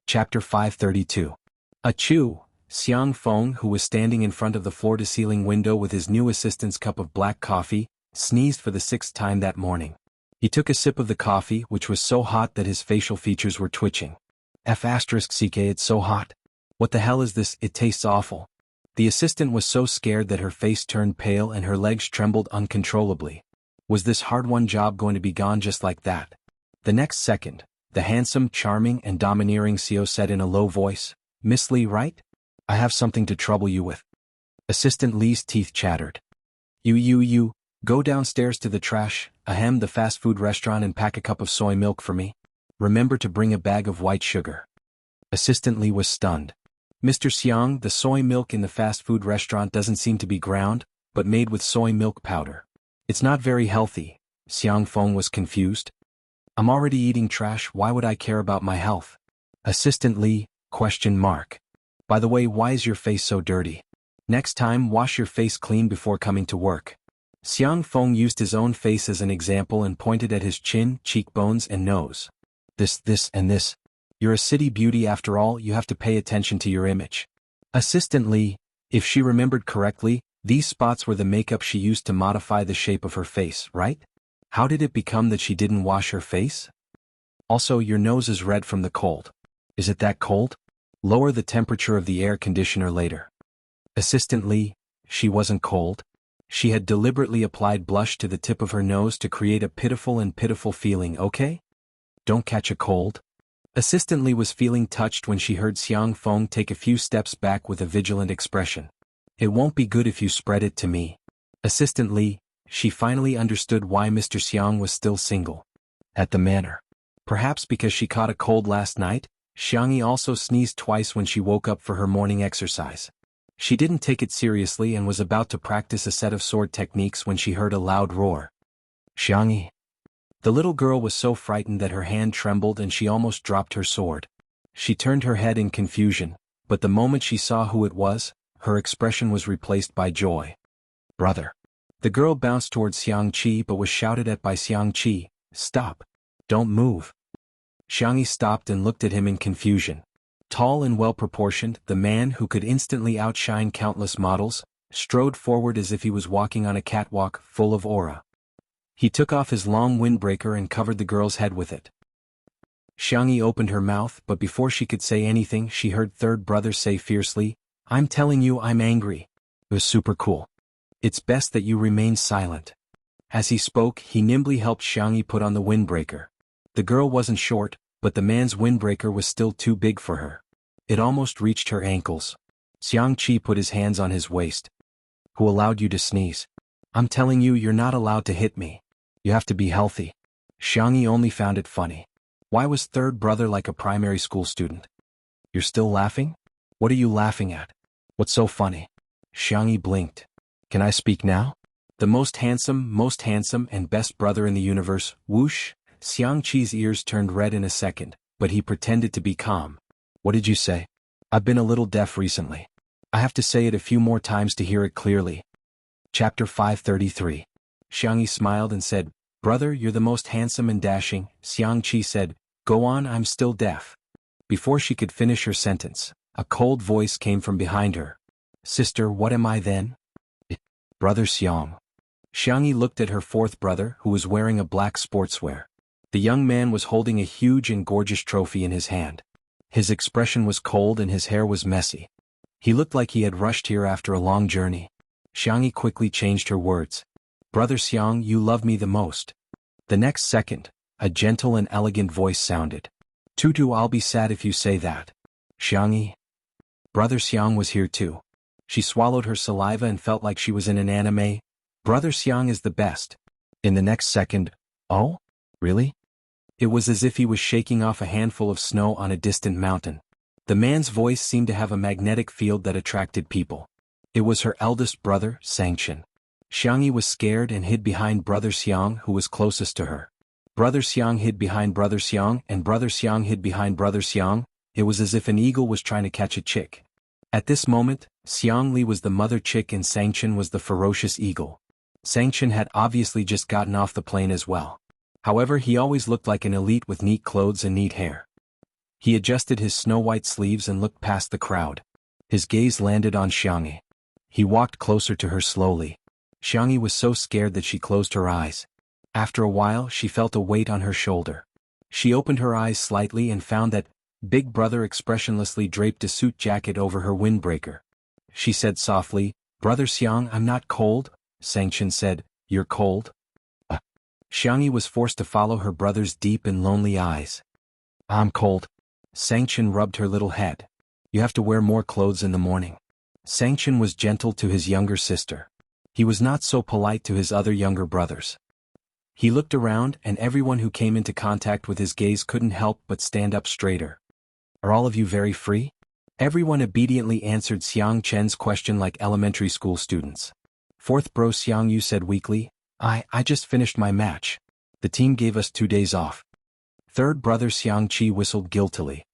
Chapter 532. Achoo! Xiang Feng, who was standing in front of the floor-to-ceiling window with his new assistant's cup of black coffee, sneezed for the 6th time that morning. He took a sip of the coffee, which was so hot that his facial features were twitching. F***ck, it's so hot. What the hell is this? It tastes awful. The assistant was so scared that her face turned pale and her legs trembled uncontrollably. Was this hard-won job going to be gone just like that? The next second, the handsome, charming, and domineering CEO said in a low voice, "Miss Lee, right? I have something to trouble you with." Assistant Lee's teeth chattered. You, go downstairs to the the fast food restaurant and pack a cup of soy milk for me. Remember to bring a bag of white sugar. Assistant Lee was stunned. Mr. Xiang, the soy milk in the fast food restaurant doesn't seem to be ground, but made with soy milk powder. It's not very healthy. Xiang Feng was confused. I'm already eating trash, why would I care about my health? Assistant Lee, ? By the way, why is your face so dirty? Next time, wash your face clean before coming to work. Xiang Feng used his own face as an example and pointed at his chin, cheekbones, and nose. This, and this. You're a city beauty after all, you have to pay attention to your image. Assistant Lee, if she remembered correctly, these spots were the makeup she used to modify the shape of her face, right? How did it become that she didn't wash her face? Also, your nose is red from the cold. Is it that cold? Lower the temperature of the air conditioner later. Assistant Lee, she wasn't cold. She had deliberately applied blush to the tip of her nose to create a pitiful feeling, okay? Don't catch a cold. Assistant Lee was feeling touched when she heard Xiang Feng take a few steps back with a vigilant expression. It won't be good if you spread it to me. Assistant Lee, she finally understood why Mr. Xiang was still single. At the manor. Perhaps because she caught a cold last night, Xiangyi also sneezed twice when she woke up for her morning exercise. She didn't take it seriously and was about to practice a set of sword techniques when she heard a loud roar. Xiangyi. The little girl was so frightened that her hand trembled and she almost dropped her sword. She turned her head in confusion, but the moment she saw who it was, her expression was replaced by joy. Brother. The girl bounced towards Xiangqi but was shouted at by Xiangqi, "Stop! Don't move!" Xiangyi stopped and looked at him in confusion. Tall and well-proportioned, the man who could instantly outshine countless models, strode forward as if he was walking on a catwalk full of aura. He took off his long windbreaker and covered the girl's head with it. Xiangyi opened her mouth, but before she could say anything she heard third brother say fiercely, "I'm telling you I'm angry." It was super cool. It's best that you remain silent. As he spoke, he nimbly helped Xiangyi put on the windbreaker. The girl wasn't short, but the man's windbreaker was still too big for her. It almost reached her ankles. Xiangqi put his hands on his waist. Who allowed you to sneeze? I'm telling you, you're not allowed to hit me. You have to be healthy. Xiangyi only found it funny. Why was third brother like a primary school student? You're still laughing? What are you laughing at? What's so funny? Xiangyi blinked. Can I speak now? The most handsome and best brother in the universe, whoosh. Xiangqi's ears turned red in a second, but he pretended to be calm. What did you say? I've been a little deaf recently. I have to say it a few more times to hear it clearly. Chapter 533. Xiangyi smiled and said, "Brother, you're the most handsome and dashing." Xiangqi said, "Go on, I'm still deaf." Before she could finish her sentence, a cold voice came from behind her. "Sister, what am I then?" "Brother Xiang." Xiangyi looked at her fourth brother, who was wearing a black sportswear. The young man was holding a huge and gorgeous trophy in his hand. His expression was cold and his hair was messy. He looked like he had rushed here after a long journey. Xiangyi quickly changed her words. "Brother Xiang, you love me the most." The next second, a gentle and elegant voice sounded. "Tutu, I'll be sad if you say that." Xiangyi. Brother Xiang was here too. She swallowed her saliva and felt like she was in an anime. Brother Xiang is the best. In the next second, oh? Really? It was as if he was shaking off a handful of snow on a distant mountain. The man's voice seemed to have a magnetic field that attracted people. It was her eldest brother, Sanction. Xiangyi was scared and hid behind Brother Xiang, who was closest to her. Brother Xiang hid behind Brother Xiang, and Brother Xiang hid behind Brother Xiang. It was as if an eagle was trying to catch a chick. At this moment, Xiang Li was the mother chick and Sanction was the ferocious eagle. Sanction had obviously just gotten off the plane as well. However, he always looked like an elite with neat clothes and neat hair. He adjusted his snow-white sleeves and looked past the crowd. His gaze landed on Xiangyi. He walked closer to her slowly. Xiangyi was so scared that she closed her eyes. After a while she felt a weight on her shoulder. She opened her eyes slightly and found that Big Brother expressionlessly draped a suit jacket over her windbreaker. She said softly, "Brother Xiang, I'm not cold." Sangchen said, "You're cold?" Xiangyi was forced to follow her brother's deep and lonely eyes. "I'm cold." Sangchen rubbed her little head. "You have to wear more clothes in the morning." Sangchen was gentle to his younger sister. He was not so polite to his other younger brothers. He looked around and everyone who came into contact with his gaze couldn't help but stand up straighter. "Are all of you very free?" Everyone obediently answered Xiang Chen's question like elementary school students. Fourth bro Xiang Yu said weakly, I just finished my match. The team gave us 2 days off." Third brother Xiang Qi whistled guiltily.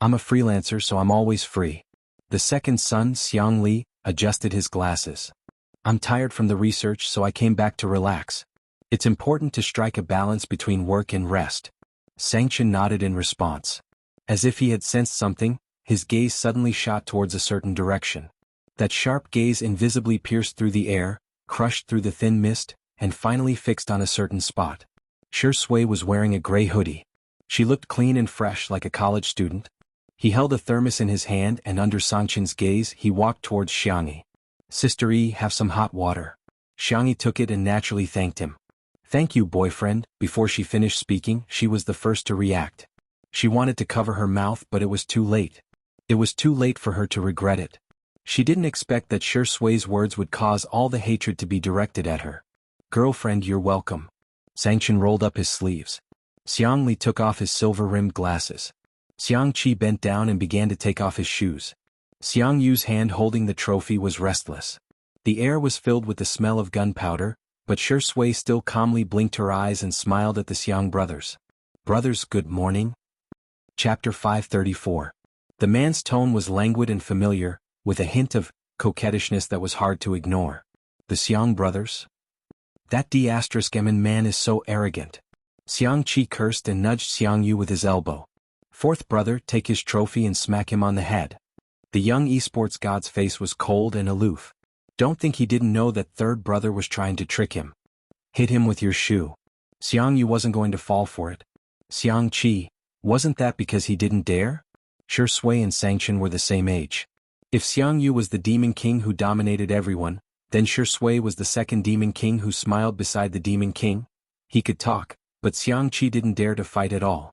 "I'm a freelancer so I'm always free." The second son, Xiang Li, adjusted his glasses. "I'm tired from the research so I came back to relax. It's important to strike a balance between work and rest." Sangchen nodded in response. As if he had sensed something, his gaze suddenly shot towards a certain direction. That sharp gaze invisibly pierced through the air, crushed through the thin mist, and finally fixed on a certain spot. Shi Sui was wearing a gray hoodie. She looked clean and fresh like a college student. He held a thermos in his hand and under Sangchen's gaze he walked towards Xiangyi. "Sister E, have some hot water." Xiangyi took it and naturally thanked him. "Thank you, boyfriend." Before she finished speaking, she was the first to react. She wanted to cover her mouth but it was too late. It was too late for her to regret it. She didn't expect that Shi Sui's words would cause all the hatred to be directed at her. "Girlfriend, you're welcome." Sangchen rolled up his sleeves. Xiang Li took off his silver-rimmed glasses. Xiang Qi bent down and began to take off his shoes. Xiang Yu's hand holding the trophy was restless. The air was filled with the smell of gunpowder, but Shi Sui still calmly blinked her eyes and smiled at the Xiang brothers. "Brothers, good morning." Chapter 534. The man's tone was languid and familiar, with a hint of coquettishness that was hard to ignore. "The Xiang brothers? That D*****M man is so arrogant." Xiang Qi cursed and nudged Xiang Yu with his elbow. "Fourth brother, take his trophy and smack him on the head." The young esports god's face was cold and aloof. "Don't think he didn't know that third brother was trying to trick him. Hit him with your shoe." Xiang Yu wasn't going to fall for it. "Xiang Qi, wasn't that because he didn't dare?" Shi Sui and Sangchen were the same age. If Xiang Yu was the demon king who dominated everyone, then Shi Sui was the second demon king who smiled beside the demon king. He could talk, but Xiang Qi didn't dare to fight at all.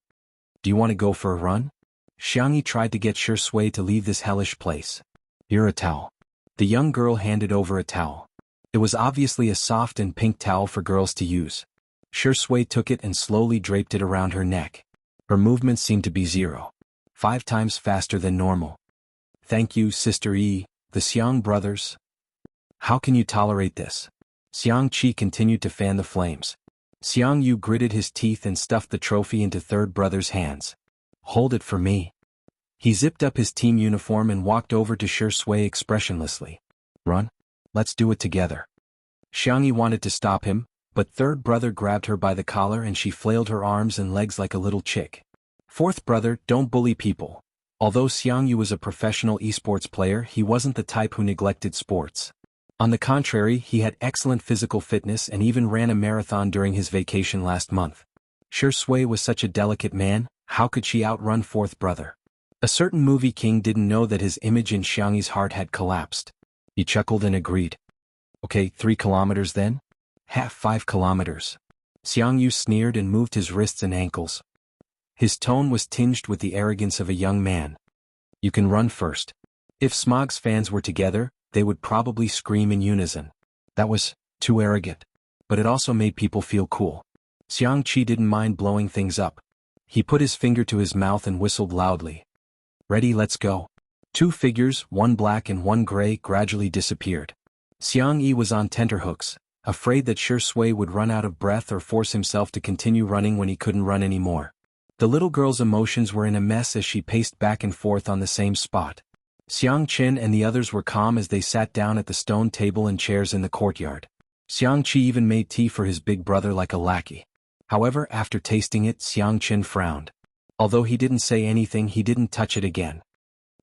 "Do you want to go for a run?" Xiangyi tried to get Shi Sui to leave this hellish place. "Here, a towel." The young girl handed over a towel. It was obviously a soft and pink towel for girls to use. Shi Sui took it and slowly draped it around her neck. Her movements seemed to be 0.5 times faster than normal. "Thank you, Sister E, the Xiang brothers." "How can you tolerate this?" Xiang Qi continued to fan the flames. Xiang Yu gritted his teeth and stuffed the trophy into third brother's hands. "Hold it for me." He zipped up his team uniform and walked over to Shi Sui expressionlessly. "Run? Let's do it together." Xiangyi wanted to stop him, but third brother grabbed her by the collar and she flailed her arms and legs like a little chick. "Fourth brother, don't bully people." Although Xiang Yu was a professional esports player, he wasn't the type who neglected sports. On the contrary, he had excellent physical fitness and even ran a marathon during his vacation last month. Shi Sui was such a delicate man, how could she outrun fourth brother? A certain movie king didn't know that his image in Xiangyi's heart had collapsed. He chuckled and agreed. "Okay, 3 kilometers then?" "Half 5 kilometers. Xiang Yu sneered and moved his wrists and ankles. His tone was tinged with the arrogance of a young man. "You can run first." If Smog's fans were together, they would probably scream in unison. That was too arrogant. But it also made people feel cool. Xiang Qi didn't mind blowing things up. He put his finger to his mouth and whistled loudly. "Ready, let's go." 2 figures, one black and one gray, gradually disappeared. Xiang Yi was on tenterhooks, afraid that Shi Sui would run out of breath or force himself to continue running when he couldn't run anymore. The little girl's emotions were in a mess as she paced back and forth on the same spot. Xiang Qin and the others were calm as they sat down at the stone table and chairs in the courtyard. Xiang Qi even made tea for his big brother like a lackey. However, after tasting it, Xiang Qin frowned. Although he didn't say anything, he didn't touch it again.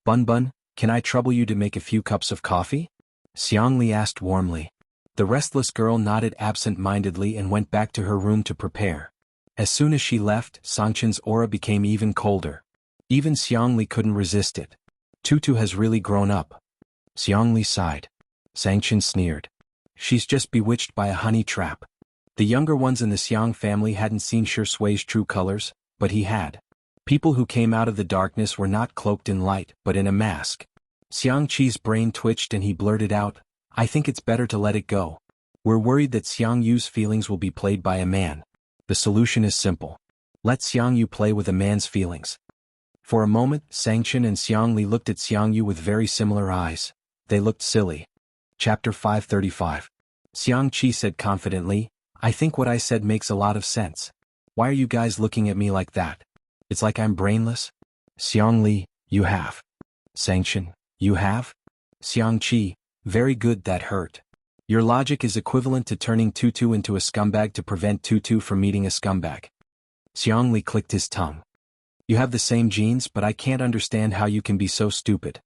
Bun Bun, can I trouble you to make a few cups of coffee? Xiangli asked warmly. The restless girl nodded absent-mindedly and went back to her room to prepare. As soon as she left, Sangchen's aura became even colder. Even Xiangli couldn't resist it. Tutu has really grown up. Xiangli sighed. Sangchen sneered. She's just bewitched by a honey trap. The younger ones in the Xiang family hadn't seen Shui's true colors, but he had. People who came out of the darkness were not cloaked in light, but in a mask. Xiang Qi's brain twitched and he blurted out, I think it's better to let it go. We're worried that Xiang Yu's feelings will be played by a man. The solution is simple. Let Xiang Yu play with a man's feelings. For a moment, Sangchen and Xiang Li looked at Xiang Yu with very similar eyes. They looked silly. Chapter 535. Xiang Qi said confidently, I think what I said makes a lot of sense. Why are you guys looking at me like that? It's like I'm brainless? Xiang Li, you have. Sangchen, you have? Xiang Qi, very good, that hurt. Your logic is equivalent to turning Tutu into a scumbag to prevent Tutu from meeting a scumbag. Xiang Li clicked his tongue. You have the same genes, but I can't understand how you can be so stupid.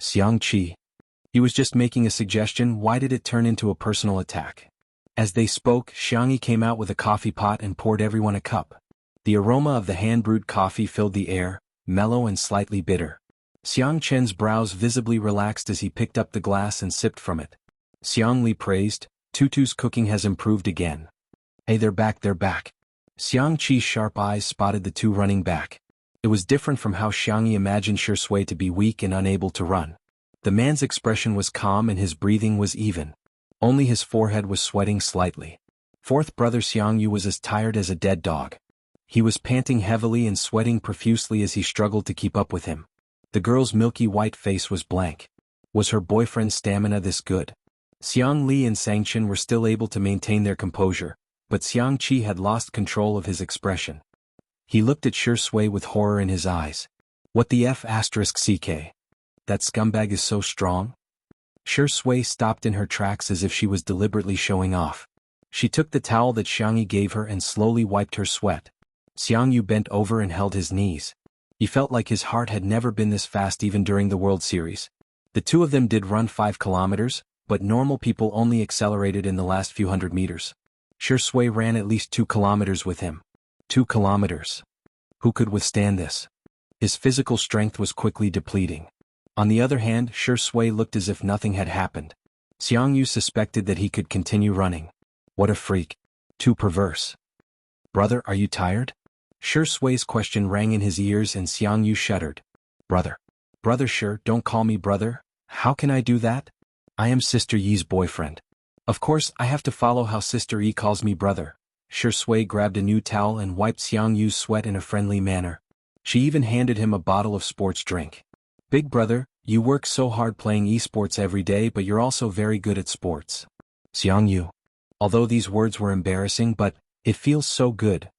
Xiang Qi. He was just making a suggestion, why did it turn into a personal attack? As they spoke, Xiang Yi came out with a coffee pot and poured everyone a cup. The aroma of the hand-brewed coffee filled the air, mellow and slightly bitter. Xiang Chen's brows visibly relaxed as he picked up the glass and sipped from it. Xiang Li praised, Tutu's cooking has improved again. Hey, they're back, they're back. Xiang Qi's sharp eyes spotted the two running back. It was different from how Xiang Yi imagined Shui to be weak and unable to run. The man's expression was calm and his breathing was even. Only his forehead was sweating slightly. Fourth brother Xiang Yu was as tired as a dead dog. He was panting heavily and sweating profusely as he struggled to keep up with him. The girl's milky white face was blank. Was her boyfriend's stamina this good? Xiang Li and Sangchen were still able to maintain their composure, but Xiang Qi had lost control of his expression. He looked at Shui with horror in his eyes. What the F***ck? That scumbag is so strong? Shui stopped in her tracks as if she was deliberately showing off. She took the towel that Xiang Yi gave her and slowly wiped her sweat. Xiang Yu bent over and held his knees. He felt like his heart had never been this fast even during the World Series. The two of them did run 5 kilometers, but normal people only accelerated in the last few hundred meters. Shui ran at least 2 kilometers with him. 2 kilometers. Who could withstand this? His physical strength was quickly depleting. On the other hand, Shui looked as if nothing had happened. Xiang Yu suspected that he could continue running. What a freak. Too perverse. Brother, are you tired? Shui's question rang in his ears and Xiang Yu shuddered. Brother. Brother Shu, don't call me brother. How can I do that? I am Sister Yi's boyfriend. Of course, I have to follow how Sister Yi calls me brother. Shui grabbed a new towel and wiped Xiang Yu's sweat in a friendly manner. She even handed him a bottle of sports drink. Big brother, you work so hard playing esports every day, but you're also very good at sports. Xiang Yu. Although these words were embarrassing, but it feels so good.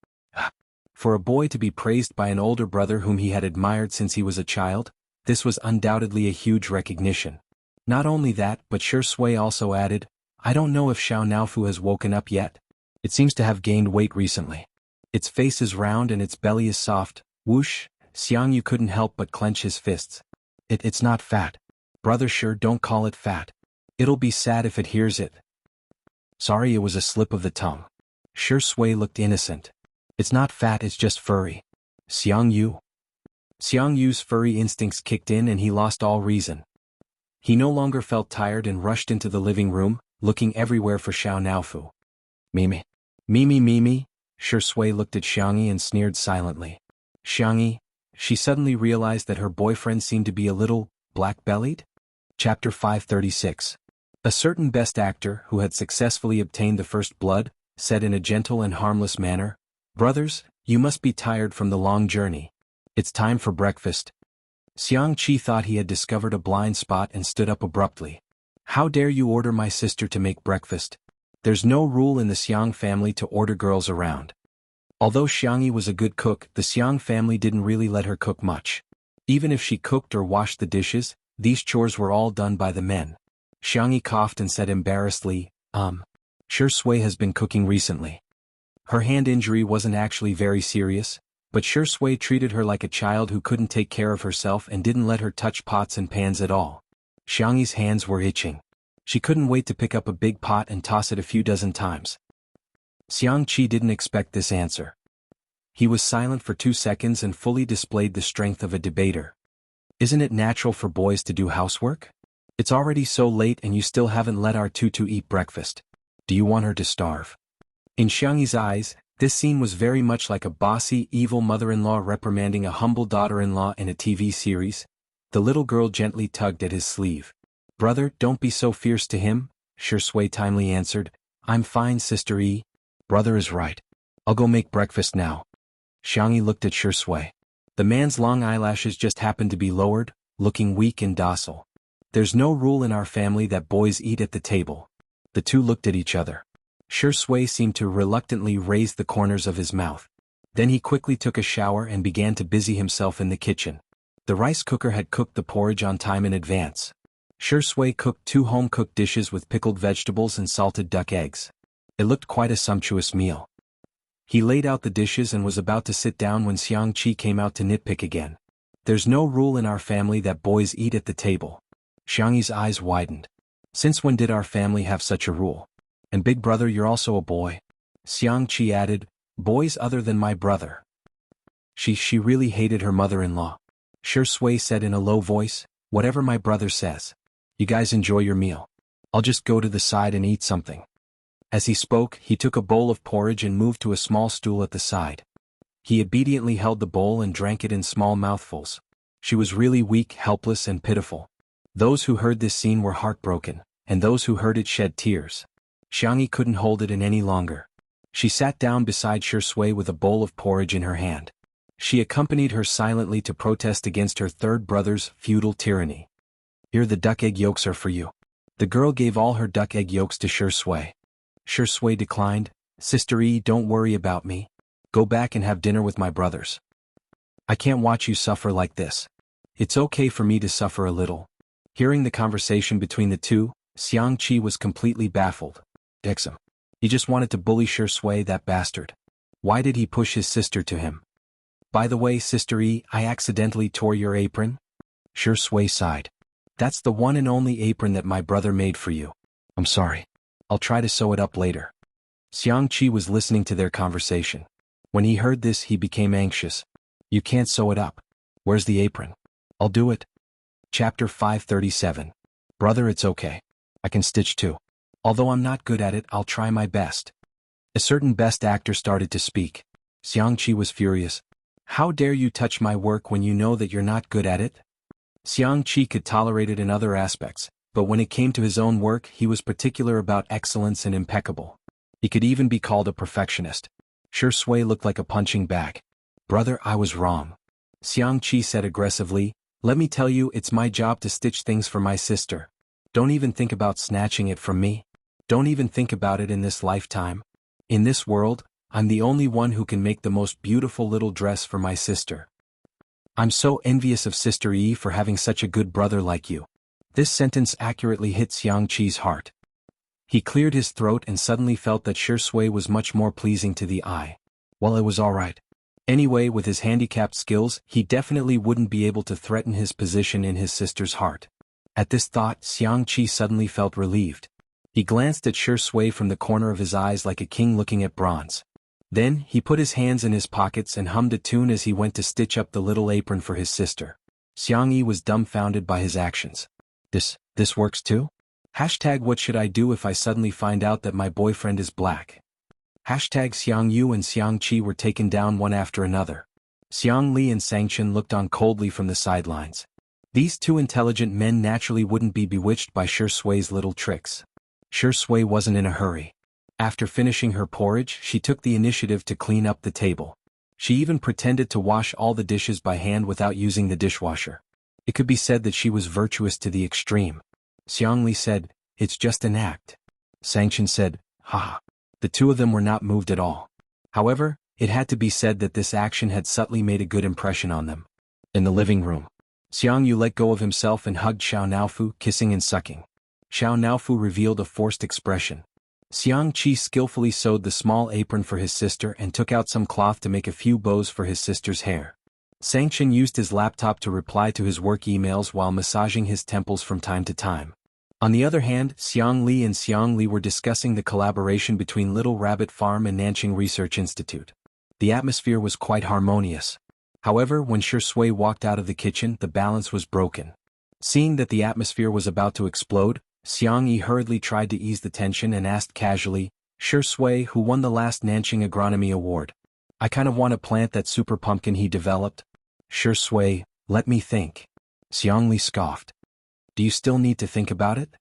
For a boy to be praised by an older brother whom he had admired since he was a child, this was undoubtedly a huge recognition. Not only that, but Shui also added, I don't know if Xiao Naofu has woken up yet. It seems to have gained weight recently. Its face is round and its belly is soft. Whoosh, Xiang Yu couldn't help but clench his fists. It's not fat. Brother Shu, don't call it fat. It'll be sad if it hears it. Sorry, it was a slip of the tongue. Shui looked innocent. It's not fat, it's just furry. Xiang Yu. Xiang Yu's furry instincts kicked in and he lost all reason. He no longer felt tired and rushed into the living room, looking everywhere for Xiao Naofu. Mimi. Mimi. Shui looked at Xiang Yi and sneered silently. Xiang Yi. She suddenly realized that her boyfriend seemed to be a little black-bellied? Chapter 536. A certain best actor, who had successfully obtained the first blood, said in a gentle and harmless manner, Brothers, you must be tired from the long journey. It's time for breakfast. Xiang Qi thought he had discovered a blind spot and stood up abruptly. How dare you order my sister to make breakfast? There's no rule in the Xiang family to order girls around. Although Xiang Yi was a good cook, the Xiang family didn't really let her cook much. Even if she cooked or washed the dishes, these chores were all done by the men. Xiang Yi coughed and said embarrassedly, Shui has been cooking recently. Her hand injury wasn't actually very serious, But Shi Sui treated her like a child who couldn't take care of herself and didn't let her touch pots and pans at all. Xiangyi's hands were itching. She couldn't wait to pick up a big pot and toss it a few dozen times. Xiang Qi didn't expect this answer. He was silent for 2 seconds and fully displayed the strength of a debater. Isn't it natural for boys to do housework? It's already so late and you still haven't let our tutu eat breakfast. Do you want her to starve? In Xiangyi's eyes, this scene was very much like a bossy, evil mother-in-law reprimanding a humble daughter-in-law in a TV series. The little girl gently tugged at his sleeve. Brother, don't be so fierce to him, Shi Sui timely answered. I'm fine, Sister E. Brother is right. I'll go make breakfast now. Xiangyi looked at Shi Sui. The man's long eyelashes just happened to be lowered, looking weak and docile. There's no rule in our family that boys eat at the table. The two looked at each other. Shi Sui seemed to reluctantly raise the corners of his mouth. Then he quickly took a shower and began to busy himself in the kitchen. The rice cooker had cooked the porridge on time in advance. Shi Sui cooked 2 home-cooked dishes with pickled vegetables and salted duck eggs. It looked quite a sumptuous meal. He laid out the dishes and was about to sit down when Xiang Qi came out to nitpick again. There's no rule in our family that boys eat at the table. Xiangyi's eyes widened. Since when did our family have such a rule? And big brother, you're also a boy. Xiang Qi added, boys other than my brother. She really hated her mother-in-law. Shi Sui said in a low voice, whatever my brother says. You guys enjoy your meal. I'll just go to the side and eat something. As he spoke, he took a bowl of porridge and moved to a small stool at the side. He obediently held the bowl and drank it in small mouthfuls. She was really weak, helpless, and pitiful. Those who heard this scene were heartbroken, and those who heard it shed tears. Xiangyi couldn't hold it in any longer. She sat down beside Shi Sui with a bowl of porridge in her hand. She accompanied her silently to protest against her third brother's feudal tyranny. Here, the duck egg yolks are for you. The girl gave all her duck egg yolks to Shi Sui. Shi Sui declined. Sister E, don't worry about me. Go back and have dinner with my brothers. I can't watch you suffer like this. It's okay for me to suffer a little. Hearing the conversation between the two, Xiang Qi was completely baffled. Dixum. He just wanted to bully Shi Sui, that bastard. Why did he push his sister to him? By the way, Sister E, I accidentally tore your apron. Shi Sui sighed. That's the one and only apron that my brother made for you. I'm sorry. I'll try to sew it up later. Xiang Qi was listening to their conversation. When he heard this, he became anxious. You can't sew it up. Where's the apron? I'll do it. Chapter 537. Brother, it's okay. I can stitch too. Although I'm not good at it, I'll try my best. A certain best actor started to speak. Xiang Qi was furious. How dare you touch my work when you know that you're not good at it? Xiang Qi could tolerate it in other aspects, but when it came to his own work, he was particular about excellence and impeccable. He could even be called a perfectionist. Shi Sui looked like a punching bag. Brother, I was wrong. Xiang Qi said aggressively, let me tell you, it's my job to stitch things for my sister. Don't even think about snatching it from me. Don't even think about it in this lifetime. In this world, I'm the only one who can make the most beautiful little dress for my sister. I'm so envious of Sister E for having such a good brother like you. This sentence accurately hit Xiang Qi's heart. He cleared his throat and suddenly felt that Shi Sui was much more pleasing to the eye. Well, it was all right. Anyway, with his handicapped skills, he definitely wouldn't be able to threaten his position in his sister's heart. At this thought, Xiang Qi suddenly felt relieved. He glanced at Shi Sui from the corner of his eyes like a king looking at bronze. Then, he put his hands in his pockets and hummed a tune as he went to stitch up the little apron for his sister. Xiang Yi was dumbfounded by his actions. This works too? Hashtag what should I do if I suddenly find out that my boyfriend is black? Hashtag Xiang Yu and Xiang Qi were taken down one after another. Xiang Li and Sangchen looked on coldly from the sidelines. These two intelligent men naturally wouldn't be bewitched by Shi Sui's little tricks. Shi Sui wasn't in a hurry. After finishing her porridge, she took the initiative to clean up the table. She even pretended to wash all the dishes by hand without using the dishwasher. It could be said that she was virtuous to the extreme. Xiang Li said, it's just an act. Sangchen said, haha. The two of them were not moved at all. However, it had to be said that this action had subtly made a good impression on them. In the living room, Xiang Yu let go of himself and hugged Xiao Naofu, kissing and sucking. Xiao Naofu revealed a forced expression. Xiang Qi skillfully sewed the small apron for his sister and took out some cloth to make a few bows for his sister's hair. Sangchen used his laptop to reply to his work emails while massaging his temples from time to time. On the other hand, Xiang Li and Xiang Li were discussing the collaboration between Little Rabbit Farm and Nanqing Research Institute. The atmosphere was quite harmonious. However, when Shi Sui walked out of the kitchen, the balance was broken. Seeing that the atmosphere was about to explode, Xiang Yi hurriedly tried to ease the tension and asked casually, "Shi Sui, who won the last Nanqing Agronomy Award? I kind of want to plant that super pumpkin he developed." "Shi Sui, let me think." Xiang Li scoffed. "Do you still need to think about it?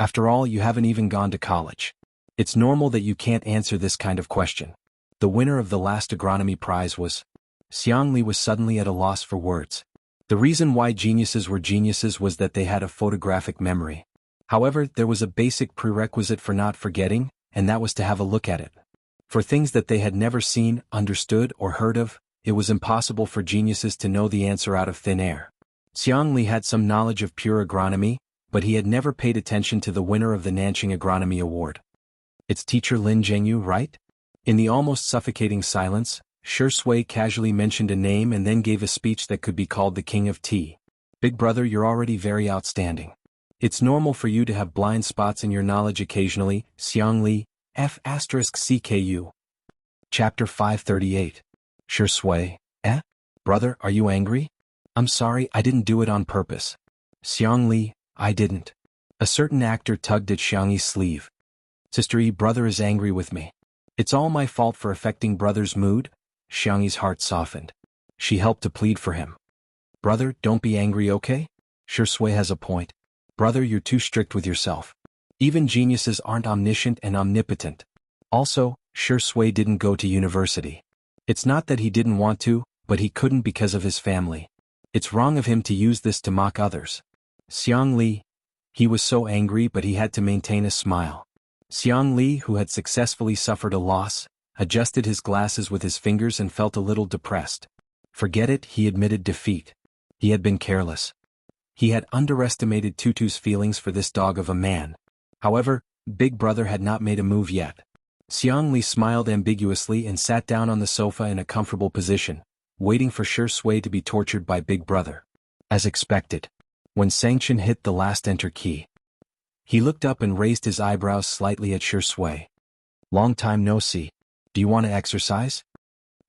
After all, you haven't even gone to college. It's normal that you can't answer this kind of question. The winner of the last agronomy prize was..." Xiang Li was suddenly at a loss for words. The reason why geniuses were geniuses was that they had a photographic memory. However, there was a basic prerequisite for not forgetting, and that was to have a look at it. For things that they had never seen, understood, or heard of, it was impossible for geniuses to know the answer out of thin air. Xiang Li had some knowledge of pure agronomy, but he had never paid attention to the winner of the Nanqing Agronomy Award. "It's teacher Lin Zhengyu, right?" In the almost suffocating silence, Shi Sui casually mentioned a name and then gave a speech that could be called the King of Tea. "Big brother, you're already very outstanding. It's normal for you to have blind spots in your knowledge occasionally." Xiang Li, F***CKU. Chapter 538. Shi Sui, brother, are you angry? "I'm sorry, I didn't do it on purpose." Xiang Li, "I didn't." A certain actor tugged at Xiang Yi's sleeve. "Sister Yi, brother is angry with me. It's all my fault for affecting brother's mood." Xiang Yi's heart softened. She helped to plead for him. "Brother, don't be angry, okay? Shi Sui has a point. Brother, you're too strict with yourself. Even geniuses aren't omniscient and omnipotent. Also, Shi Sui didn't go to university. It's not that he didn't want to, but he couldn't because of his family. It's wrong of him to use this to mock others." Xiang Li. He was so angry, but he had to maintain a smile. Xiang Li, who had successfully suffered a loss, adjusted his glasses with his fingers and felt a little depressed. Forget it, he admitted defeat. He had been careless. He had underestimated Tutu's feelings for this dog of a man. However, Big Brother had not made a move yet. Xiang Li smiled ambiguously and sat down on the sofa in a comfortable position, waiting for Shi Sui to be tortured by Big Brother. As expected, when Sangchen hit the last enter key, he looked up and raised his eyebrows slightly at Shi Sui. "Long time no see. Do you want to exercise?"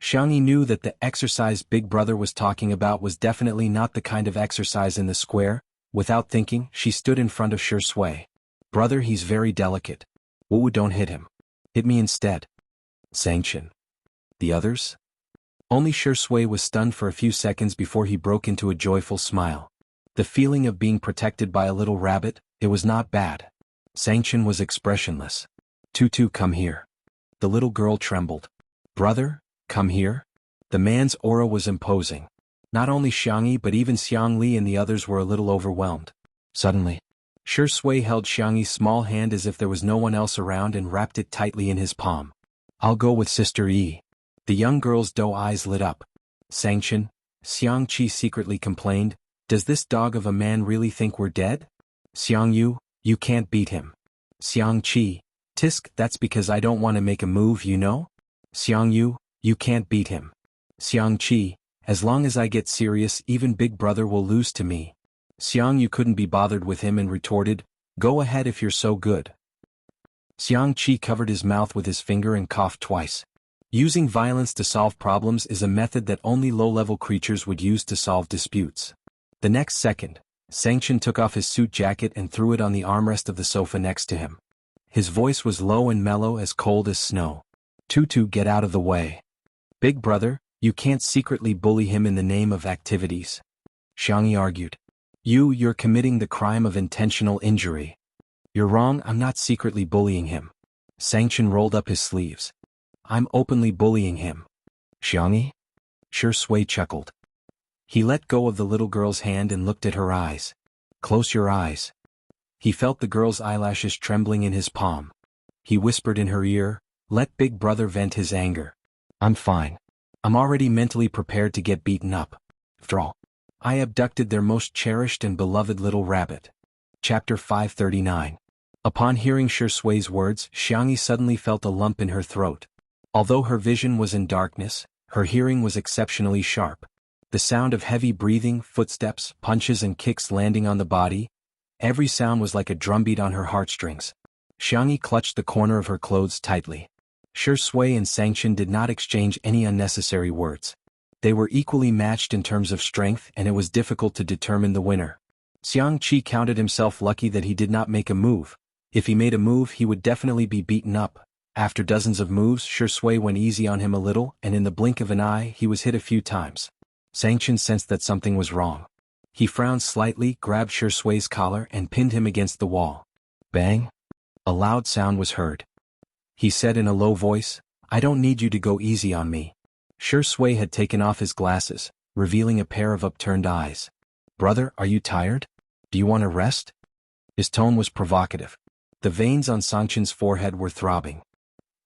Xiang Yi knew that the exercise Big Brother was talking about was definitely not the kind of exercise in the square. Without thinking, she stood in front of Shi Sui. "Brother, he's very delicate. Wu, don't hit him. Hit me instead." Sangchen. The others? Only Shi Sui was stunned for a few seconds before he broke into a joyful smile. The feeling of being protected by a little rabbit, it was not bad. Sangchen was expressionless. "Tutu, come here." The little girl trembled. "Brother, come here?" The man's aura was imposing. Not only Xiang Yi but even Xiang Li and the others were a little overwhelmed. Suddenly, Shi Sui held Xiang Yi's small hand as if there was no one else around and wrapped it tightly in his palm. "I'll go with Sister Yi." The young girl's doe eyes lit up. "Sangchen," Xiang Qi secretly complained, "does this dog of a man really think we're dead?" "Xiang Yu, you can't beat him." Xiang Qi, "Tisk, that's because I don't want to make a move, you know?" Xiang Yu, "You can't beat him." Xiang Qi, "As long as I get serious, even Big Brother will lose to me." Xiang Yu couldn't be bothered with him and retorted, "Go ahead if you're so good." Xiang Qi covered his mouth with his finger and coughed twice. Using violence to solve problems is a method that only low-level creatures would use to solve disputes. The next second, Sangchen took off his suit jacket and threw it on the armrest of the sofa next to him. His voice was low and mellow, as cold as snow. "Tutu, get out of the way. Big Brother, you can't secretly bully him in the name of activities." Xiang Yi argued. You're committing the crime of intentional injury." "You're wrong, I'm not secretly bullying him." Sangchen rolled up his sleeves. "I'm openly bullying him." "Xiang Yi?" Shi Sui chuckled. He let go of the little girl's hand and looked at her eyes. "Close your eyes." He felt the girl's eyelashes trembling in his palm. He whispered in her ear, "Let Big Brother vent his anger. I'm fine. I'm already mentally prepared to get beaten up. After all, I abducted their most cherished and beloved little rabbit." Chapter 539. Upon hearing Shi Sui's words, Xiangyi suddenly felt a lump in her throat. Although her vision was in darkness, her hearing was exceptionally sharp. The sound of heavy breathing, footsteps, punches and kicks landing on the body, every sound was like a drumbeat on her heartstrings. Xiangyi clutched the corner of her clothes tightly. Shi Sui and Sanction did not exchange any unnecessary words. They were equally matched in terms of strength, and it was difficult to determine the winner. Xiang Qi counted himself lucky that he did not make a move. If he made a move, he would definitely be beaten up. After dozens of moves, Shi Sui went easy on him a little, and in the blink of an eye, he was hit a few times. Sanction sensed that something was wrong. He frowned slightly, grabbed Shi Sui's collar, and pinned him against the wall. Bang! A loud sound was heard. He said in a low voice, "I don't need you to go easy on me." Shi Sui had taken off his glasses, revealing a pair of upturned eyes. "Brother, are you tired? Do you want to rest?" His tone was provocative. The veins on Sanction's forehead were throbbing.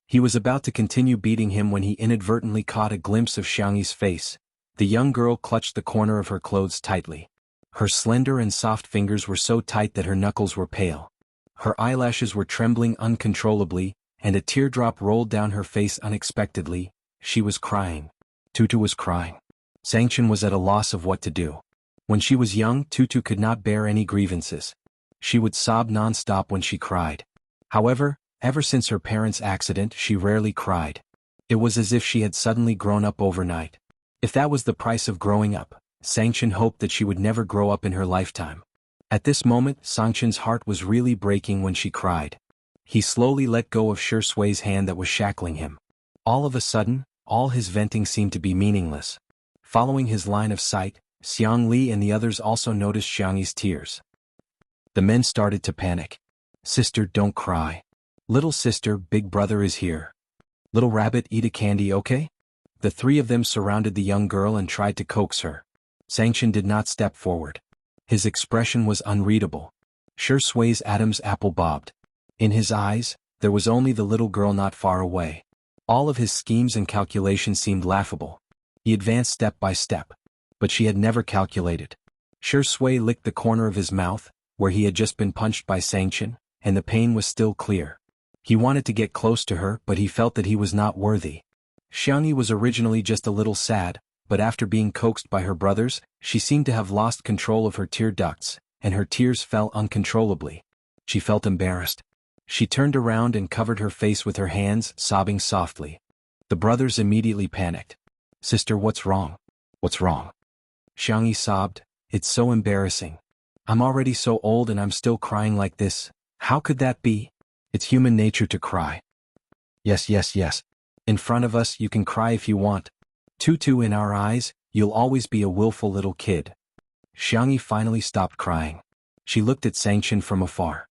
He was about to continue beating him when he inadvertently caught a glimpse of Xiangyi's face. The young girl clutched the corner of her clothes tightly. Her slender and soft fingers were so tight that her knuckles were pale. Her eyelashes were trembling uncontrollably, and a teardrop rolled down her face unexpectedly. She was crying. Tutu was crying. Sanction was at a loss of what to do. When she was young, Tutu could not bear any grievances. She would sob non-stop when she cried. However, ever since her parents' accident, she rarely cried. It was as if she had suddenly grown up overnight. If that was the price of growing up, Sanction hoped that she would never grow up in her lifetime. At this moment, Sanction's heart was really breaking when she cried. He slowly let go of Shi Sui's hand that was shackling him. All of a sudden, all his venting seemed to be meaningless. Following his line of sight, Xiang Li and the others also noticed Xiangyi's tears. The men started to panic. "Sister, don't cry. Little sister, big brother is here. Little rabbit, eat a candy, okay?" The three of them surrounded the young girl and tried to coax her. Sanction did not step forward. His expression was unreadable. Shi Sui's Adam's apple bobbed. In his eyes, there was only the little girl not far away. All of his schemes and calculations seemed laughable. He advanced step by step. But she had never calculated. Shi Sui licked the corner of his mouth, where he had just been punched by Sanction, and the pain was still clear. He wanted to get close to her, but he felt that he was not worthy. Xiangyi was originally just a little sad, but after being coaxed by her brothers, she seemed to have lost control of her tear ducts, and her tears fell uncontrollably. She felt embarrassed. She turned around and covered her face with her hands, sobbing softly. The brothers immediately panicked. "Sister, what's wrong? What's wrong?" Xiangyi sobbed, "It's so embarrassing. I'm already so old and I'm still crying like this. How could that be? It's human nature to cry." Yes. In front of us, you can cry if you want. Tutu, in our eyes, you'll always be a willful little kid." Xiangyi finally stopped crying. She looked at Sanction from afar.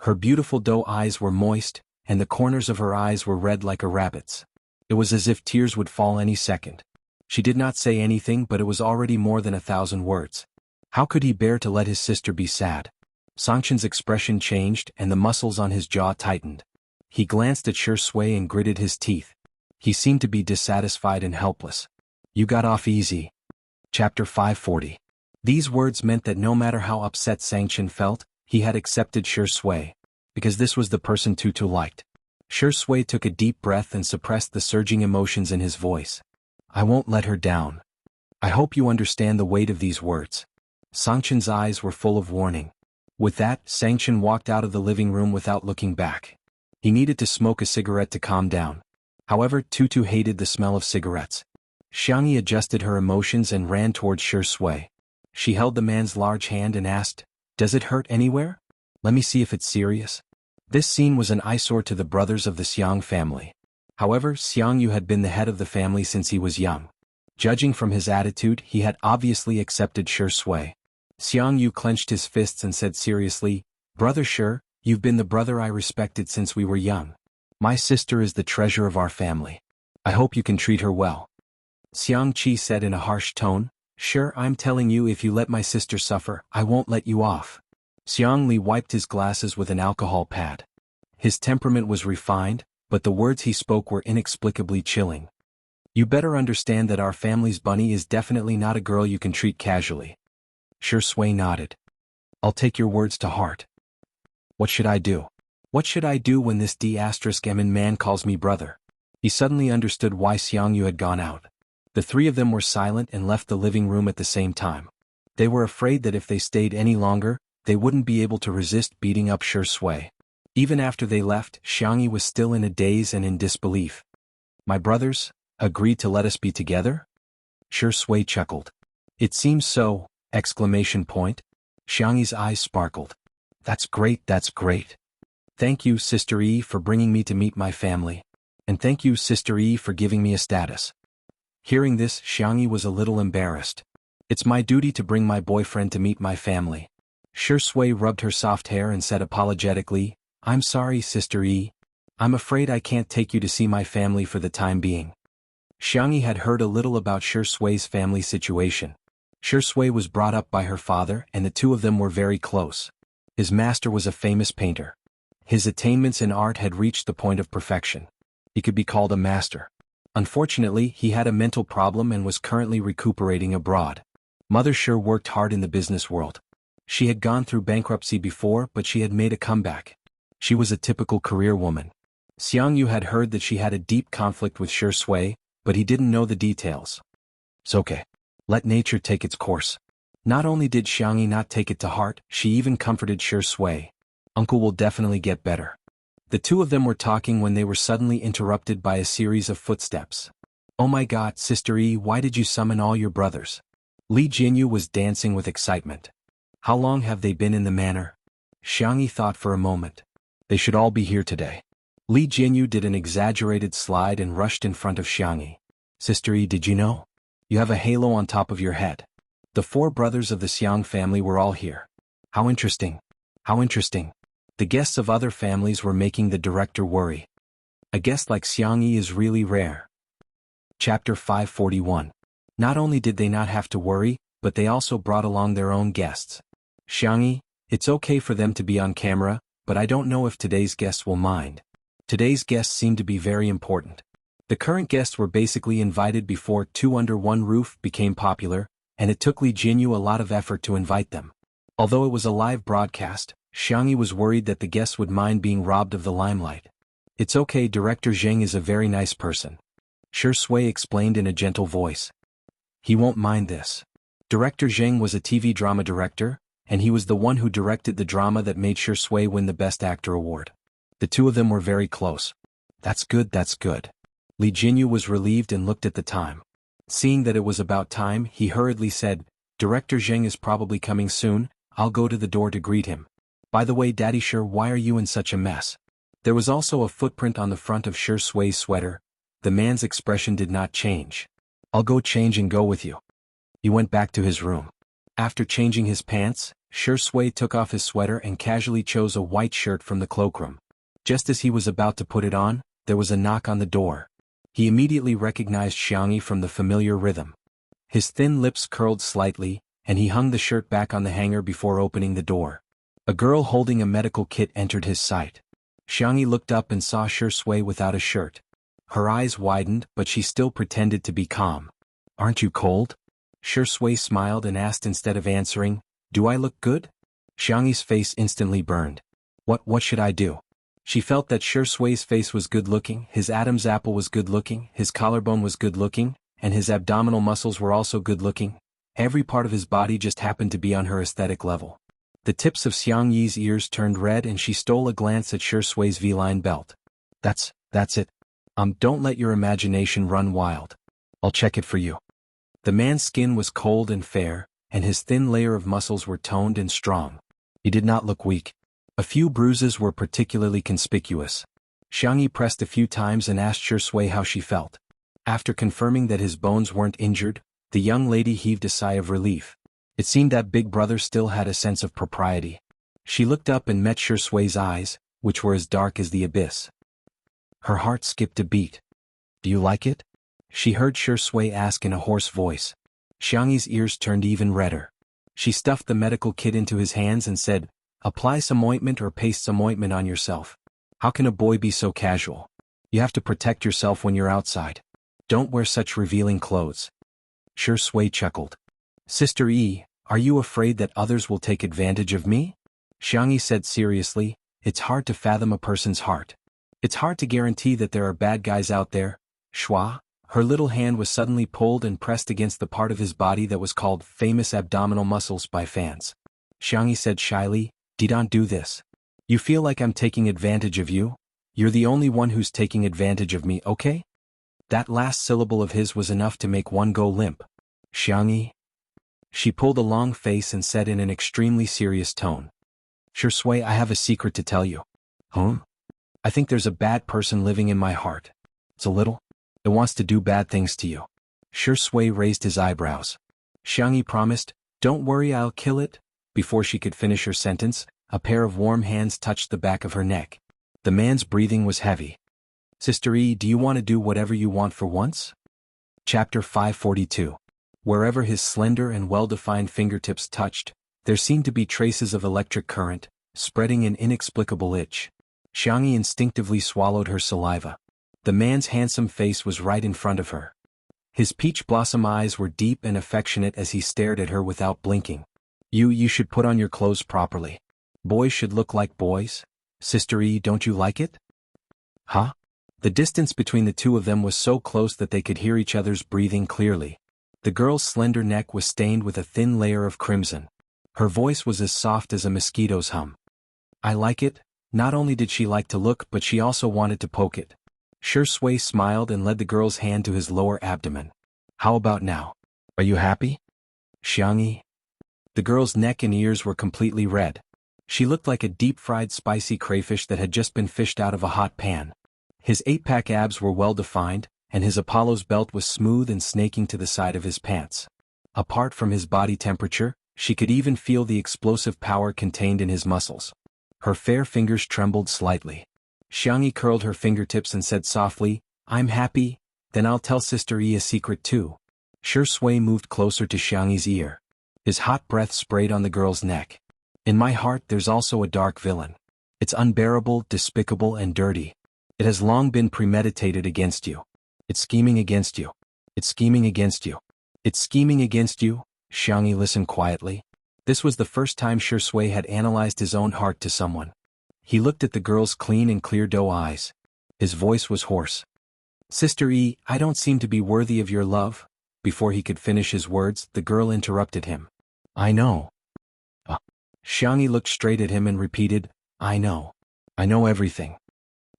Her beautiful doe eyes were moist, and the corners of her eyes were red like a rabbit's. It was as if tears would fall any second. She did not say anything, but it was already more than 1,000 words. How could he bear to let his sister be sad? Sanction's expression changed, and the muscles on his jaw tightened. He glanced at Shi Sui and gritted his teeth. He seemed to be dissatisfied and helpless. "You got off easy." Chapter 540. These words meant that no matter how upset Sanction felt, he had accepted Shi Sui, because this was the person Tutu liked. Shi Sui took a deep breath and suppressed the surging emotions in his voice. "I won't let her down. I hope you understand the weight of these words." Sanction's eyes were full of warning. With that, Sanction walked out of the living room without looking back. He needed to smoke a cigarette to calm down. However, Tutu hated the smell of cigarettes. Xiangyi adjusted her emotions and ran towards Shi Sui. She held the man's large hand and asked, "Does it hurt anywhere? Let me see if it's serious." This scene was an eyesore to the brothers of the Xiang family. However, Xiang Yu had been the head of the family since he was young. Judging from his attitude, he had obviously accepted Shi Sui. Xiang Yu clenched his fists and said seriously, "Brother Shi, you've been the brother I respected since we were young. My sister is the treasure of our family. I hope you can treat her well." Xiang Qi said in a harsh tone, "Shi, I'm telling you, if you let my sister suffer, I won't let you off." Xiang Li wiped his glasses with an alcohol pad. His temperament was refined, but the words he spoke were inexplicably chilling. "You better understand that our family's bunny is definitely not a girl you can treat casually." Shi Sui nodded. "I'll take your words to heart. What should I do?" What should I do when this D*Emin man calls me brother? He suddenly understood why Xiangyu had gone out. The three of them were silent and left the living room at the same time. They were afraid that if they stayed any longer, they wouldn't be able to resist beating up Shi Sui. Even after they left, Xiangyu was still in a daze and in disbelief. My brothers, agreed to let us be together? Shi Sui chuckled. It seems so! Xiangyu's eyes sparkled. That's great, that's great. Thank you, Sister Yi, for bringing me to meet my family. And thank you, Sister Yi, for giving me a status. Hearing this, Xiangyu was a little embarrassed. It's my duty to bring my boyfriend to meet my family. Shi Sui rubbed her soft hair and said apologetically, I'm sorry, Sister Yi. I'm afraid I can't take you to see my family for the time being. Xiangyu had heard a little about Shi Sui's family situation. Shi Sui was brought up by her father and the two of them were very close. His master was a famous painter. His attainments in art had reached the point of perfection. He could be called a master. Unfortunately, he had a mental problem and was currently recuperating abroad. Mother Shi worked hard in the business world. She had gone through bankruptcy before, but she had made a comeback. She was a typical career woman. Xiangyu had heard that she had a deep conflict with Shi Sui, but he didn't know the details. It's okay. Let nature take its course. Not only did Xiangyu not take it to heart, she even comforted Shi Sui. Uncle will definitely get better. The two of them were talking when they were suddenly interrupted by a series of footsteps. Oh my God, Sister Yi, why did you summon all your brothers? Li Jinyu was dancing with excitement. How long have they been in the manor? Xiangyu thought for a moment. They should all be here today. Li Jinyu did an exaggerated slide and rushed in front of Xiangyu. Sister Yi, did you know? You have a halo on top of your head. The four brothers of the Xiang family were all here. How interesting. How interesting. The guests of other families were making the director worry. A guest like Xiangyu is really rare. Chapter 541. Not only did they not have to worry, but they also brought along their own guests. Xiangyu, it's okay for them to be on camera, but I don't know if today's guests will mind. Today's guests seem to be very important. The current guests were basically invited before Two Under One Roof became popular, and it took Li Jinyu a lot of effort to invite them. Although it was a live broadcast, Xiangyu was worried that the guests would mind being robbed of the limelight. It's okay, Director Zheng is a very nice person. Shi Sui explained in a gentle voice. He won't mind this. Director Zheng was a TV drama director, and he was the one who directed the drama that made Shi Sui win the Best Actor award. The two of them were very close. That's good, that's good. Li Jinyu was relieved and looked at the time. Seeing that it was about time, he hurriedly said, Director Zheng is probably coming soon, I'll go to the door to greet him. By the way, Daddy Shi, why are you in such a mess? There was also a footprint on the front of Shi Sui's sweater. The man's expression did not change. I'll go change and go with you. He went back to his room. After changing his pants, Shi Sui took off his sweater and casually chose a white shirt from the cloakroom. Just as he was about to put it on, there was a knock on the door. He immediately recognized Xiangyu from the familiar rhythm. His thin lips curled slightly, and he hung the shirt back on the hanger before opening the door. A girl holding a medical kit entered his sight. Xiangyu looked up and saw Shi Sui without a shirt. Her eyes widened, but she still pretended to be calm. Aren't you cold? Shi Sui smiled and asked instead of answering, Do I look good? Xiangyu's face instantly burned. What should I do? She felt that Shi Sui's face was good-looking, his Adam's apple was good-looking, his collarbone was good-looking, and his abdominal muscles were also good-looking. Every part of his body just happened to be on her aesthetic level. The tips of Xiangyi's ears turned red and she stole a glance at Shi Sui's V-line belt. That's it. Don't let your imagination run wild. I'll check it for you. The man's skin was cold and fair, and his thin layer of muscles were toned and strong. He did not look weak. A few bruises were particularly conspicuous. Xiangyu pressed a few times and asked Shi Sui how she felt. After confirming that his bones weren't injured, the young lady heaved a sigh of relief. It seemed that Big Brother still had a sense of propriety. She looked up and met Shi Sui's eyes, which were as dark as the abyss. Her heart skipped a beat. Do you like it? She heard Shi Sui ask in a hoarse voice. Xiangyu's ears turned even redder. She stuffed the medical kit into his hands and said, Apply some ointment or paste some ointment on yourself. How can a boy be so casual? You have to protect yourself when you're outside. Don't wear such revealing clothes. Shi Sui chuckled. Sister Yi, are you afraid that others will take advantage of me? Xiangyu said seriously, it's hard to fathom a person's heart. It's hard to guarantee that there are bad guys out there, Schwa. Her little hand was suddenly pulled and pressed against the part of his body that was called famous abdominal muscles by fans. Xiangyi said shyly, "Don't do this. You feel like I'm taking advantage of you? You're the only one who's taking advantage of me, okay?" That last syllable of his was enough to make one go limp. "Xiangyi?" She pulled a long face and said in an extremely serious tone. "Shui, I have a secret to tell you." "Huh?" "I think there's a bad person living in my heart. It's a little. It wants to do bad things to you." Shui raised his eyebrows. Xiangyi promised, "Don't worry, I'll kill it." Before she could finish her sentence, a pair of warm hands touched the back of her neck. The man's breathing was heavy. "Sister E, do you want to do whatever you want for once?" Chapter 542. Wherever his slender and well-defined fingertips touched, there seemed to be traces of electric current, spreading an inexplicable itch. Xiangyi instinctively swallowed her saliva. The man's handsome face was right in front of her. His peach blossom eyes were deep and affectionate as he stared at her without blinking. You should put on your clothes properly. Boys should look like boys. Sister E, don't you like it?" "Huh?" The distance between the two of them was so close that they could hear each other's breathing clearly. The girl's slender neck was stained with a thin layer of crimson. Her voice was as soft as a mosquito's hum. "I like it." Not only did she like to look, but she also wanted to poke it. Shui smiled and led the girl's hand to his lower abdomen. "How about now? Are you happy?" "Xiangyi?" The girl's neck and ears were completely red. She looked like a deep-fried spicy crayfish that had just been fished out of a hot pan. His eight-pack abs were well-defined, and his Apollo's belt was smooth and snaking to the side of his pants. Apart from his body temperature, she could even feel the explosive power contained in his muscles. Her fair fingers trembled slightly. Xiangyi curled her fingertips and said softly, "I'm happy, then I'll tell Sister E a secret too." Shui moved closer to Xiangyi's ear. His hot breath sprayed on the girl's neck. "In my heart there's also a dark villain. It's unbearable, despicable, and dirty. It has long been premeditated against you. It's scheming against you. It's scheming against you. It's scheming against you." Xiangyi listened quietly. This was the first time Shui had analyzed his own heart to someone. He looked at the girl's clean and clear doe eyes. His voice was hoarse. "Sister E, I don't seem to be worthy of your love." Before he could finish his words, the girl interrupted him. "I know." Xiangyi looked straight at him and repeated, "I know. I know everything."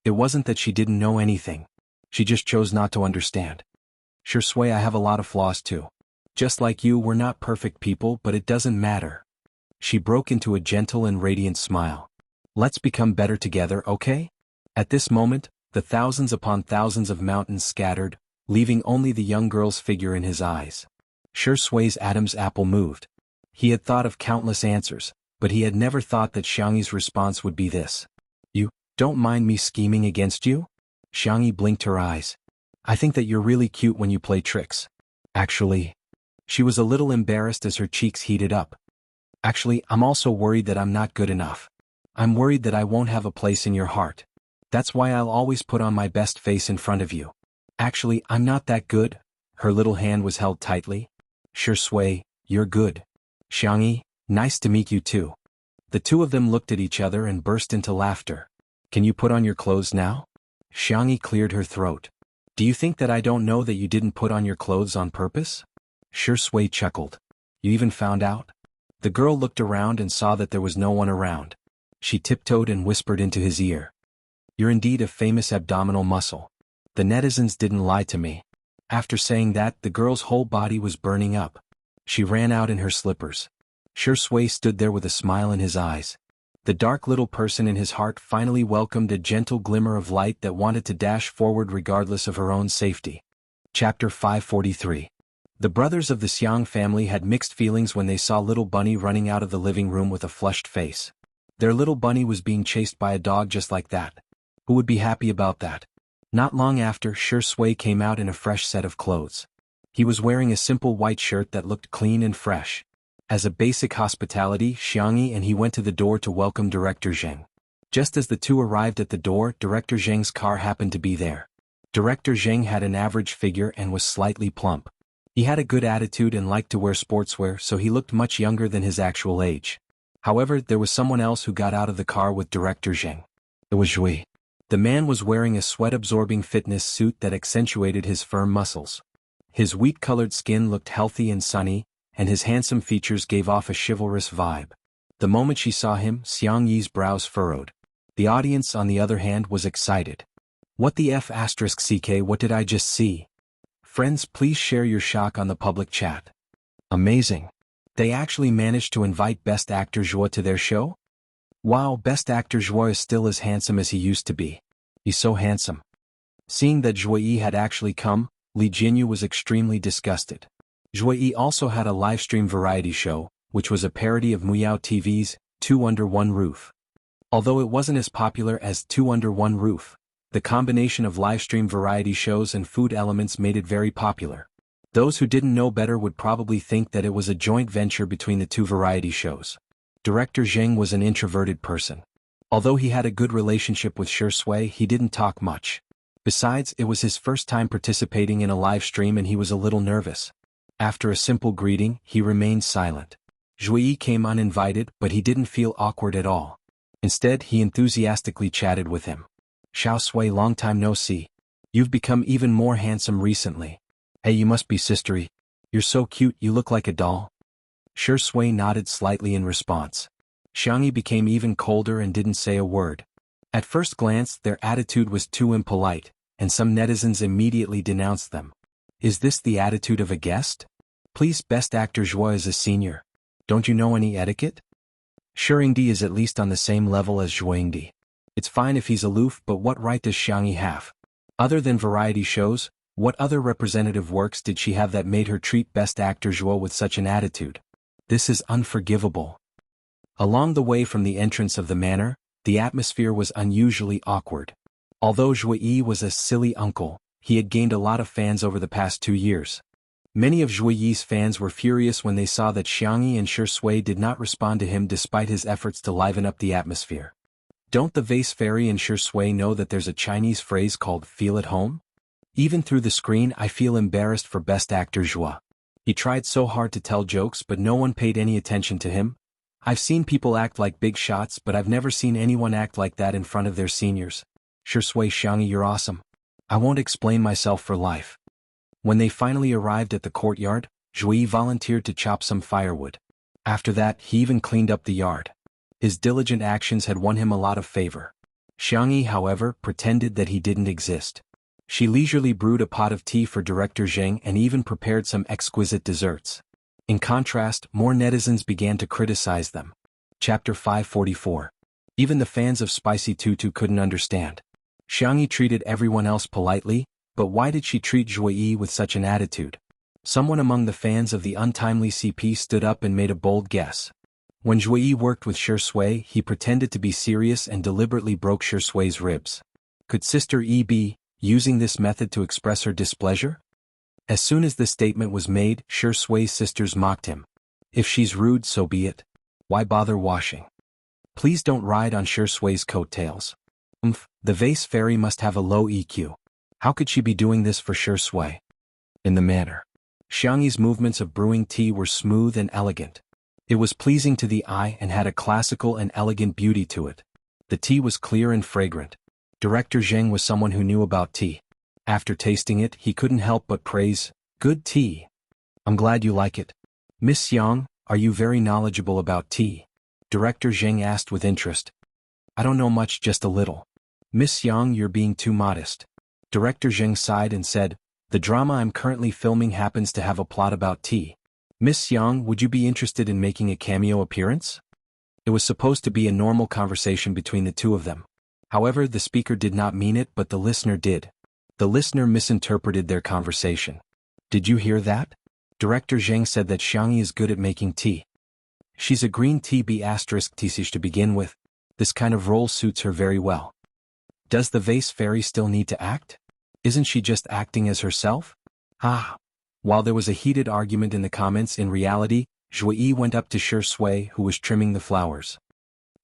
It wasn't that she didn't know anything. She just chose not to understand. "Shui, I have a lot of flaws too. Just like you, we're not perfect people, but it doesn't matter." She broke into a gentle and radiant smile. "Let's become better together, okay?" At this moment, the thousands upon thousands of mountains scattered, leaving only the young girl's figure in his eyes. Shui's Adam's apple moved. He had thought of countless answers, but he had never thought that Xiangyi's response would be this. "You don't mind me scheming against you?" Xiangyi blinked her eyes. "I think that you're really cute when you play tricks." "Actually..." She was a little embarrassed as her cheeks heated up. "Actually, I'm also worried that I'm not good enough. I'm worried that I won't have a place in your heart. That's why I'll always put on my best face in front of you. Actually, I'm not that good." Her little hand was held tightly. "Shui, you're good." "Xiangyi, nice to meet you too." The two of them looked at each other and burst into laughter. "Can you put on your clothes now?" Xiangyi cleared her throat. "Do you think that I don't know that you didn't put on your clothes on purpose?" Shui chuckled. "You even found out?" The girl looked around and saw that there was no one around. She tiptoed and whispered into his ear. "You're indeed a famous abdominal muscle. The netizens didn't lie to me." After saying that, the girl's whole body was burning up. She ran out in her slippers. Shui stood there with a smile in his eyes. The dark little person in his heart finally welcomed a gentle glimmer of light that wanted to dash forward regardless of her own safety. Chapter 543. The brothers of the Xiang family had mixed feelings when they saw little Bunny running out of the living room with a flushed face. Their little Bunny was being chased by a dog just like that. Who would be happy about that? Not long after, Shui came out in a fresh set of clothes. He was wearing a simple white shirt that looked clean and fresh. As a basic hospitality, Xiangyi and he went to the door to welcome Director Zheng. Just as the two arrived at the door, Director Zheng's car happened to be there. Director Zheng had an average figure and was slightly plump. He had a good attitude and liked to wear sportswear, so he looked much younger than his actual age. However, there was someone else who got out of the car with Director Zheng. It was Zhui. The man was wearing a sweat-absorbing fitness suit that accentuated his firm muscles. His wheat-colored skin looked healthy and sunny, and his handsome features gave off a chivalrous vibe. The moment she saw him, Xiang Yi's brows furrowed. The audience, on the other hand, was excited. What the F***ck, what did I just see? Friends, please share your shock on the public chat. Amazing. They actually managed to invite Best Actor Zhuo to their show? Wow, Best Actor Zhuo is still as handsome as he used to be. He's so handsome. Seeing that Zhuo Yi had actually come, Li Jinyu was extremely disgusted. Zhuo Yi also had a livestream variety show, which was a parody of Muyao TV's Two Under One Roof. Although it wasn't as popular as Two Under One Roof, the combination of livestream variety shows and food elements made it very popular. Those who didn't know better would probably think that it was a joint venture between the two variety shows. Director Zheng was an introverted person. Although he had a good relationship with Shi Sui, he didn't talk much. Besides, it was his first time participating in a live stream and he was a little nervous. After a simple greeting, he remained silent. Zhui Yi came uninvited, but he didn't feel awkward at all. Instead, he enthusiastically chatted with him. Xiao Sui, long time no see. You've become even more handsome recently. Hey, you must be sistery. You're so cute, you look like a doll. Shi Sui nodded slightly in response. Xiang Yi became even colder and didn't say a word. At first glance, their attitude was too impolite, and some netizens immediately denounced them. Is this the attitude of a guest? Please, Best Actor Zhuo is a senior. Don't you know any etiquette? Shiringdi is at least on the same level as Zhuangdi. It's fine if he's aloof, but what right does Xiang Yi have? Other than variety shows, what other representative works did she have that made her treat Best Actor Zhuo with such an attitude? This is unforgivable. Along the way from the entrance of the manor, the atmosphere was unusually awkward. Although Zhui Yi was a silly uncle, he had gained a lot of fans over the past 2 years. Many of Zhui Yi's fans were furious when they saw that Xiang Yi and Shi Sui did not respond to him despite his efforts to liven up the atmosphere. Don't the Vase Fairy and Shi Sui know that there's a Chinese phrase called feel at home? Even through the screen, I feel embarrassed for Best Actor Zhuo. He tried so hard to tell jokes, but no one paid any attention to him. I've seen people act like big shots, but I've never seen anyone act like that in front of their seniors. Shi Sui, Xiang Yi, you're awesome. I won't explain myself for life. When they finally arrived at the courtyard, Zhui Yi volunteered to chop some firewood. After that, he even cleaned up the yard. His diligent actions had won him a lot of favor. Xiang Yi, however, pretended that he didn't exist. She leisurely brewed a pot of tea for Director Zheng and even prepared some exquisite desserts. In contrast, more netizens began to criticize them. Chapter 544. Even the fans of Spicy Tutu couldn't understand. Xiang Yi treated everyone else politely, but why did she treat Zhui Yi with such an attitude? Someone among the fans of the untimely CP stood up and made a bold guess. When Zhui Yi worked with Shi Sui, he pretended to be serious and deliberately broke Shi Sui's ribs. Could Sister Yi be using this method to express her displeasure? As soon as the statement was made, Shi Sui's sisters mocked him. If she's rude, so be it. Why bother washing? Please don't ride on Shi Sui's coattails. The Vase Fairy must have a low EQ. How could she be doing this for Shi Sui? In the manner. Xiang Yi's movements of brewing tea were smooth and elegant. It was pleasing to the eye and had a classical and elegant beauty to it. The tea was clear and fragrant. Director Zheng was someone who knew about tea. After tasting it, he couldn't help but praise, "Good tea. I'm glad you like it." Miss Yang, are you very knowledgeable about tea? Director Zheng asked with interest. I don't know much, just a little. Miss Yang, you're being too modest. Director Zheng sighed and said, the drama I'm currently filming happens to have a plot about tea. Miss Yang, would you be interested in making a cameo appearance? It was supposed to be a normal conversation between the two of them. However, the speaker did not mean it, but the listener did. The listener misinterpreted their conversation. Did you hear that? Director Zheng said that Xiang Yi is good at making tea. She's a green tea B***T to begin with. This kind of role suits her very well. Does the Vase Fairy still need to act? Isn't she just acting as herself? While there was a heated argument in the comments, in reality, Zhui Yi went up to Shi Sui, who was trimming the flowers.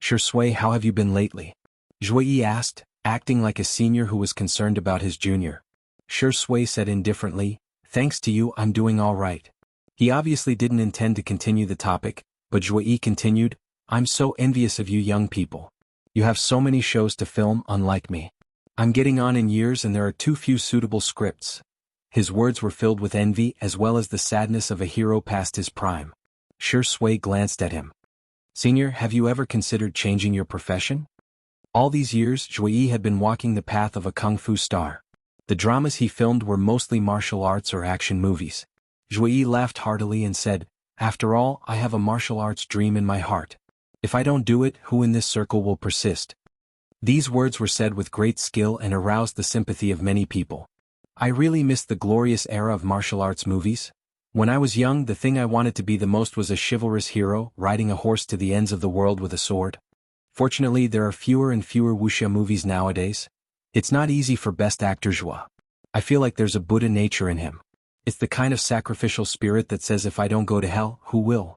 Shi Sui, how have you been lately? Zhui Yi asked, acting like a senior who was concerned about his junior. Shi Sui said indifferently, thanks to you, I'm doing all right. He obviously didn't intend to continue the topic, but Zhui Yi continued, I'm so envious of you young people. You have so many shows to film, unlike me. I'm getting on in years and there are too few suitable scripts. His words were filled with envy as well as the sadness of a hero past his prime. Shi Sui glanced at him. Senior, have you ever considered changing your profession? All these years, Zhuyi had been walking the path of a kung fu star. The dramas he filmed were mostly martial arts or action movies. Zhuyi laughed heartily and said, "After all, I have a martial arts dream in my heart. If I don't do it, who in this circle will persist?" These words were said with great skill and aroused the sympathy of many people. I really missed the glorious era of martial arts movies. When I was young, the thing I wanted to be the most was a chivalrous hero, riding a horse to the ends of the world with a sword. Fortunately, there are fewer and fewer wuxia movies nowadays. It's not easy for best actor Zhua. I feel like there's a Buddha nature in him. It's the kind of sacrificial spirit that says if I don't go to hell, who will?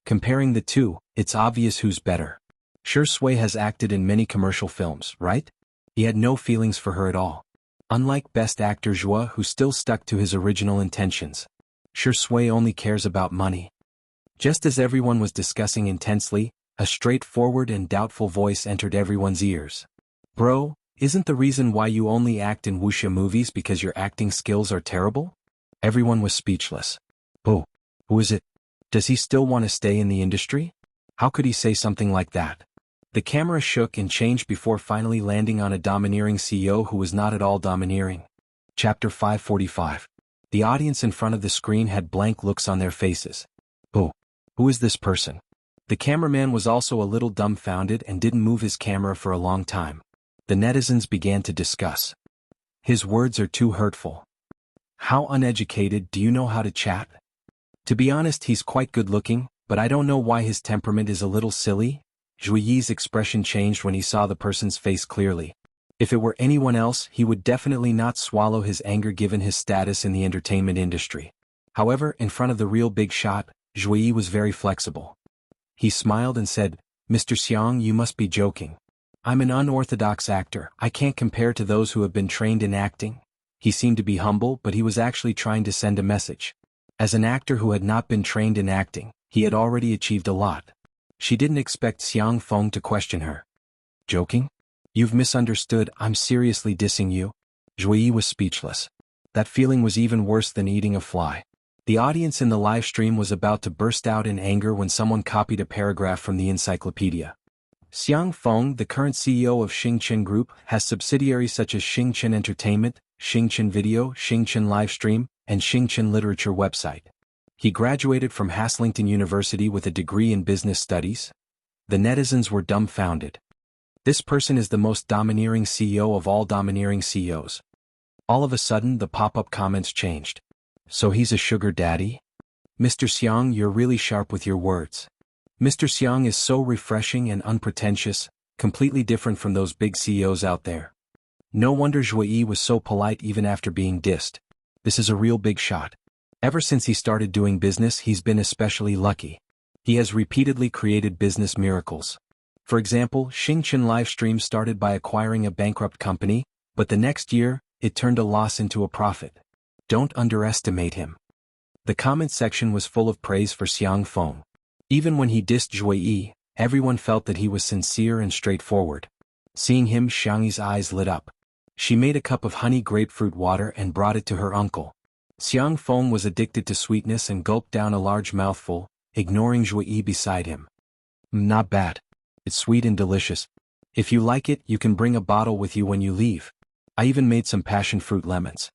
Comparing the two, it's obvious who's better. Shi Sui has acted in many commercial films, right? He had no feelings for her at all. Unlike best actor Zhua, who still stuck to his original intentions. Shi Sui only cares about money. Just as everyone was discussing intensely, a straightforward and doubtful voice entered everyone's ears. Bro, isn't the reason why you only act in wuxia movies because your acting skills are terrible? Everyone was speechless. Oh, who is it? Does he still want to stay in the industry? How could he say something like that? The camera shook and changed before finally landing on a domineering CEO who was not at all domineering. Chapter 545. The audience in front of the screen had blank looks on their faces. Oh, who is this person? The cameraman was also a little dumbfounded and didn't move his camera for a long time. The netizens began to discuss. His words are too hurtful. How uneducated, do you know how to chat? To be honest, he's quite good looking, but I don't know why his temperament is a little silly. Zhuyi's expression changed when he saw the person's face clearly. If it were anyone else, he would definitely not swallow his anger given his status in the entertainment industry. However, in front of the real big shot, Zhuyi was very flexible. He smiled and said, "Mr. Xiang, you must be joking. I'm an unorthodox actor. I can't compare to those who have been trained in acting." He seemed to be humble, but he was actually trying to send a message. As an actor who had not been trained in acting, he had already achieved a lot. She didn't expect Xiang Feng to question her. "Joking? You've misunderstood, I'm seriously dissing you." Zhuyi was speechless. That feeling was even worse than eating a fly. The audience in the live stream was about to burst out in anger when someone copied a paragraph from the encyclopedia. Xiang Feng, the current CEO of Xingchen Group, has subsidiaries such as Xingchen Entertainment, Xingchen Video, Xingchen Livestream, and Xingchen Literature website. He graduated from Haslington University with a degree in business studies. The netizens were dumbfounded. This person is the most domineering CEO of all domineering CEOs. All of a sudden, the pop-up comments changed. So he's a sugar daddy? Mr. Xiang, you're really sharp with your words. Mr. Xiang is so refreshing and unpretentious, completely different from those big CEOs out there. No wonder Zhuyi was so polite even after being dissed. This is a real big shot. Ever since he started doing business, he's been especially lucky. He has repeatedly created business miracles. For example, Xingchen Livestream started by acquiring a bankrupt company, but the next year, it turned a loss into a profit. Don't underestimate him. The comment section was full of praise for Xiang Feng. Even when he dissed Zhuyi, everyone felt that he was sincere and straightforward. Seeing him, Xiangyi's eyes lit up. She made a cup of honey grapefruit water and brought it to her uncle. Xiang Feng was addicted to sweetness and gulped down a large mouthful, ignoring Zhuyi beside him. Not bad. It's sweet and delicious. If you like it, you can bring a bottle with you when you leave. I even made some passion fruit lemons.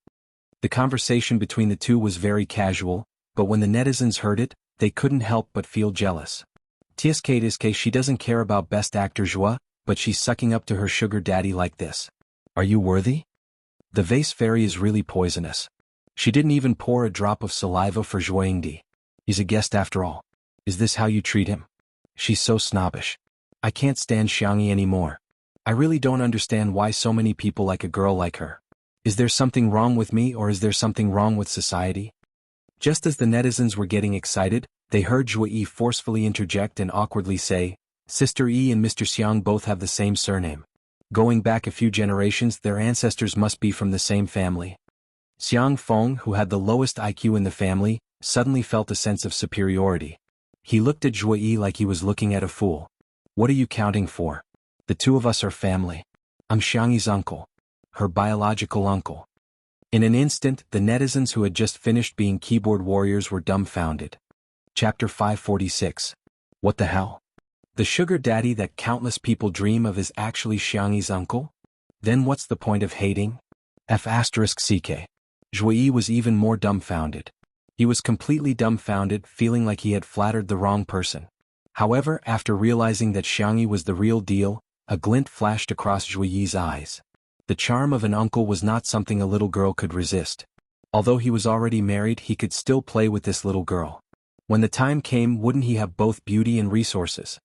The conversation between the two was very casual, but when the netizens heard it, they couldn't help but feel jealous. Tsk, she doesn't care about best actor Zhua, but she's sucking up to her sugar daddy like this. Are you worthy? The vase fairy is really poisonous. She didn't even pour a drop of saliva for Zhuangdi. He's a guest after all. Is this how you treat him? She's so snobbish. I can't stand Xiangyi anymore. I really don't understand why so many people like a girl like her. Is there something wrong with me or is there something wrong with society? Just as the netizens were getting excited, they heard Zhuyi forcefully interject and awkwardly say, Sister Yi and Mr. Xiang both have the same surname. Going back a few generations, their ancestors must be from the same family. Xiang Feng, who had the lowest IQ in the family, suddenly felt a sense of superiority. He looked at Zhuo Yi like he was looking at a fool. What are you counting for? The two of us are family. I'm Xiangyi's uncle. Her biological uncle. In an instant, the netizens who had just finished being keyboard warriors were dumbfounded. Chapter 546. What the hell? The sugar daddy that countless people dream of is actually Xiangyi's uncle? Then what's the point of hating? F***ck. Zhuo Yi was even more dumbfounded. He was completely dumbfounded, feeling like he had flattered the wrong person. However, after realizing that Xiangyi was the real deal, a glint flashed across Zhuo Yi's eyes. The charm of an uncle was not something a little girl could resist. Although he was already married, he could still play with this little girl. When the time came, wouldn't he have both beauty and resources?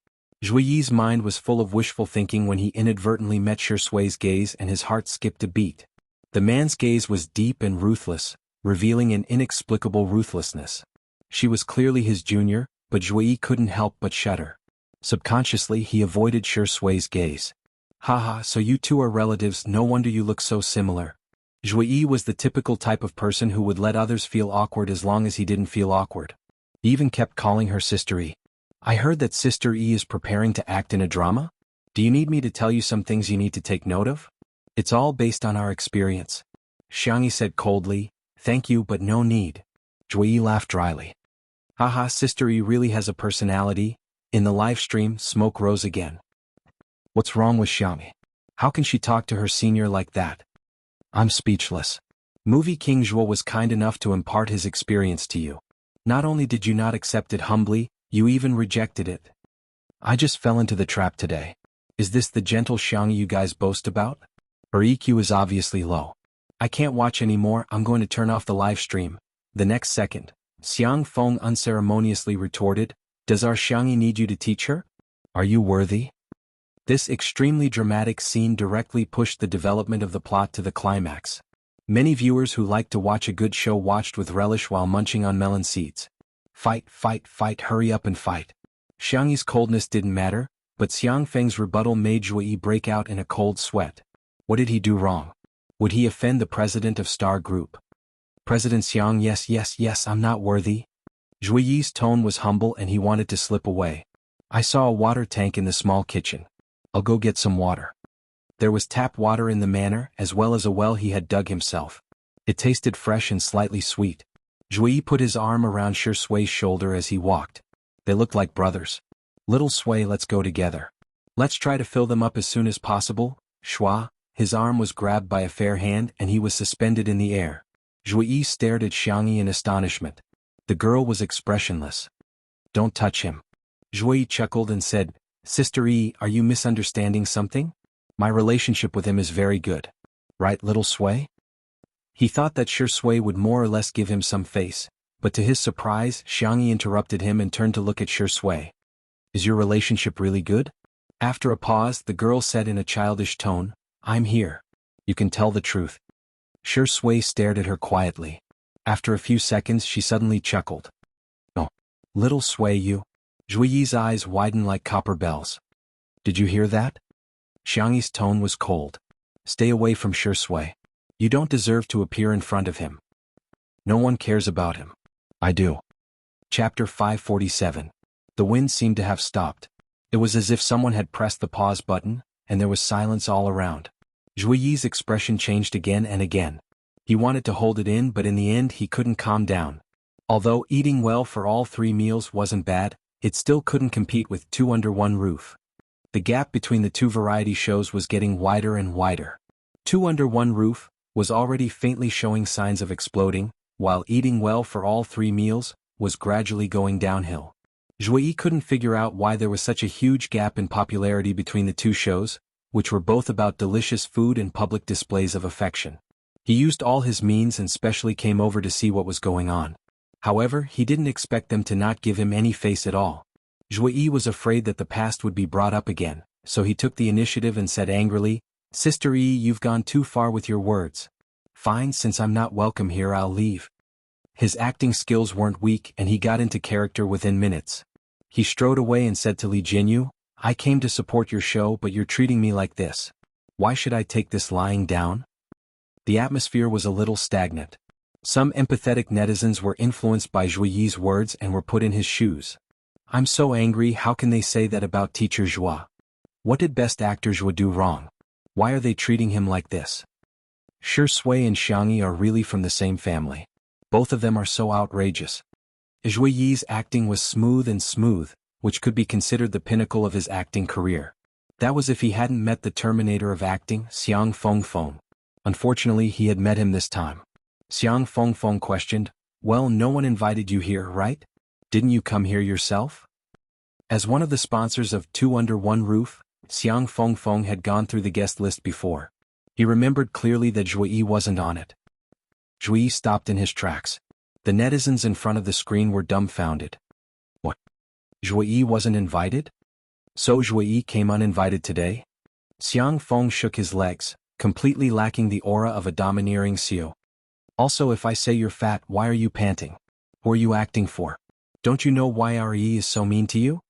Zhuo Yi's mind was full of wishful thinking when he inadvertently met Shui's gaze and his heart skipped a beat. The man's gaze was deep and ruthless, revealing an inexplicable ruthlessness. She was clearly his junior, but Zhuo Yi couldn't help but shudder. Subconsciously, he avoided Shui's gaze. Haha, so you two are relatives, no wonder you look so similar. Zhuo Yi was the typical type of person who would let others feel awkward as long as he didn't feel awkward. He even kept calling her Sister E. I heard that Sister E is preparing to act in a drama? Do you need me to tell you some things you need to take note of? It's all based on our experience. Xiangyi said coldly, thank you but no need. Zhuo Yi laughed dryly. Haha, Sister E really has a personality. In the live stream, smoke rose again. What's wrong with Xiangyi? How can she talk to her senior like that? I'm speechless. Movie King Zhuo was kind enough to impart his experience to you. Not only did you not accept it humbly, you even rejected it. I just fell into the trap today. Is this the gentle Xiangyi you guys boast about? Her EQ is obviously low. I can't watch anymore, I'm going to turn off the live stream. The next second, Xiang Feng unceremoniously retorted, does our Xiangyi need you to teach her? Are you worthy? This extremely dramatic scene directly pushed the development of the plot to the climax. Many viewers who like to watch a good show watched with relish while munching on melon seeds. Fight, fight, fight, hurry up and fight. Xiangyi's coldness didn't matter, but Xiang Feng's rebuttal made Zhuo Yi break out in a cold sweat. What did he do wrong? Would he offend the president of Star Group? President Xiang, yes, I'm not worthy. Zhuo Yi's tone was humble and he wanted to slip away. I saw a water tank in the small kitchen. I'll go get some water. There was tap water in the manor, as well as a well he had dug himself. It tasted fresh and slightly sweet. Zhuo Yi put his arm around Shui's shoulder as he walked. They looked like brothers. Little Shui, let's go together. Let's try to fill them up as soon as possible. Shua, his arm was grabbed by a fair hand and he was suspended in the air. Zhuo Yi stared at Xiangyi in astonishment. The girl was expressionless. Don't touch him. Zhuo Yi chuckled and said, Sister E, are you misunderstanding something? My relationship with him is very good. Right, little Shui? He thought that Shui would more or less give him some face, but to his surprise, Xiangyi interrupted him and turned to look at Shui. Is your relationship really good? After a pause, the girl said in a childish tone, I'm here. You can tell the truth. Shui stared at her quietly. After a few seconds, she suddenly chuckled. Oh, little Shui, you. Zhuo Yi's eyes widened like copper bells. Did you hear that? Xiangyi's tone was cold. Stay away from Shui. You don't deserve to appear in front of him. No one cares about him. I do. Chapter 547. The wind seemed to have stopped. It was as if someone had pressed the pause button, and there was silence all around. Zhuo Yi's expression changed again and again. He wanted to hold it in, but in the end he couldn't calm down. Although eating well for all 3 meals wasn't bad, it still couldn't compete with 2 under one roof. The gap between the 2 variety shows was getting wider and wider. 2 under one roof was already faintly showing signs of exploding, while eating well for all 3 meals was gradually going downhill. Zhuo Yi couldn't figure out why there was such a huge gap in popularity between the 2 shows, which were both about delicious food and public displays of affection. He used all his means and specially came over to see what was going on. However, he didn't expect them to not give him any face at all. Zhuo Yi was afraid that the past would be brought up again, so he took the initiative and said angrily, Sister E, you've gone too far with your words. Fine, since I'm not welcome here, I'll leave. His acting skills weren't weak and he got into character within minutes. He strode away and said to Li Jinyu, I came to support your show, but you're treating me like this. Why should I take this lying down? The atmosphere was a little stagnant. Some empathetic netizens were influenced by Zhuo Yi's words and were put in his shoes. I'm so angry, how can they say that about teacher Joie? What did best actor Joie do wrong? Why are they treating him like this? Shi Sui and Xiangyi are really from the same family. Both of them are so outrageous. Zhui Yi's acting was smooth, which could be considered the pinnacle of his acting career. That was if he hadn't met the Terminator of acting, Xiang Fengfeng. Unfortunately, he had met him this time. Xiang Fengfeng questioned, "Well, no one invited you here, right? Didn't you come here yourself?" As one of the sponsors of Two Under One Roof, Xiang Fengfeng had gone through the guest list before. He remembered clearly that Zhui Yi wasn't on it. Zhui Yi stopped in his tracks. The netizens in front of the screen were dumbfounded. What? Zhui Yi wasn't invited? So Zhui Yi came uninvited today? Xiang Feng shook his legs, completely lacking the aura of a domineering CEO. Also, if I say you're fat, why are you panting? Who are you acting for? Don't you know why RE is so mean to you?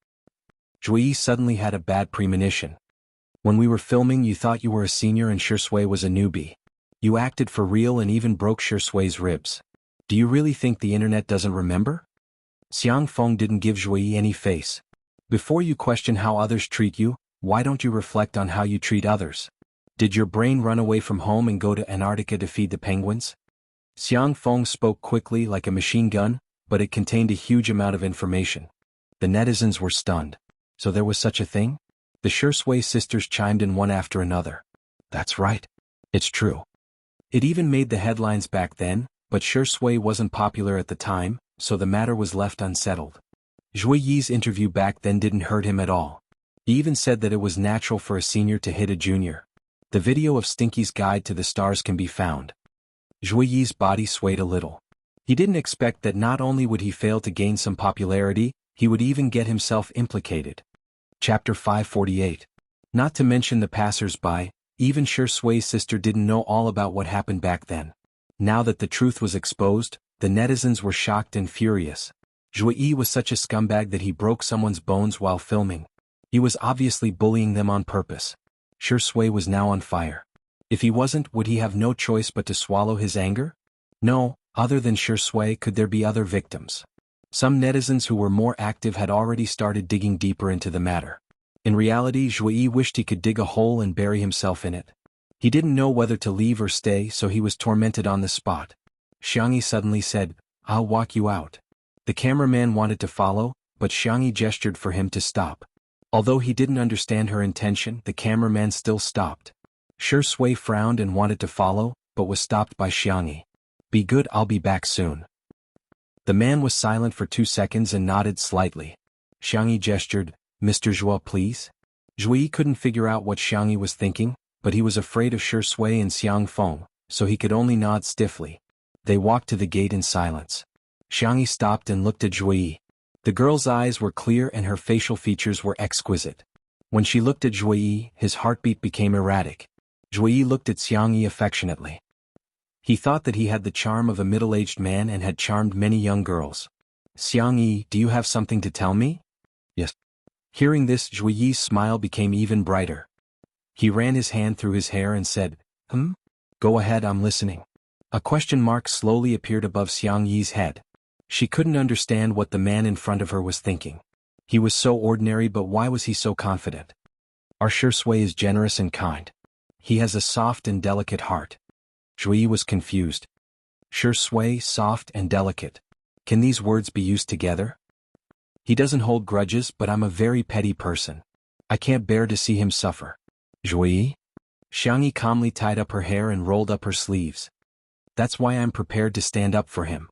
Zhui Yi suddenly had a bad premonition. When we were filming, you thought you were a senior and Shi Sui was a newbie. You acted for real and even broke Shi Sui's ribs. Do you really think the internet doesn't remember? Xiang Feng didn't give Zhui Yi any face. Before you question how others treat you, why don't you reflect on how you treat others? Did your brain run away from home and go to Antarctica to feed the penguins? Xiang Feng spoke quickly like a machine gun, but it contained a huge amount of information. The netizens were stunned. So there was such a thing? The Shi Sui sisters chimed in one after another. That's right. It's true. It even made the headlines back then, but Shi Sui wasn't popular at the time, so the matter was left unsettled. Zhui Yi's interview back then didn't hurt him at all. He even said that it was natural for a senior to hit a junior. The video of Stinky's Guide to the Stars can be found. Zhui Yi's body swayed a little. He didn't expect that not only would he fail to gain some popularity, he would even get himself implicated. Chapter 548. Not to mention the passers-by, even Shi Sui's sister didn't know all about what happened back then. Now that the truth was exposed, the netizens were shocked and furious. Zhui Yi was such a scumbag that he broke someone's bones while filming. He was obviously bullying them on purpose. Shi Sui was now on fire. If he wasn't, would he have no choice but to swallow his anger? No, other than Shi Sui could there be other victims. Some netizens who were more active had already started digging deeper into the matter. In reality, Zhui Yi wished he could dig a hole and bury himself in it. He didn't know whether to leave or stay, so he was tormented on the spot. Xiangyi suddenly said, "I'll walk you out." The cameraman wanted to follow, but Xiangyi gestured for him to stop. Although he didn't understand her intention, the cameraman still stopped. Shi Sui frowned and wanted to follow, but was stopped by Xiangyi. "Be good, I'll be back soon." The man was silent for 2 seconds and nodded slightly. Xiangyi gestured, "Mr. Zhuo, please?" Zhui couldn't figure out what Xiangyi was thinking, but he was afraid of Shi Sui and Xiang Feng, so he could only nod stiffly. They walked to the gate in silence. Xiangyi stopped and looked at Zhui. The girl's eyes were clear and her facial features were exquisite. When she looked at Zhui, his heartbeat became erratic. Zhui looked at Xiangyi affectionately. He thought that he had the charm of a middle-aged man and had charmed many young girls. "Xiangyi, do you have something to tell me?" "Yes." Hearing this, Zhui Yi's smile became even brighter. He ran his hand through his hair and said, Go ahead, I'm listening." A question mark slowly appeared above Xiangyi's head. She couldn't understand what the man in front of her was thinking. He was so ordinary, but why was he so confident? Our Shi Sui is generous and kind. He has a soft and delicate heart. Zhui was confused. Shi Sui, soft and delicate. Can these words be used together? He doesn't hold grudges, but I'm a very petty person. I can't bear to see him suffer. Zhui? Xiangyi calmly tied up her hair and rolled up her sleeves. That's why I'm prepared to stand up for him.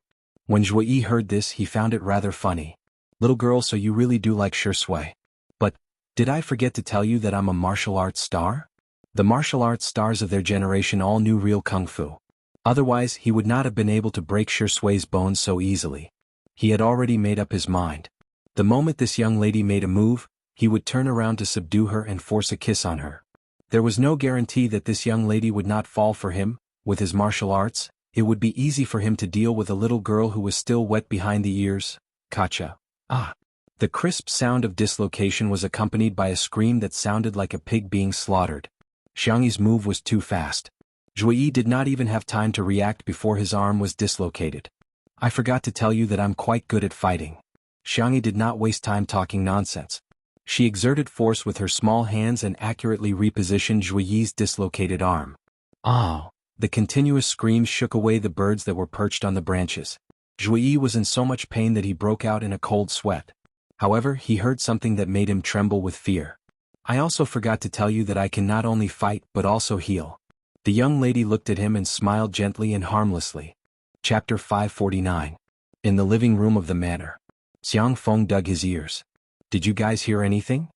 When Zhui heard this, he found it rather funny. "Little girl, so you really do like Shi Sui. But, did I forget to tell you that I'm a martial arts star? The martial arts stars of their generation all knew real kung fu. Otherwise, he would not have been able to break Shi Sui's bones so easily. He had already made up his mind. The moment this young lady made a move, he would turn around to subdue her and force a kiss on her. There was no guarantee that this young lady would not fall for him. With his martial arts, it would be easy for him to deal with a little girl who was still wet behind the ears. Kacha. Ah. The crisp sound of dislocation was accompanied by a scream that sounded like a pig being slaughtered. Xiangyi's move was too fast. Zhui did not even have time to react before his arm was dislocated. "I forgot to tell you that I'm quite good at fighting." Xiangyi did not waste time talking nonsense. She exerted force with her small hands and accurately repositioned Zhuyi's dislocated arm. Oh! The continuous screams shook away the birds that were perched on the branches. Zhuyi was in so much pain that he broke out in a cold sweat. However, he heard something that made him tremble with fear. I also forgot to tell you that I can not only fight but also heal. The young lady looked at him and smiled gently and harmlessly. Chapter 549. In the living room of the manor. Xiang Feng dug his ears. Did you guys hear anything?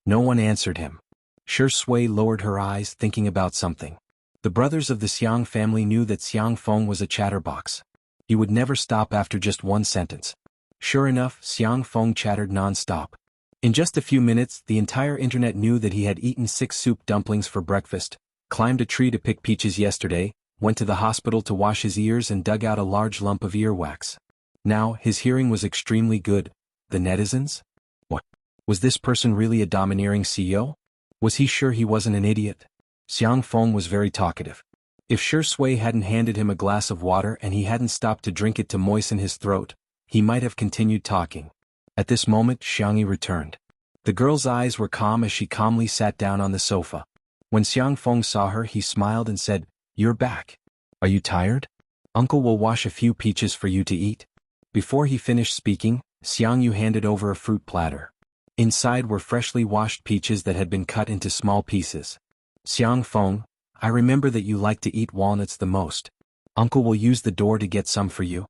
No one answered him. Shi Sui lowered her eyes, thinking about something. The brothers of the Xiang family knew that Xiang Feng was a chatterbox. He would never stop after just one sentence. Sure enough, Xiang Feng chattered non-stop. In just a few minutes, the entire internet knew that he had eaten 6 soup dumplings for breakfast, climbed a tree to pick peaches yesterday, went to the hospital to wash his ears and dug out a large lump of earwax. Now, his hearing was extremely good. The netizens? What? Was this person really a domineering CEO? Was he sure he wasn't an idiot? Xiang Feng was very talkative. If Shi Sui hadn't handed him a glass of water and he hadn't stopped to drink it to moisten his throat, he might have continued talking. At this moment, Xiangyi returned. The girl's eyes were calm as she calmly sat down on the sofa. When Xiang Feng saw her, he smiled and said, "You're back. Are you tired? Uncle will wash a few peaches for you to eat." Before he finished speaking, Xiangyu handed over a fruit platter. Inside were freshly washed peaches that had been cut into small pieces. Xiang Feng, I remember that you like to eat walnuts the most. Uncle will use the door to get some for you.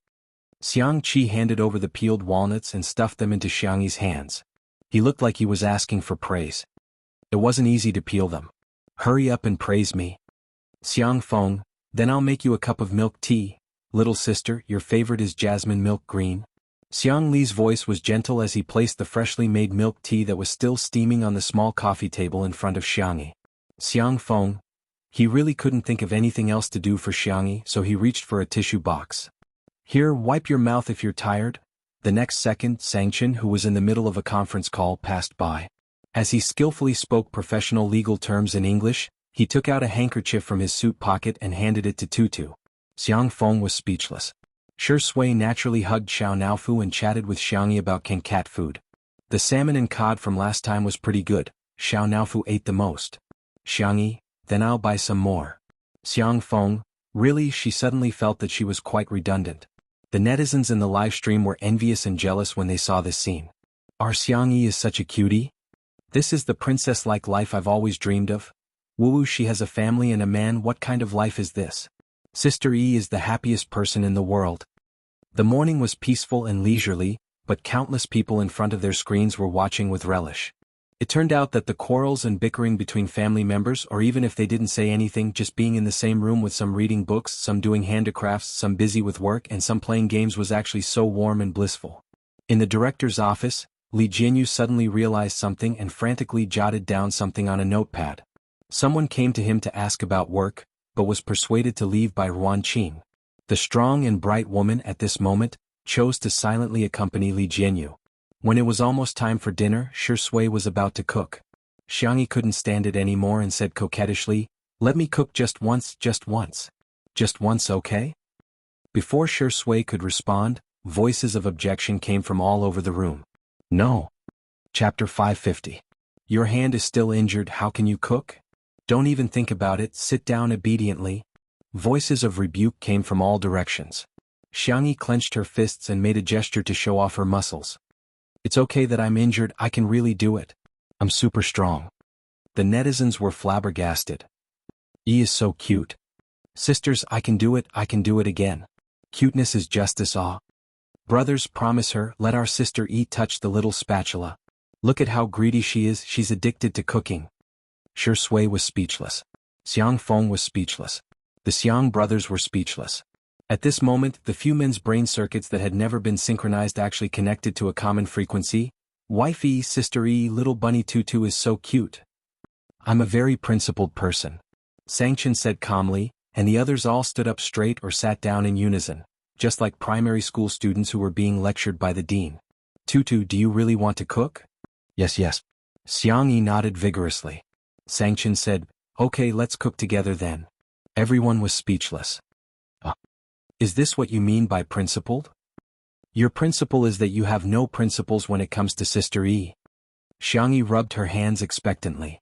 Xiang Qi handed over the peeled walnuts and stuffed them into Xiangyi's hands. He looked like he was asking for praise. It wasn't easy to peel them. Hurry up and praise me. Xiang Feng, then I'll make you a cup of milk tea. Little sister, your favorite is jasmine milk green. Xiang Li's voice was gentle as he placed the freshly made milk tea that was still steaming on the small coffee table in front of Xiangyi. Xiang Feng, he really couldn't think of anything else to do for Xiangyi, so he reached for a tissue box. Here, wipe your mouth if you're tired. The next second, Sangchen, who was in the middle of a conference call, passed by. As he skillfully spoke professional legal terms in English, he took out a handkerchief from his suit pocket and handed it to Tutu. Xiang Feng was speechless. Shi Sui naturally hugged Xiao Naofu and chatted with Xiangyi about cat food. The salmon and cod from last time was pretty good. Xiao Naofu ate the most. Xiangyi, then I'll buy some more. Xiang Feng, really? She suddenly felt that she was quite redundant. The netizens in the live stream were envious and jealous when they saw this scene. Our Xiangyi is such a cutie. This is the princess-like life I've always dreamed of. Woo, she has a family and a man. What kind of life is this? Sister E is the happiest person in the world. The morning was peaceful and leisurely, but countless people in front of their screens were watching with relish. It turned out that the quarrels and bickering between family members, or even if they didn't say anything, just being in the same room with some reading books, some doing handicrafts, some busy with work, and some playing games was actually so warm and blissful. In the director's office, Li Jianyu suddenly realized something and frantically jotted down something on a notepad. Someone came to him to ask about work, but was persuaded to leave by Ruan Qing. The strong and bright woman at this moment chose to silently accompany Li Jianyu. When it was almost time for dinner, Shi Sui was about to cook. Xiangyi couldn't stand it anymore and said coquettishly, "Let me cook just once, just once. Just once, okay?" Before Shi Sui could respond, voices of objection came from all over the room. No. Chapter 550. Your hand is still injured, how can you cook? Don't even think about it, sit down obediently. Voices of rebuke came from all directions. Xiangyi clenched her fists and made a gesture to show off her muscles. It's okay that I'm injured, I can really do it. I'm super strong. The netizens were flabbergasted. E is so cute. Sisters, I can do it again. Cuteness is just as awe. Brothers, promise her, let our sister E touch the little spatula. Look at how greedy she is, she's addicted to cooking. Shi Sui was speechless. Xiang Feng was speechless. The Xiang brothers were speechless. At this moment, the few men's brain circuits that had never been synchronized actually connected to a common frequency. Wife E, sister E, little bunny Tutu is so cute. I'm a very principled person. Sangchen said calmly, and the others all stood up straight or sat down in unison, just like primary school students who were being lectured by the dean. Tutu, do you really want to cook? Yes. Xiang Yi nodded vigorously. Sangchen said, okay, let's cook together then. Everyone was speechless. Is this what you mean by principled? Your principle is that you have no principles when it comes to Sister E. Xiangyi rubbed her hands expectantly.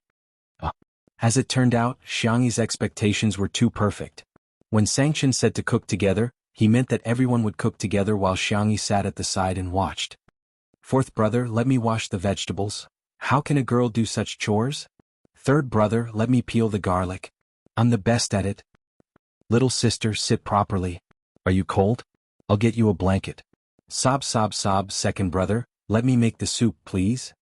As it turned out, Xiangyi's expectations were too perfect. When Sanction said to cook together, he meant that everyone would cook together while Xiangyi sat at the side and watched. Fourth brother, let me wash the vegetables. How can a girl do such chores? Third brother, let me peel the garlic. I'm the best at it. Little sister, sit properly. Are you cold? I'll get you a blanket. Sob sob sob. Second brother, let me make the soup, please.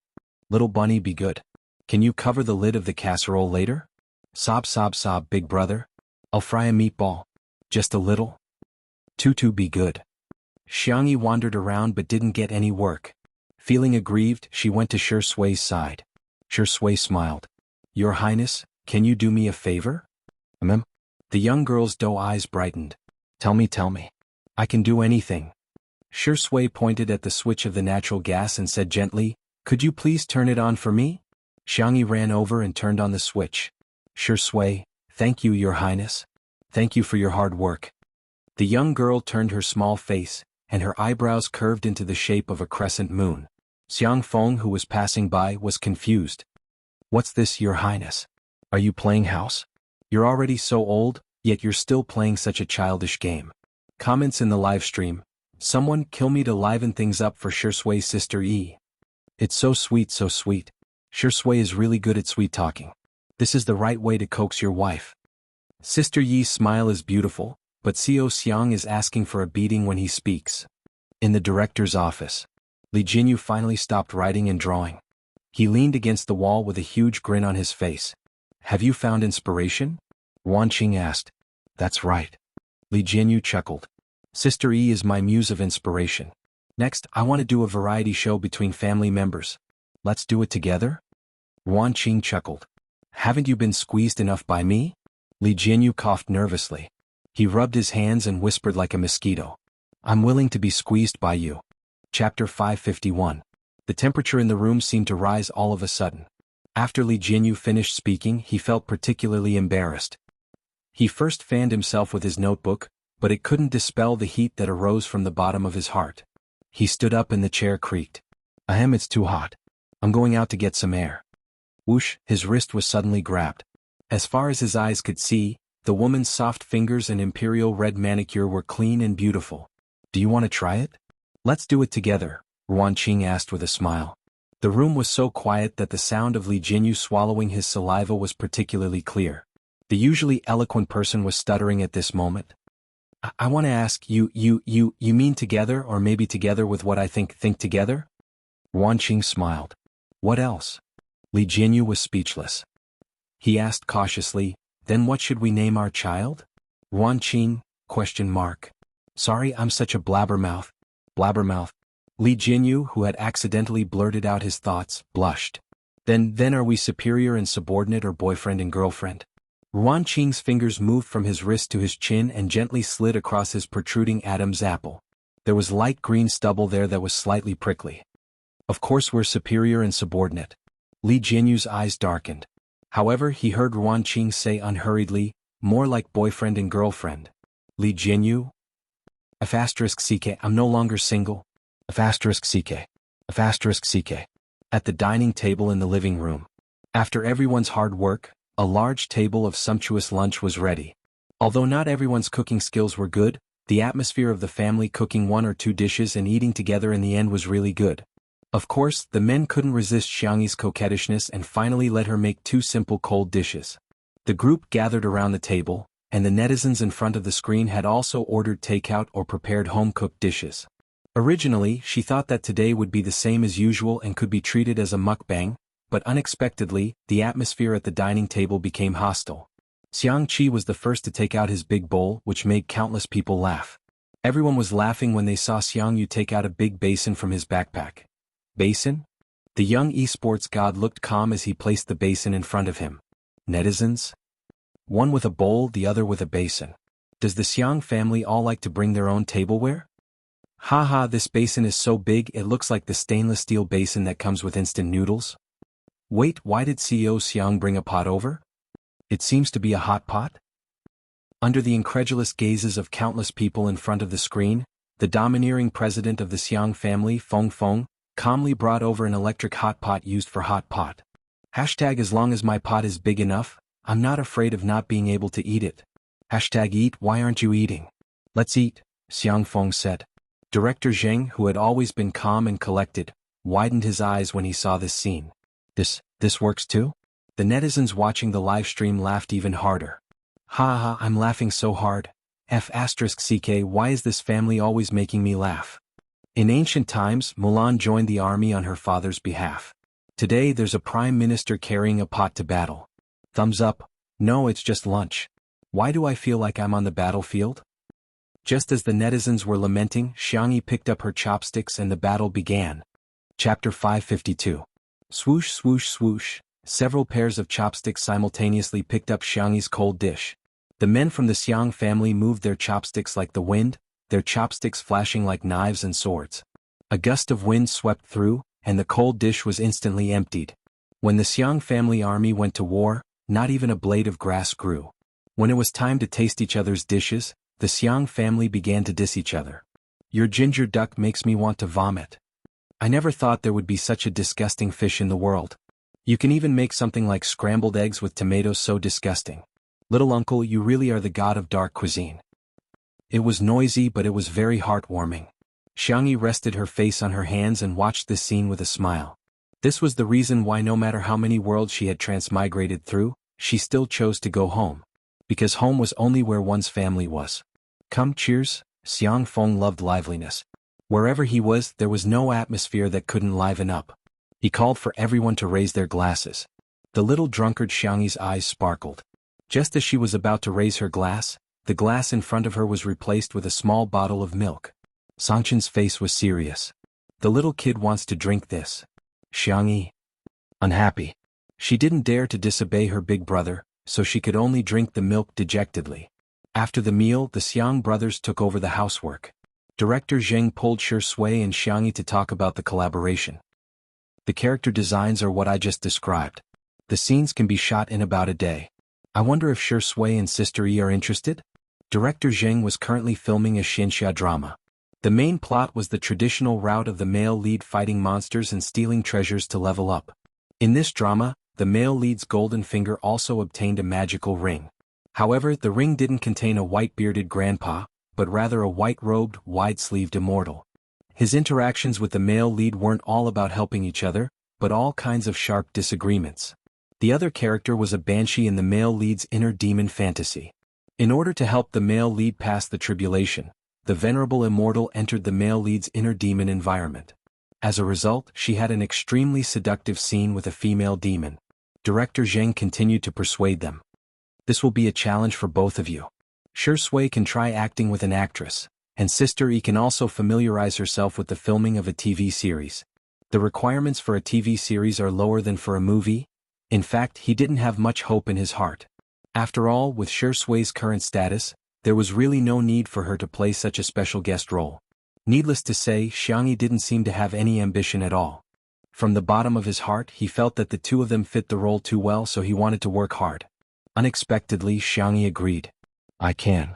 Little bunny, be good. Can you cover the lid of the casserole later? Sob sob sob. Big brother, I'll fry a meatball. Just a little. Tutu, be good. Xiangyi wandered around but didn't get any work. Feeling aggrieved, she went to Shi Sui's side. Shi Sui smiled. Your Highness, can you do me a favor? The young girl's doe eyes brightened. Tell me. I can do anything. Shi Sui pointed at the switch of the natural gas and said gently, could you please turn it on for me? Xiangyi ran over and turned on the switch. Shi Sui, thank you, Your Highness. Thank you for your hard work. The young girl turned her small face, and her eyebrows curved into the shape of a crescent moon. Xiang Feng, who was passing by, was confused. What's this, Your Highness? Are you playing house? You're already so old, yet you're still playing such a childish game. Comments in the live stream. Someone kill me to liven things up for Shi Sui's sister E. It's so sweet, so sweet. Shi Sui is really good at sweet talking. This is the right way to coax your wife. Sister Yi's smile is beautiful, but Xiao Xiang is asking for a beating when he speaks. In the director's office, Li Jinyu finally stopped writing and drawing. He leaned against the wall with a huge grin on his face. Have you found inspiration? Wan Qing asked. That's right. Li Jinyu chuckled. Sister E is my muse of inspiration. Next, I want to do a variety show between family members. Let's do it together? Wan Qing chuckled. Haven't you been squeezed enough by me? Li Jinyu coughed nervously. He rubbed his hands and whispered like a mosquito. I'm willing to be squeezed by you. Chapter 551. The temperature in the room seemed to rise all of a sudden. After Li Jinyu finished speaking, he felt particularly embarrassed. He first fanned himself with his notebook, but it couldn't dispel the heat that arose from the bottom of his heart. He stood up and the chair creaked. Ahem, it's too hot. I'm going out to get some air. Whoosh, his wrist was suddenly grabbed. As far as his eyes could see, the woman's soft fingers and imperial red manicure were clean and beautiful. Do you want to try it? Let's do it together, Wan Qing asked with a smile. The room was so quiet that the sound of Li Jinyu swallowing his saliva was particularly clear. The usually eloquent person was stuttering at this moment. I want to ask you mean together or maybe together with what I think together? Wan Qing smiled. What else? Li Jinyu was speechless. He asked cautiously, then what should we name our child? Wan Qing, ? Sorry, I'm such a blabbermouth. Li Jinyu, who had accidentally blurted out his thoughts, blushed. Then are we superior and subordinate or boyfriend and girlfriend? Wan Qing's fingers moved from his wrist to his chin and gently slid across his protruding Adam's apple. There was light green stubble there that was slightly prickly. Of course we're superior and subordinate. Li Jinyu's eyes darkened. However, he heard Wan Qing say unhurriedly, more like boyfriend and girlfriend. Li Jinyu? *CK, I'm no longer single. *CK. At the dining table in the living room. After everyone's hard work, a large table of sumptuous lunch was ready. Although not everyone's cooking skills were good, the atmosphere of the family cooking one or two dishes and eating together in the end was really good. Of course, the men couldn't resist Xiangyi's coquettishness and finally let her make two simple cold dishes. The group gathered around the table, and the netizens in front of the screen had also ordered takeout or prepared home-cooked dishes. Originally, she thought that today would be the same as usual and could be treated as a mukbang, but unexpectedly, the atmosphere at the dining table became hostile. Xiang Qi was the first to take out his big bowl, which made countless people laugh. Everyone was laughing when they saw Xiang Yu take out a big basin from his backpack. Basin? The young esports god looked calm as he placed the basin in front of him. Netizens? One with a bowl, the other with a basin. Does the Xiang family all like to bring their own tableware? Haha, this basin is so big it looks like the stainless steel basin that comes with instant noodles. Wait, why did CEO Xiang bring a pot over? It seems to be a hot pot? Under the incredulous gazes of countless people in front of the screen, the domineering president of the Xiang family, Feng Feng, calmly brought over an electric hot pot used for hot pot. Hashtag as long as my pot is big enough, I'm not afraid of not being able to eat it. Hashtag eat, why aren't you eating? Let's eat, Xiang Feng said. Director Zheng, who had always been calm and collected, widened his eyes when he saw this scene. This works too? The netizens watching the live stream laughed even harder. Ha ha, I'm laughing so hard. F***ck, why is this family always making me laugh? In ancient times, Mulan joined the army on her father's behalf. Today there's a prime minister carrying a pot to battle. Thumbs up. No, it's just lunch. Why do I feel like I'm on the battlefield? Just as the netizens were lamenting, Xiangyi picked up her chopsticks and the battle began. Chapter 552. Swoosh swoosh swoosh. Several pairs of chopsticks simultaneously picked up Xiangyi's cold dish. The men from the Xiang family moved their chopsticks like the wind, their chopsticks flashing like knives and swords. A gust of wind swept through, and the cold dish was instantly emptied. When the Xiang family army went to war, not even a blade of grass grew. When it was time to taste each other's dishes, the Xiang family began to diss each other. Your ginger duck makes me want to vomit. I never thought there would be such a disgusting fish in the world. You can even make something like scrambled eggs with tomatoes so disgusting. Little uncle, you really are the god of dark cuisine. It was noisy, but it was very heartwarming. Xiangyi rested her face on her hands and watched this scene with a smile. This was the reason why no matter how many worlds she had transmigrated through, she still chose to go home. Because home was only where one's family was. Come, cheers. Xiang Feng loved liveliness. Wherever he was, there was no atmosphere that couldn't liven up. He called for everyone to raise their glasses. The little drunkard Xiangyi's eyes sparkled. Just as she was about to raise her glass, the glass in front of her was replaced with a small bottle of milk. Sangchen's face was serious. The little kid wants to drink this. Xiangyi. Unhappy. She didn't dare to disobey her big brother, so she could only drink the milk dejectedly. After the meal, the Xiang brothers took over the housework. Director Zheng pulled Shi Sui and Xiangyi to talk about the collaboration. The character designs are what I just described. The scenes can be shot in about a day. I wonder if Shi Sui and Sister Yi are interested? Director Zheng was currently filming a Xinxia drama. The main plot was the traditional route of the male lead fighting monsters and stealing treasures to level up. In this drama, the male lead's golden finger also obtained a magical ring. However, the ring didn't contain a white-bearded grandpa, but rather a white-robed, wide-sleeved immortal. His interactions with the male lead weren't all about helping each other, but all kinds of sharp disagreements. The other character was a banshee in the male lead's inner demon fantasy. In order to help the male lead pass the tribulation, the venerable immortal entered the male lead's inner demon environment. As a result, she had an extremely seductive scene with a female demon. Director Zheng continued to persuade them. This will be a challenge for both of you. Shi Sui can try acting with an actress, and Sister Yi can also familiarize herself with the filming of a TV series. The requirements for a TV series are lower than for a movie. In fact, he didn't have much hope in his heart. After all, with Shi Sui's current status, there was really no need for her to play such a special guest role. Needless to say, Xiangyi didn't seem to have any ambition at all. From the bottom of his heart, he felt that the two of them fit the role too well, so he wanted to work hard. Unexpectedly, Xiangyi agreed. I can.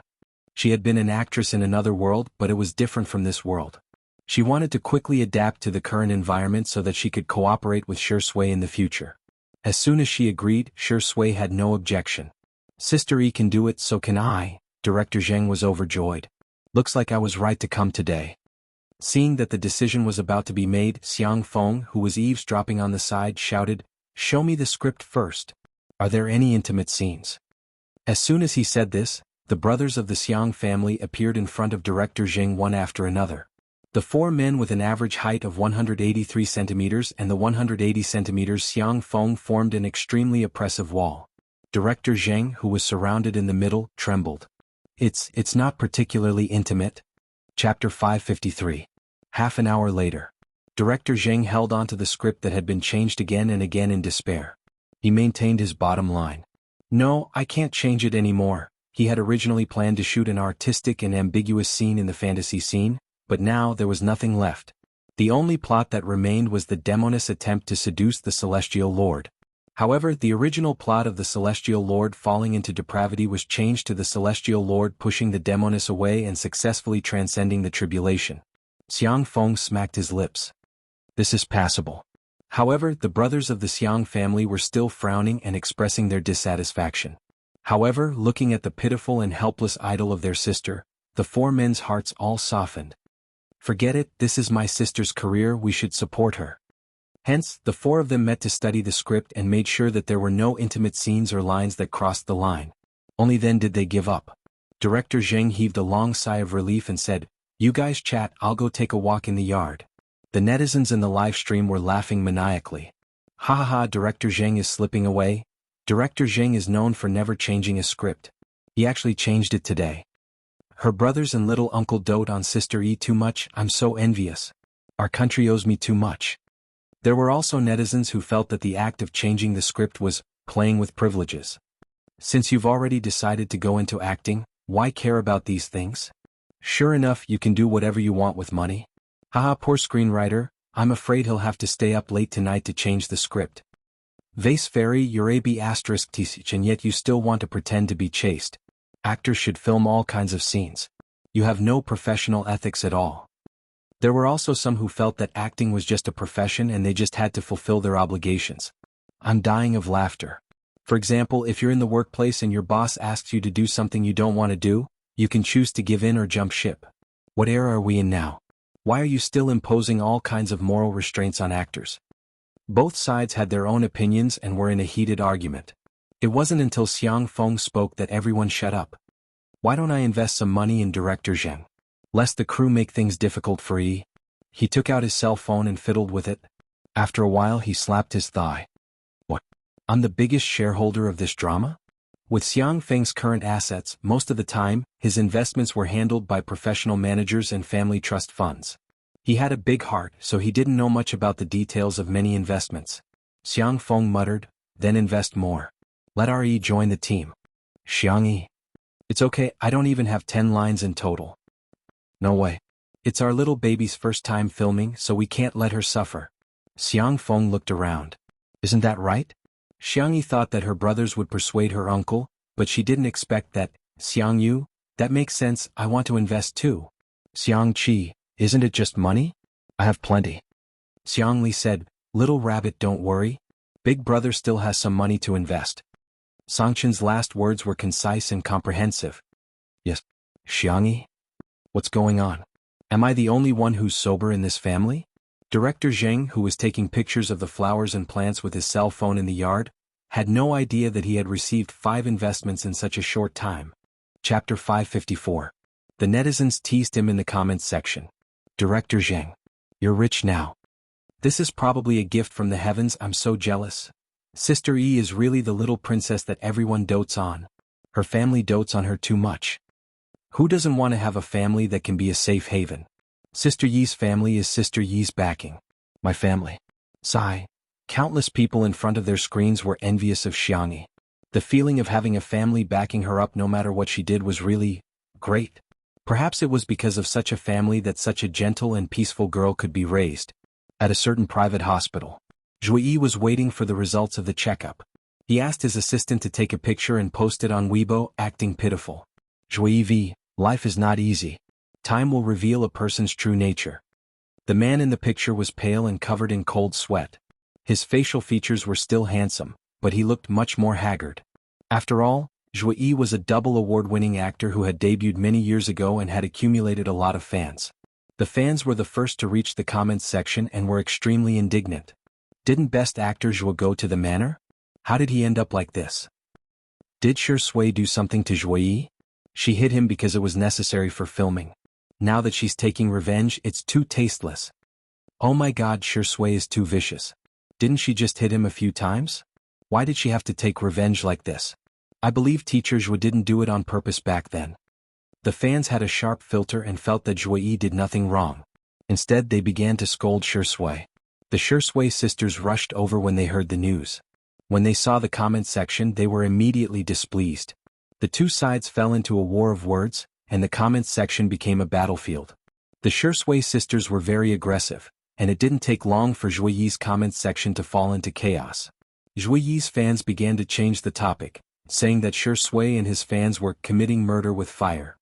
She had been an actress in another world, but it was different from this world. She wanted to quickly adapt to the current environment so that she could cooperate with Shi Sui in the future. As soon as she agreed, Shi Sui had no objection. Sister Yi can do it, so can I. Director Zheng was overjoyed. Looks like I was right to come today. Seeing that the decision was about to be made, Xiang Feng, who was eavesdropping on the side, shouted, "Show me the script first. Are there any intimate scenes?" As soon as he said this, the brothers of the Xiang family appeared in front of Director Zheng one after another. The four men with an average height of 183 centimeters and the 180 centimeters Xiang Feng formed an extremely oppressive wall. Director Zheng, who was surrounded in the middle, trembled. It's not particularly intimate. Chapter 553. Half an hour later. Director Zheng held onto the script that had been changed again and again in despair. He maintained his bottom line. No, I can't change it anymore. He had originally planned to shoot an artistic and ambiguous scene in the fantasy scene, but now there was nothing left. The only plot that remained was the demoness attempt to seduce the celestial lord. However, the original plot of the Celestial Lord falling into depravity was changed to the Celestial Lord pushing the demoness away and successfully transcending the tribulation. Xiang Feng smacked his lips. This is passable. However, the brothers of the Xiang family were still frowning and expressing their dissatisfaction. However, looking at the pitiful and helpless idol of their sister, the four men's hearts all softened. Forget it, this is my sister's career, we should support her. Hence, the four of them met to study the script and made sure that there were no intimate scenes or lines that crossed the line. Only then did they give up. Director Zheng heaved a long sigh of relief and said, "You guys chat, I'll go take a walk in the yard." The netizens in the live stream were laughing maniacally. Ha ha ha, Director Zheng is slipping away. Director Zheng is known for never changing a script. He actually changed it today. Her brothers and little uncle dote on Sister E too much, I'm so envious. Our country owes me too much. There were also netizens who felt that the act of changing the script was playing with privileges. Since you've already decided to go into acting, why care about these things? Sure enough, you can do whatever you want with money. Haha, poor screenwriter, I'm afraid he'll have to stay up late tonight to change the script. Vase Fairy, you're a B** and yet you still want to pretend to be chaste. Actors should film all kinds of scenes. You have no professional ethics at all. There were also some who felt that acting was just a profession and they just had to fulfill their obligations. I'm dying of laughter. For example, if you're in the workplace and your boss asks you to do something you don't want to do, you can choose to give in or jump ship. What era are we in now? Why are you still imposing all kinds of moral restraints on actors? Both sides had their own opinions and were in a heated argument. It wasn't until Xiang Feng spoke that everyone shut up. Why don't I invest some money in Director Zheng? Lest the crew make things difficult for E. He took out his cell phone and fiddled with it. After a while he slapped his thigh. What? I'm the biggest shareholder of this drama? With Xiang Feng's current assets, most of the time, his investments were handled by professional managers and family trust funds. He had a big heart, so he didn't know much about the details of many investments. Xiang Feng muttered, then invest more. Let R.E. join the team. Xiang Yi. It's okay, I don't even have 10 lines in total. No way. It's our little baby's first time filming, so we can't let her suffer. Xiang Feng looked around. Isn't that right? Xiang Yi thought that her brothers would persuade her uncle, but she didn't expect that. Xiang Yu, that makes sense, I want to invest too. Xiang Qi, isn't it just money? I have plenty. Xiang Li said, little rabbit, don't worry. Big brother still has some money to invest. Songchen's last words were concise and comprehensive. Yes. Xiang Yi? What's going on? Am I the only one who's sober in this family? Director Zheng, who was taking pictures of the flowers and plants with his cell phone in the yard, had no idea that he had received 5 investments in such a short time. Chapter 554. The netizens teased him in the comments section. Director Zheng. You're rich now. This is probably a gift from the heavens, I'm so jealous. Sister E is really the little princess that everyone dotes on. Her family dotes on her too much. Who doesn't want to have a family that can be a safe haven? Sister Yi's family is Sister Yi's backing. My family. Sigh. Countless people in front of their screens were envious of Xiang Yi. The feeling of having a family backing her up no matter what she did was really great. Perhaps it was because of such a family that such a gentle and peaceful girl could be raised. At a certain private hospital, Zhui Yi was waiting for the results of the checkup. He asked his assistant to take a picture and post it on Weibo, acting pitiful. Zhui V, life is not easy. Time will reveal a person's true nature. The man in the picture was pale and covered in cold sweat. His facial features were still handsome, but he looked much more haggard. After all, Zhui Yi was a double award-winning actor who had debuted many years ago and had accumulated a lot of fans. The fans were the first to reach the comments section and were extremely indignant. Didn't Best Actor Zhui go to the manor? How did he end up like this? Did Shi Sui do something to Zhui Yi? She hit him because it was necessary for filming. Now that she's taking revenge, it's too tasteless. Oh my god, Shi Sui is too vicious. Didn't she just hit him a few times? Why did she have to take revenge like this? I believe teacher Zhui didn't do it on purpose back then. The fans had a sharp filter and felt that Zhui Yi did nothing wrong. Instead, they began to scold Shi Sui. The Shi Sui sisters rushed over when they heard the news. When they saw the comment section, they were immediately displeased. The two sides fell into a war of words, and the comments section became a battlefield. The Shi Sui sisters were very aggressive, and it didn't take long for Zhui Yi's comments section to fall into chaos. Zhui Yi's fans began to change the topic, saying that Shi Sui and his fans were committing murder with fire.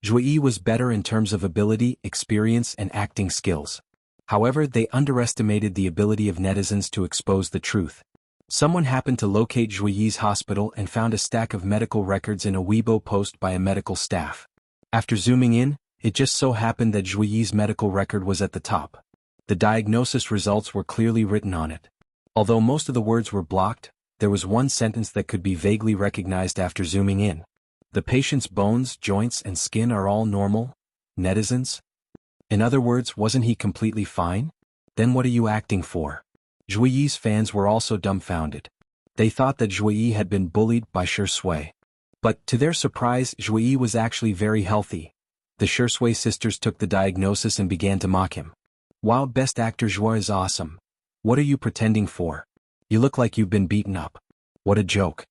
Zhui Yi was better in terms of ability, experience and acting skills. However, they underestimated the ability of netizens to expose the truth. Someone happened to locate Zhui Yi's hospital and found a stack of medical records in a Weibo post by a medical staff. After zooming in, it just so happened that Zhui Yi's medical record was at the top. The diagnosis results were clearly written on it. Although most of the words were blocked, there was one sentence that could be vaguely recognized after zooming in. The patient's bones, joints and skin are all normal. Netizens? In other words, wasn't he completely fine? Then what are you acting for? Zhui Yi's fans were also dumbfounded. They thought that Zhui Yi had been bullied by Shi Sui. But, to their surprise, Zhui Yi was actually very healthy. The Shi Sui sisters took the diagnosis and began to mock him. Wow, best actor Zhui is awesome. What are you pretending for? You look like you've been beaten up. What a joke.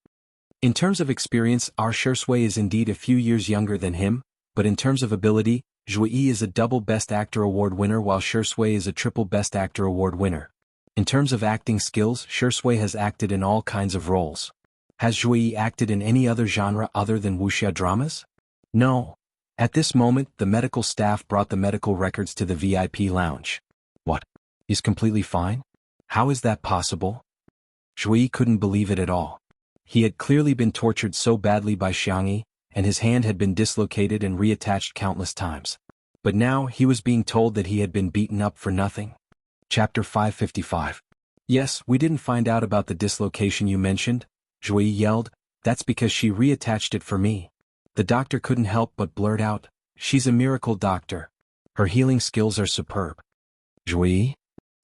In terms of experience, our Shi Sui is indeed a few years younger than him, but in terms of ability, Zhui Yi is a double Best Actor Award winner while Shi Sui is a triple Best Actor Award winner. In terms of acting skills, Shi Sui has acted in all kinds of roles. Has Zhui Yi acted in any other genre other than wuxia dramas? No. At this moment, the medical staff brought the medical records to the VIP lounge. What? He's completely fine? How is that possible? Zhui Yi couldn't believe it at all. He had clearly been tortured so badly by Xiangyi, and his hand had been dislocated and reattached countless times. But now he was being told that he had been beaten up for nothing. Chapter 555. Yes, we didn't find out about the dislocation you mentioned, Zhui Yi yelled. That's because she reattached it for me. The doctor couldn't help but blurt out, she's a miracle doctor. Her healing skills are superb. Zhui Yi?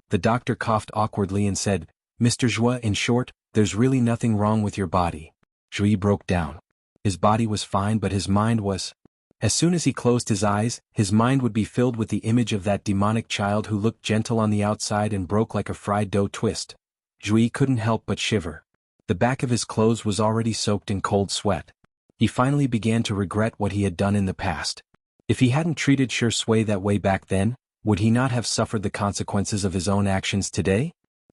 The doctor coughed awkwardly and said, Mr. Zhui, in short, there's really nothing wrong with your body. Zhui Yi broke down. His body was fine but his mind was. As soon as he closed his eyes, his mind would be filled with the image of that demonic child who looked gentle on the outside and broke like a fried dough twist. Zhui Yi couldn't help but shiver. The back of his clothes was already soaked in cold sweat. He finally began to regret what he had done in the past. If he hadn't treated Shi Sui that way back then, would he not have suffered the consequences of his own actions today?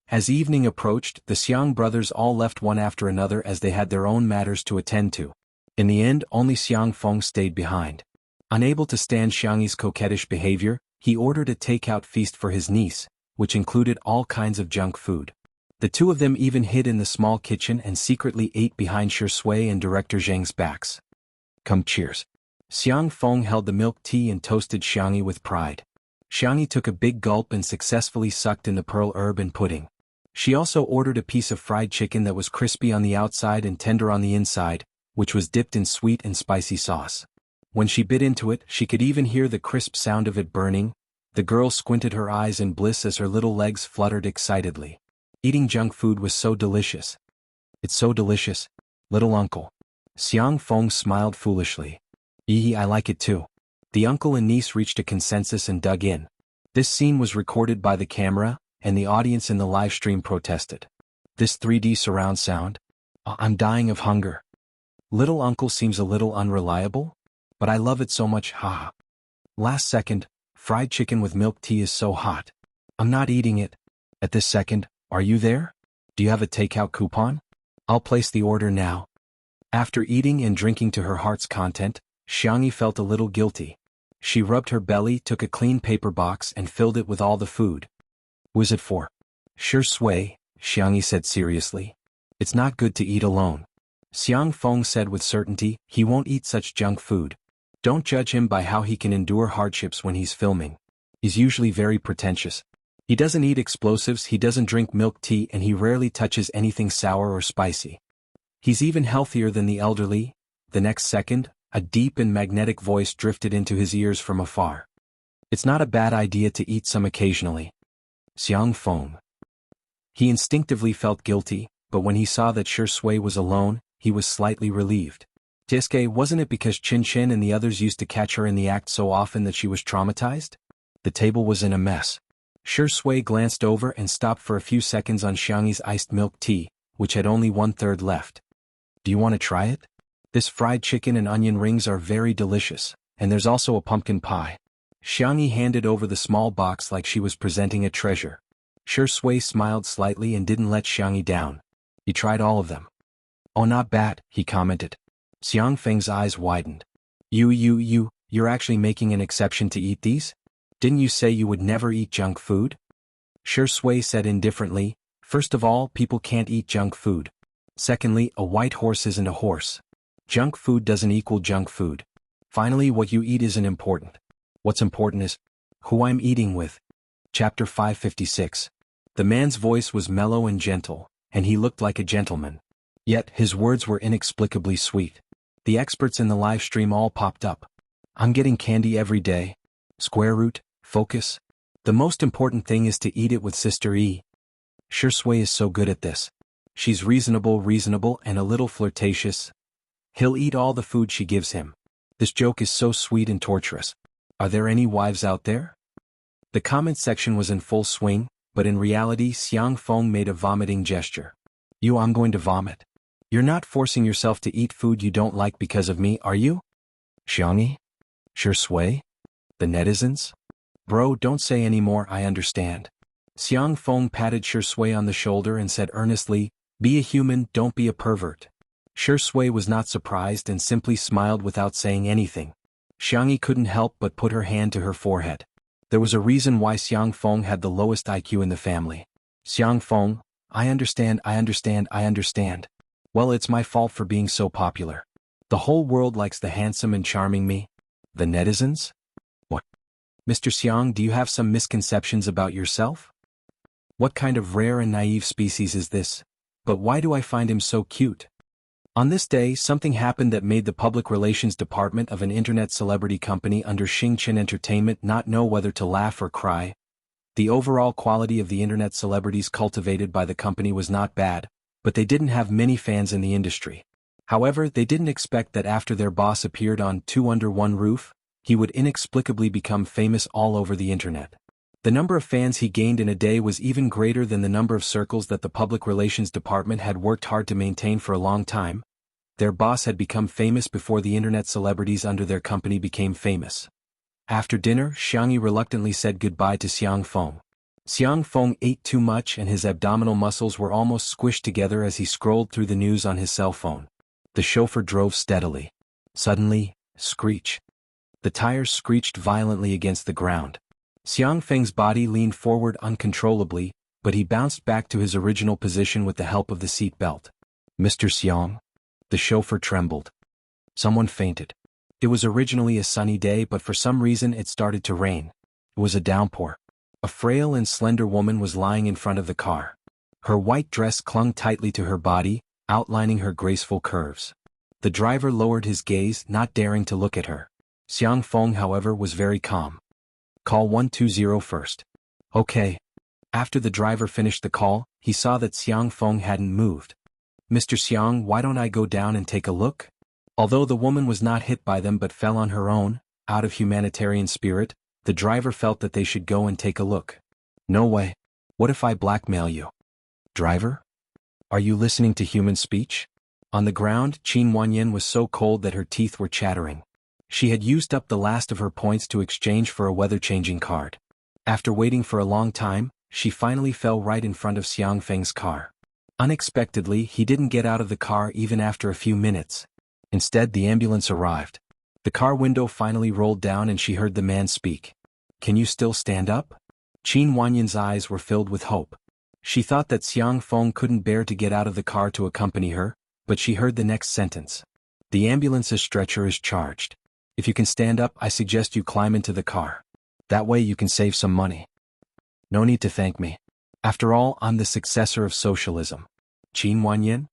As evening approached, the Xiang brothers all left one after another as they had their own matters to attend to. In the end, only Xiang Feng stayed behind. Unable to stand Xiangyi's coquettish behavior, he ordered a takeout feast for his niece, which included all kinds of junk food. The two of them even hid in the small kitchen and secretly ate behind Shi Sui and Director Zheng's backs. Come, cheers. Xiang Feng held the milk tea and toasted Xiangyi with pride. Xiangyi took a big gulp and successfully sucked in the pearl herb and pudding. She also ordered a piece of fried chicken that was crispy on the outside and tender on the inside, which was dipped in sweet and spicy sauce. When she bit into it, she could even hear the crisp sound of it burning. The girl squinted her eyes in bliss as her little legs fluttered excitedly. Eating junk food was so delicious. It's so delicious, little uncle. Xiang Feng smiled foolishly. I like it too. The uncle and niece reached a consensus and dug in. This scene was recorded by the camera, and the audience in the live stream protested. This 3D surround sound? I'm dying of hunger. Little uncle seems a little unreliable, but I love it so much, haha. Last second, fried chicken with milk tea is so hot. I'm not eating it. At this second, are you there? Do you have a takeout coupon? I'll place the order now. After eating and drinking to her heart's content, Xiangyi felt a little guilty. She rubbed her belly, took a clean paper box and filled it with all the food. Who's it for? Shi Sui, Xiangyi said seriously. It's not good to eat alone. Xiang Feng said with certainty, he won't eat such junk food. Don't judge him by how he can endure hardships when he's filming. He's usually very pretentious. He doesn't eat explosives, he doesn't drink milk tea, and he rarely touches anything sour or spicy. He's even healthier than the elderly. The next second, a deep and magnetic voice drifted into his ears from afar. It's not a bad idea to eat some occasionally. Xiang Feng. He instinctively felt guilty, but when he saw that Shi Sui was alone, he was slightly relieved. Tiske, wasn't it because Chin Chin and the others used to catch her in the act so often that she was traumatized? The table was in a mess. Shi Sui glanced over and stopped for a few seconds on Xiangyi's iced milk tea, which had only 1/3 left. Do you want to try it? This fried chicken and onion rings are very delicious, and there's also a pumpkin pie. Xiangyi handed over the small box like she was presenting a treasure. Shi Sui smiled slightly and didn't let Xiangyi down. You tried all of them. Oh, not bad, he commented. Xiang Feng's eyes widened. You're actually making an exception to eat these? Didn't you say you would never eat junk food? Shi Sui said indifferently, first of all, people can't eat junk food. Secondly, a white horse isn't a horse. Junk food doesn't equal junk food. Finally, what you eat isn't important. What's important is who I'm eating with. Chapter 556. The man's voice was mellow and gentle, and he looked like a gentleman. Yet, his words were inexplicably sweet. The experts in the live stream all popped up. I'm getting candy every day. Square root, focus. The most important thing is to eat it with Sister E. Shi Sui is so good at this. She's reasonable, and a little flirtatious. He'll eat all the food she gives him. This joke is so sweet and torturous. Are there any wives out there? The comment section was in full swing, but in reality Xiang Feng made a vomiting gesture. I'm going to vomit. You're not forcing yourself to eat food you don't like because of me, are you? Xiangyi? Shi Sui? The netizens? Bro, don't say any more, I understand. Xiang Feng patted Shi Sui on the shoulder and said earnestly, be a human, don't be a pervert. Shi Sui was not surprised and simply smiled without saying anything. Xiangyi couldn't help but put her hand to her forehead. There was a reason why Xiang Feng had the lowest IQ in the family. Xiang Feng, I understand. Well, it's my fault for being so popular. The whole world likes the handsome and charming me. The netizens? What? Mr. Xiang, do you have some misconceptions about yourself? What kind of rare and naive species is this? But why do I find him so cute? On this day, something happened that made the public relations department of an internet celebrity company under Xingchen Entertainment not know whether to laugh or cry. The overall quality of the internet celebrities cultivated by the company was not bad, but they didn't have many fans in the industry. However, they didn't expect that after their boss appeared on Two Under One Roof, he would inexplicably become famous all over the internet. The number of fans he gained in a day was even greater than the number of circles that the public relations department had worked hard to maintain for a long time. Their boss had become famous before the internet celebrities under their company became famous. After dinner, Xiangyi reluctantly said goodbye to Xiang Feng. Xiang Feng ate too much and his abdominal muscles were almost squished together as he scrolled through the news on his cell phone. The chauffeur drove steadily. Suddenly, screech. The tires screeched violently against the ground. Xiang Feng's body leaned forward uncontrollably, but he bounced back to his original position with the help of the seat belt. Mr. Xiang? The chauffeur trembled. Someone fainted. It was originally a sunny day, but for some reason it started to rain. It was a downpour. A frail and slender woman was lying in front of the car. Her white dress clung tightly to her body, outlining her graceful curves. The driver lowered his gaze, not daring to look at her. Xiang Feng, however, was very calm. Call 120 first. Okay. After the driver finished the call, he saw that Xiang Feng hadn't moved. Mr. Xiang, why don't I go down and take a look? Although the woman was not hit by them but fell on her own, out of humanitarian spirit, the driver felt that they should go and take a look. No way. What if I blackmail you? Driver? Are you listening to human speech? On the ground, Qin Wanyan was so cold that her teeth were chattering. She had used up the last of her points to exchange for a weather-changing card. After waiting for a long time, she finally fell right in front of Xiang Feng's car. Unexpectedly, he didn't get out of the car even after a few minutes. Instead, the ambulance arrived. The car window finally rolled down and she heard the man speak. Can you still stand up? Qin Wanyan's eyes were filled with hope. She thought that Xiang Feng couldn't bear to get out of the car to accompany her, but she heard the next sentence. The ambulance's stretcher is charged. If you can stand up, I suggest you climb into the car. That way you can save some money. No need to thank me. After all, I'm the successor of socialism. Qin Wanyan?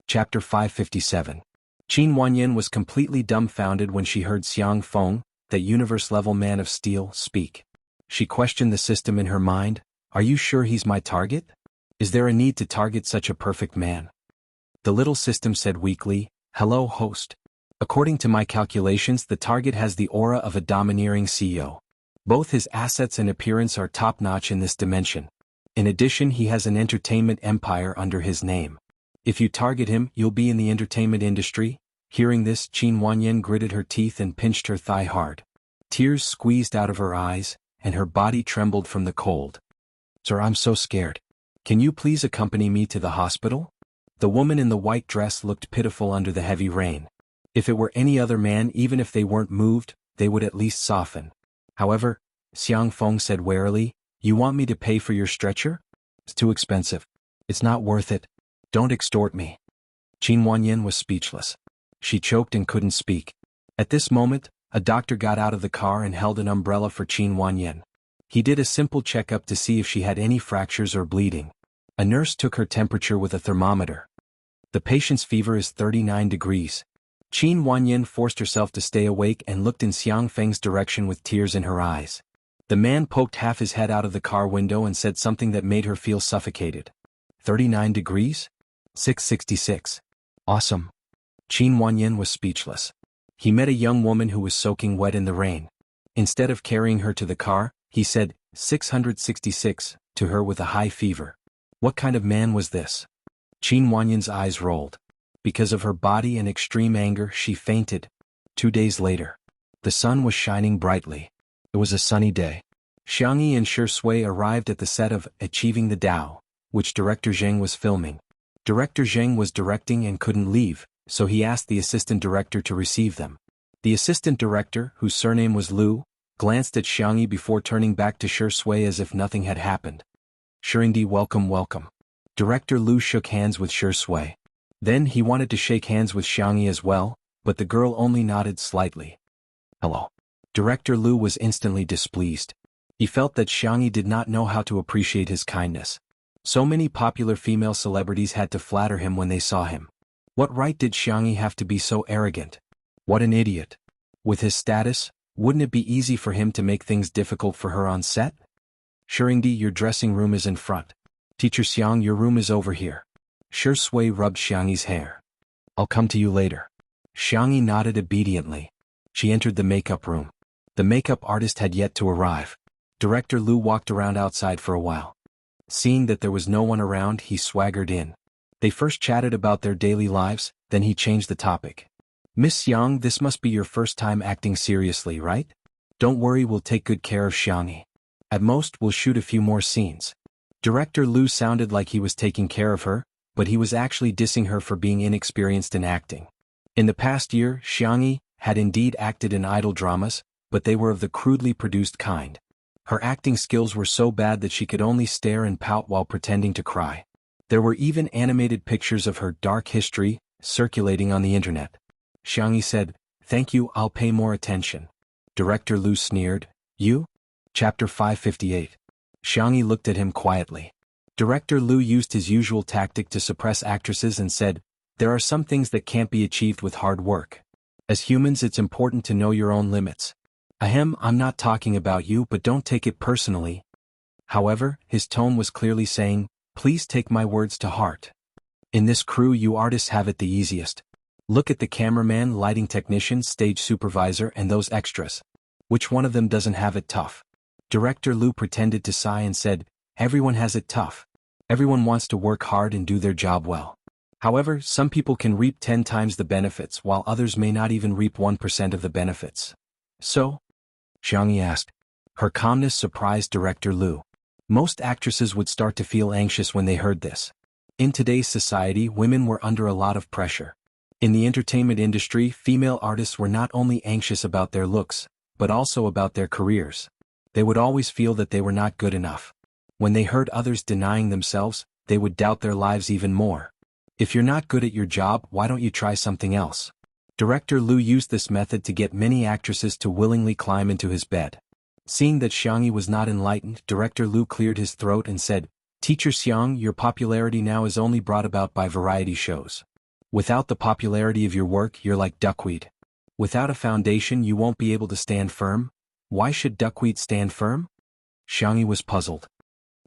Chapter 557. Qin Wanyan was completely dumbfounded when she heard Xiang Feng, that universe-level man of steel, speak. She questioned the system in her mind. Are you sure he's my target? Is there a need to target such a perfect man? The little system said weakly, Hello, host. According to my calculations, the target has the aura of a domineering CEO. Both his assets and appearance are top-notch in this dimension. In addition, he has an entertainment empire under his name. If you target him, you'll be in the entertainment industry. Hearing this, Qin Wanyan gritted her teeth and pinched her thigh hard. Tears squeezed out of her eyes, and her body trembled from the cold. Sir, I'm so scared. Can you please accompany me to the hospital? The woman in the white dress looked pitiful under the heavy rain. If it were any other man, even if they weren't moved, they would at least soften. However, Xiang Feng said warily, "You want me to pay for your stretcher? It's too expensive. It's not worth it. Don't extort me." Qin Wanyan was speechless. She choked and couldn't speak. At this moment, a doctor got out of the car and held an umbrella for Qin Wanyan. He did a simple checkup to see if she had any fractures or bleeding. A nurse took her temperature with a thermometer. The patient's fever is 39 degrees. Qin Wanyan forced herself to stay awake and looked in Xiang Feng's direction with tears in her eyes. The man poked half his head out of the car window and said something that made her feel suffocated. 39 degrees? 666. Awesome. Qin Wanyan was speechless. He met a young woman who was soaking wet in the rain. Instead of carrying her to the car, he said, 666, to her with a high fever. What kind of man was this? Qin Wanyan's eyes rolled. Because of her body and extreme anger, she fainted. 2 days later. The sun was shining brightly. It was a sunny day. Xiang Yi and Shi Sui arrived at the set of Achieving the Tao, which director Zheng was filming. Director Zheng was directing and couldn't leave, so he asked the assistant director to receive them. The assistant director, whose surname was Lu, glanced at Xiang Yi before turning back to Shi Sui as if nothing had happened. "Shirindi, welcome, welcome." Director Lu shook hands with Shi Sui. Then he wanted to shake hands with Xiang Yi as well, but the girl only nodded slightly. "Hello." Director Lu was instantly displeased. He felt that Xiang Yi did not know how to appreciate his kindness. So many popular female celebrities had to flatter him when they saw him. What right did Xiang Yi have to be so arrogant? What an idiot. With his status, wouldn't it be easy for him to make things difficult for her on set? "Shirindi, your dressing room is in front. Teacher Xiang, your room is over here." Shi Sui rubbed Xiang Yi's hair. "I'll come to you later." Xiang Yi nodded obediently. She entered the makeup room. The makeup artist had yet to arrive. Director Lu walked around outside for a while. Seeing that there was no one around, he swaggered in. They first chatted about their daily lives, then he changed the topic. "Miss Xiang, this must be your first time acting seriously, right? Don't worry, we'll take good care of Xiang Yi. At most, we'll shoot a few more scenes." Director Lu sounded like he was taking care of her, but he was actually dissing her for being inexperienced in acting. In the past year, Xiang Yi had indeed acted in idol dramas, but they were of the crudely produced kind. Her acting skills were so bad that she could only stare and pout while pretending to cry. There were even animated pictures of her dark history circulating on the internet. Xiang Yi said, "Thank you, I'll pay more attention." Director Lu sneered, "You?" Chapter 558. Xiang Yi looked at him quietly. Director Lu used his usual tactic to suppress actresses and said, "There are some things that can't be achieved with hard work. As humans, it's important to know your own limits. Ahem, I'm not talking about you, but don't take it personally." However, his tone was clearly saying, "Please take my words to heart. In this crew, you artists have it the easiest. Look at the cameraman, lighting technician, stage supervisor, and those extras. Which one of them doesn't have it tough?" Director Lu pretended to sigh and said, "Everyone has it tough. Everyone wants to work hard and do their job well. However, some people can reap 10 times the benefits while others may not even reap 1% of the benefits." "So?" Xiang Yi asked. Her calmness surprised Director Lu. Most actresses would start to feel anxious when they heard this. In today's society, women were under a lot of pressure. In the entertainment industry, female artists were not only anxious about their looks, but also about their careers. They would always feel that they were not good enough. When they heard others denying themselves, they would doubt their lives even more. If you're not good at your job, why don't you try something else? Director Lu used this method to get many actresses to willingly climb into his bed. Seeing that Xiang Yi was not enlightened, Director Lu cleared his throat and said, "Teacher Xiang, your popularity now is only brought about by variety shows. Without the popularity of your work, you're like duckweed. Without a foundation, you won't be able to stand firm. Why should duckweed stand firm?" Xiang Yi was puzzled.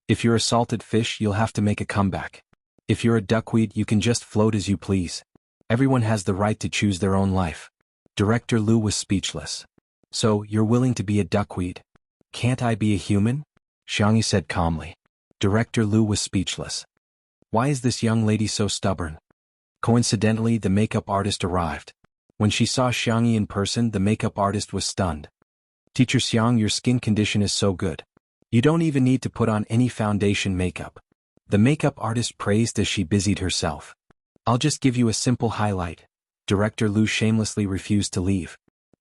"If you're a salted fish, you'll have to make a comeback. If you're a duckweed, you can just float as you please. Everyone has the right to choose their own life." Director Lu was speechless. "So, you're willing to be a duckweed? Can't I be a human?" Xiang Yi said calmly. Director Lu was speechless. Why is this young lady so stubborn? Coincidentally, the makeup artist arrived. When she saw Xiang Yi in person, the makeup artist was stunned. "Teacher Xiang, your skin condition is so good. You don't even need to put on any foundation makeup." The makeup artist praised as she busied herself. I'll just give you a simple highlight. Director Lu shamelessly refused to leave.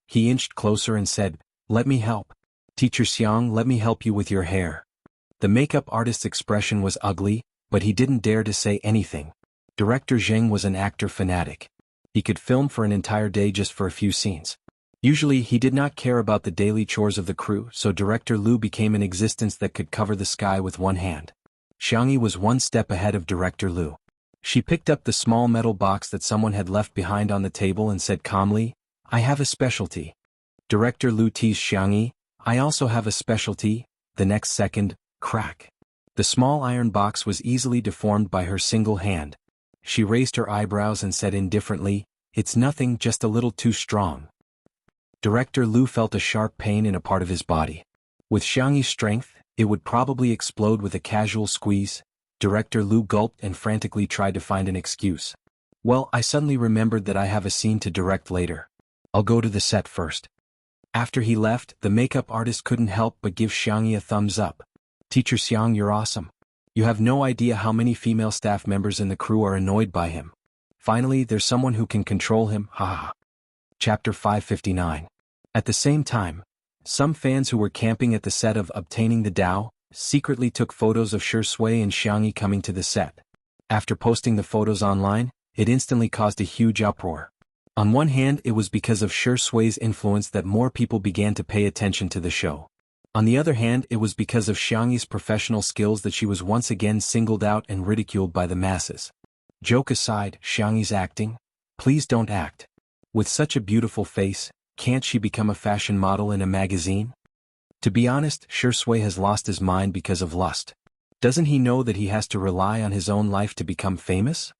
He inched closer and said, "Let me help. Teacher Xiang, let me help you with your hair." The makeup artist's expression was ugly, but he didn't dare to say anything. Director Zheng was an actor fanatic. He could film for an entire day just for a few scenes. Usually he did not care about the daily chores of the crew, so Director Lu became an existence that could cover the sky with one hand. Xiangyi was one step ahead of Director Lu. She picked up the small metal box that someone had left behind on the table and said calmly, "I have a specialty." Director Lu teased Xiangyi, "I also have a specialty." The next second, crack. The small iron box was easily deformed by her single hand. She raised her eyebrows and said indifferently, "It's nothing, just a little too strong." Director Lu felt a sharp pain in a part of his body. With Xiangyi's strength, it would probably explode with a casual squeeze. Director Lu gulped and frantically tried to find an excuse. "Well, I suddenly remembered that I have a scene to direct later. I'll go to the set first." After he left, the makeup artist couldn't help but give Xiangyi a thumbs up. "Teacher Xiang, you're awesome. You have no idea how many female staff members in the crew are annoyed by him. Finally, there's someone who can control him, haha." Chapter 559. At the same time, some fans who were camping at the set of Obtaining the Tao secretly took photos of Shi Sui and Xiangyi coming to the set. After posting the photos online, it instantly caused a huge uproar. On one hand, it was because of Shi Sui's influence that more people began to pay attention to the show. On the other hand, it was because of Xiangyi's professional skills that she was once again singled out and ridiculed by the masses. Joke aside, Xiangyi's acting? Please don't act. With such a beautiful face, can't she become a fashion model in a magazine? To be honest, Shi Sui has lost his mind because of lust. Doesn't he know that he has to rely on his own life to become famous?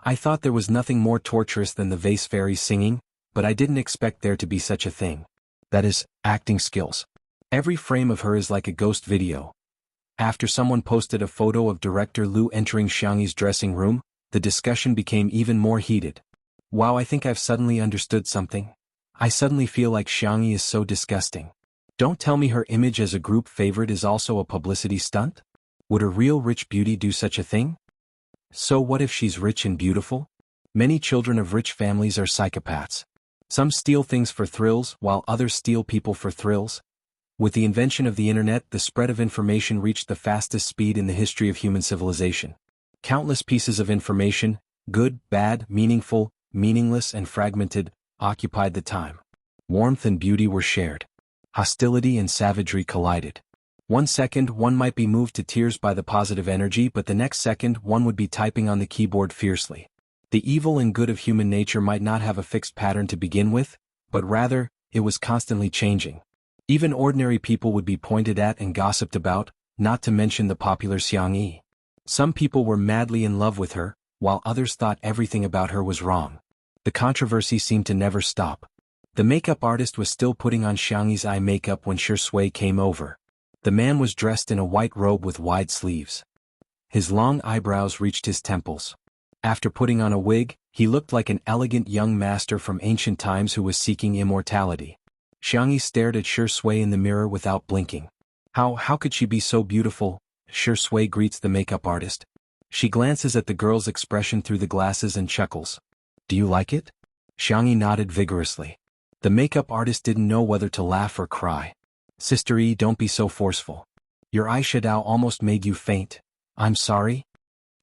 I thought there was nothing more torturous than the vase fairies singing, but I didn't expect there to be such a thing. That is, acting skills. Every frame of her is like a ghost video. After someone posted a photo of Director Lu entering Xiangyi's dressing room, the discussion became even more heated. Wow, I think I've suddenly understood something. I suddenly feel like Xiangyi is so disgusting. Don't tell me her image as a group favorite is also a publicity stunt? Would a real rich beauty do such a thing? So what if she's rich and beautiful? Many children of rich families are psychopaths. Some steal things for thrills, while others steal people for thrills. With the invention of the internet, the spread of information reached the fastest speed in the history of human civilization. Countless pieces of information, good, bad, meaningful, meaningless, and fragmented, occupied the time. Warmth and beauty were shared. Hostility and savagery collided. One second one might be moved to tears by the positive energy, but the next second one would be typing on the keyboard fiercely. The evil and good of human nature might not have a fixed pattern to begin with, but rather, it was constantly changing. Even ordinary people would be pointed at and gossiped about, not to mention the popular Xiangyi. Some people were madly in love with her, while others thought everything about her was wrong. The controversy seemed to never stop. The makeup artist was still putting on Xiangyi's eye makeup when Shi Sui came over. The man was dressed in a white robe with wide sleeves. His long eyebrows reached his temples. After putting on a wig, he looked like an elegant young master from ancient times who was seeking immortality. Xiangyi stared at Shi Sui in the mirror without blinking. How could she be so beautiful? Shi Sui greets the makeup artist. She glances at the girl's expression through the glasses and chuckles. "Do you like it?" Xiangyi nodded vigorously. The makeup artist didn't know whether to laugh or cry. "Sister E, don't be so forceful. Your eyeshadow almost made you faint." "I'm sorry."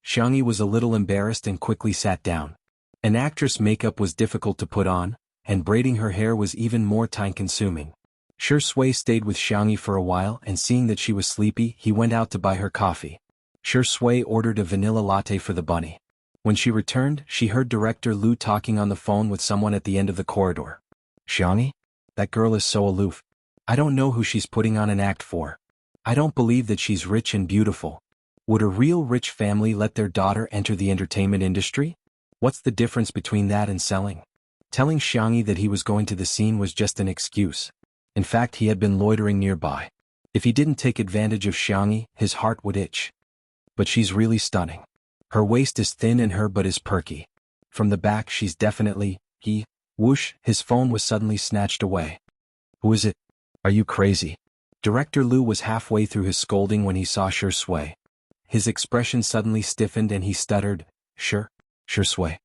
Xiangyi was a little embarrassed and quickly sat down. An actress' makeup was difficult to put on, and braiding her hair was even more time-consuming. Shi Sui stayed with Xiangyi for a while, and seeing that she was sleepy, he went out to buy her coffee. Shi Sui ordered a vanilla latte for the bunny. When she returned, she heard Director Lu talking on the phone with someone at the end of the corridor. "Xiangyi? That girl is so aloof. I don't know who she's putting on an act for. I don't believe that she's rich and beautiful. Would a real rich family let their daughter enter the entertainment industry? What's the difference between that and selling?" Telling Xiangyi that he was going to the scene was just an excuse. In fact, he had been loitering nearby. If he didn't take advantage of Xiangyi, his heart would itch. But she's really stunning. Her waist is thin and her butt is perky. From the back she's definitely, whoosh, his phone was suddenly snatched away. "Who is it? Are you crazy?" Director Lu was halfway through his scolding when he saw Shi Sui. His expression suddenly stiffened and he stuttered, "Sure. Shui.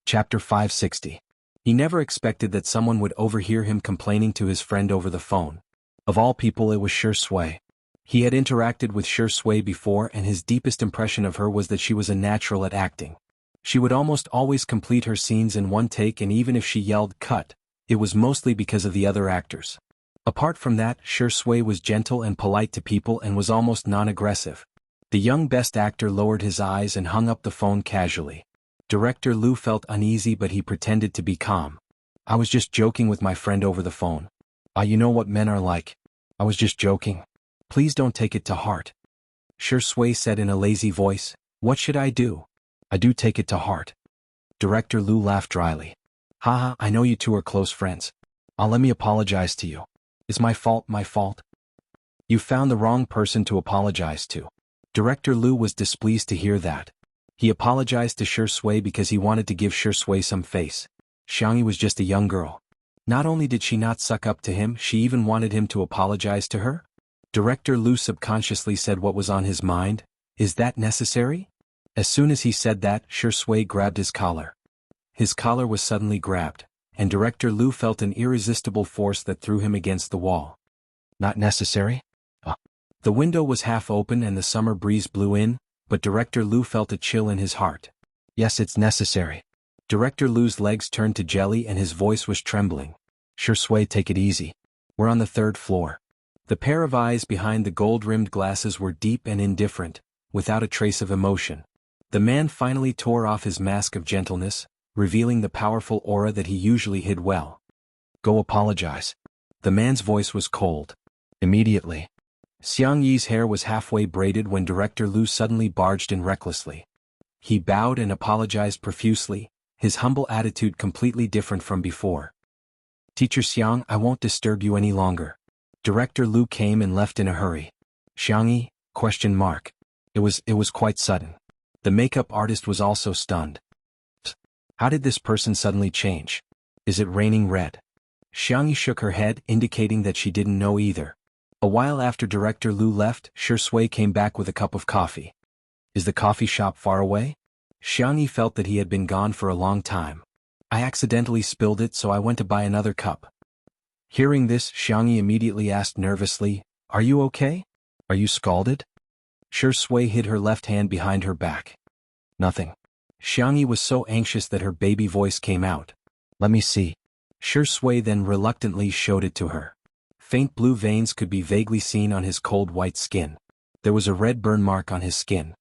Chapter 560. He never expected that someone would overhear him complaining to his friend over the phone. Of all people, it was Shui. He had interacted with Shui before, and his deepest impression of her was that she was a natural at acting. She would almost always complete her scenes in one take, and even if she yelled "cut," it was mostly because of the other actors. Apart from that, Shui was gentle and polite to people and was almost non-aggressive. The young best actor lowered his eyes and hung up the phone casually. Director Lu felt uneasy, but he pretended to be calm. "I was just joking with my friend over the phone. You know what men are like. I was just joking. Please don't take it to heart." Shui said in a lazy voice. "What should I do?" "I do take it to heart." Director Lu laughed dryly. "Haha, I know you two are close friends. Let me apologize to you." "Is my fault my fault?" "You found the wrong person to apologize to." Director Lu was displeased to hear that. He apologized to Shui because he wanted to give Shui some face. Xiangyi was just a young girl. Not only did she not suck up to him, she even wanted him to apologize to her? Director Lu subconsciously said what was on his mind. Is that necessary? As soon as he said that, Shui grabbed his collar. His collar was suddenly grabbed, and Director Lu felt an irresistible force that threw him against the wall. Not necessary? The window was half open and the summer breeze blew in, but Director Lu felt a chill in his heart. Yes, it's necessary. Director Lu's legs turned to jelly and his voice was trembling. Shui, take it easy. We're on the 3rd floor. The pair of eyes behind the gold-rimmed glasses were deep and indifferent, without a trace of emotion. The man finally tore off his mask of gentleness, revealing the powerful aura that he usually hid well. Go apologize. The man's voice was cold. Immediately. Xiang Yi's hair was halfway braided when Director Lu suddenly barged in recklessly. He bowed and apologized profusely, his humble attitude completely different from before. Teacher Xiang, I won't disturb you any longer. Director Lu came and left in a hurry. Xiangyi? It was quite sudden. The makeup artist was also stunned. How did this person suddenly change? Is it raining red? Xiangyi shook her head, indicating that she didn't know either. A while after Director Lu left, Shui came back with a cup of coffee. Is the coffee shop far away? Xiangyi felt that he had been gone for a long time. I accidentally spilled it, so I went to buy another cup. Hearing this, Xiangyi immediately asked nervously, Are you okay? Are you scalded? Shui hid her left hand behind her back. Nothing. Xiangyi was so anxious that her baby voice came out. Let me see. Shui then reluctantly showed it to her. Faint blue veins could be vaguely seen on his cold white skin. There was a red burn mark on his skin.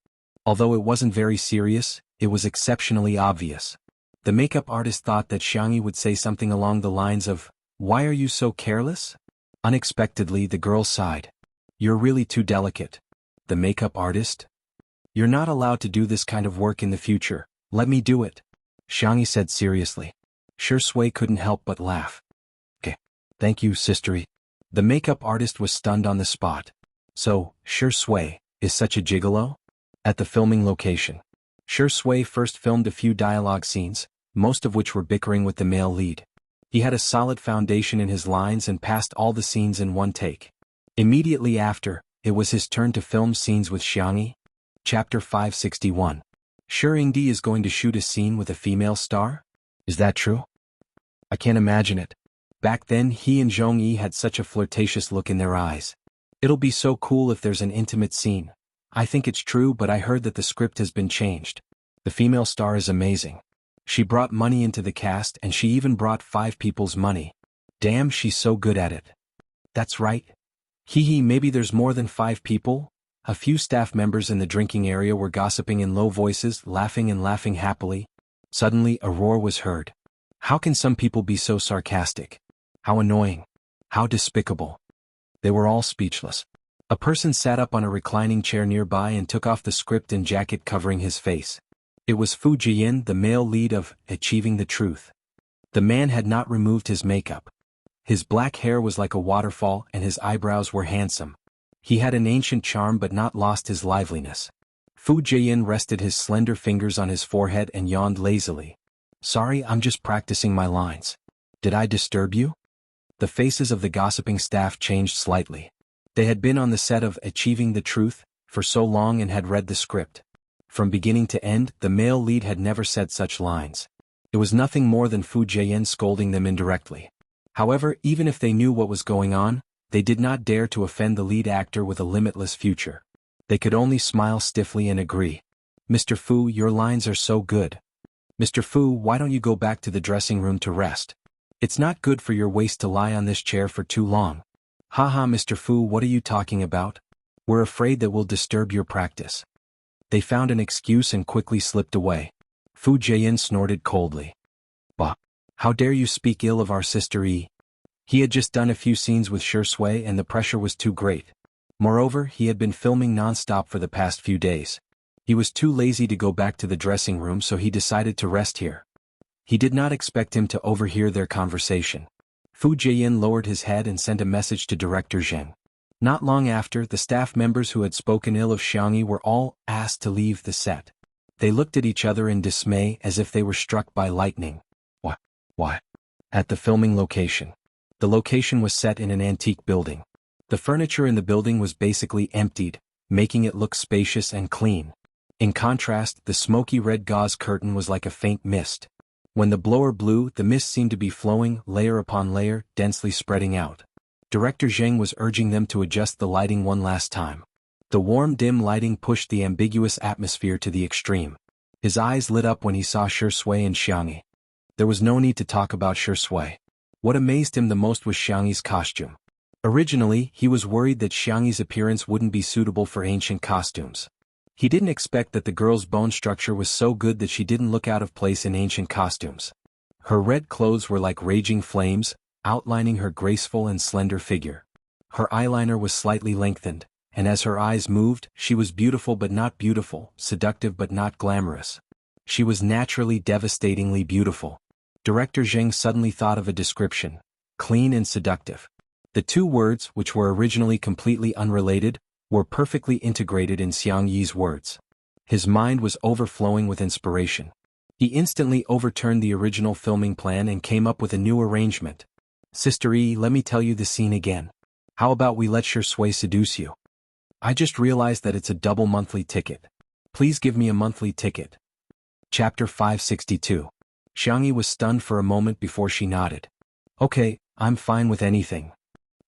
Although it wasn't very serious, it was exceptionally obvious. The makeup artist thought that Xiangyi would say something along the lines of, Why are you so careless? Unexpectedly, the girl sighed. You're really too delicate. The makeup artist? You're not allowed to do this kind of work in the future. Let me do it. Xiangyi said seriously. Shui couldn't help but laugh. Okay. Thank you, sistery. The makeup artist was stunned on the spot. So, Shui is such a gigolo? At the filming location. Shui first filmed a few dialogue scenes, most of which were bickering with the male lead. He had a solid foundation in his lines and passed all the scenes in one take. Immediately after, it was his turn to film scenes with Xiangyi. Chapter 561. Yingdi is going to shoot a scene with a female star? Is that true? I can't imagine it. Back then he and Zhongyi had such a flirtatious look in their eyes. It'll be so cool if there's an intimate scene. I think it's true, but I heard that the script has been changed. The female star is amazing. She brought money into the cast and she even brought 5 people's money. Damn, she's so good at it. That's right. Hee, maybe there's more than 5 people? A few staff members in the drinking area were gossiping in low voices, laughing happily. Suddenly, a roar was heard. How can some people be so sarcastic? How annoying. How despicable. They were all speechless. A person sat up on a reclining chair nearby and took off the script and jacket covering his face. It was Fu Jiyin, the male lead of Achieving the Truth. The man had not removed his makeup. His black hair was like a waterfall and his eyebrows were handsome. He had an ancient charm but not lost his liveliness. Fu Jiyin rested his slender fingers on his forehead and yawned lazily. Sorry, I'm just practicing my lines. Did I disturb you? The faces of the gossiping staff changed slightly. They had been on the set of Achieving the Truth for so long and had read the script. From beginning to end, the male lead had never said such lines. It was nothing more than Fu Jian scolding them indirectly. However, even if they knew what was going on, they did not dare to offend the lead actor with a limitless future. They could only smile stiffly and agree. Mr. Fu, your lines are so good. Mr. Fu, why don't you go back to the dressing room to rest? It's not good for your waist to lie on this chair for too long. Haha, Mr. Fu, what are you talking about? We're afraid that we'll disturb your practice. They found an excuse and quickly slipped away. Fu Jian snorted coldly. Bah! How dare you speak ill of our sister Yi? He had just done a few scenes with Shi Sui and the pressure was too great. Moreover, he had been filming non-stop for the past few days. He was too lazy to go back to the dressing room, so he decided to rest here. He did not expect him to overhear their conversation. Fu Jian lowered his head and sent a message to Director Zheng. Not long after, the staff members who had spoken ill of Xiangyi were all asked to leave the set. They looked at each other in dismay as if they were struck by lightning. What? At the filming location. The location was set in an antique building. The furniture in the building was basically emptied, making it look spacious and clean. In contrast, the smoky red gauze curtain was like a faint mist. When the blower blew, the mist seemed to be flowing, layer upon layer, densely spreading out. Director Zheng was urging them to adjust the lighting one last time. The warm, dim lighting pushed the ambiguous atmosphere to the extreme. His eyes lit up when he saw Shi Sui and Xiangyi. There was no need to talk about Shi Sui. What amazed him the most was Xiangyi's costume. Originally, he was worried that Xiangyi's appearance wouldn't be suitable for ancient costumes. He didn't expect that the girl's bone structure was so good that she didn't look out of place in ancient costumes. Her red clothes were like raging flames, outlining her graceful and slender figure. Her eyeliner was slightly lengthened, and as her eyes moved, she was beautiful but not beautiful, seductive but not glamorous. She was naturally devastatingly beautiful. Director Zheng suddenly thought of a description: clean and seductive. The two words, which were originally completely unrelated, were perfectly integrated in Xiangyi's words. His mind was overflowing with inspiration. He instantly overturned the original filming plan and came up with a new arrangement. Sister Yi, let me tell you the scene again. How about we let Shi Sui seduce you? I just realized that it's a double monthly ticket. Please give me a monthly ticket. Chapter 562. Xiangyi was stunned for a moment before she nodded. Okay, I'm fine with anything.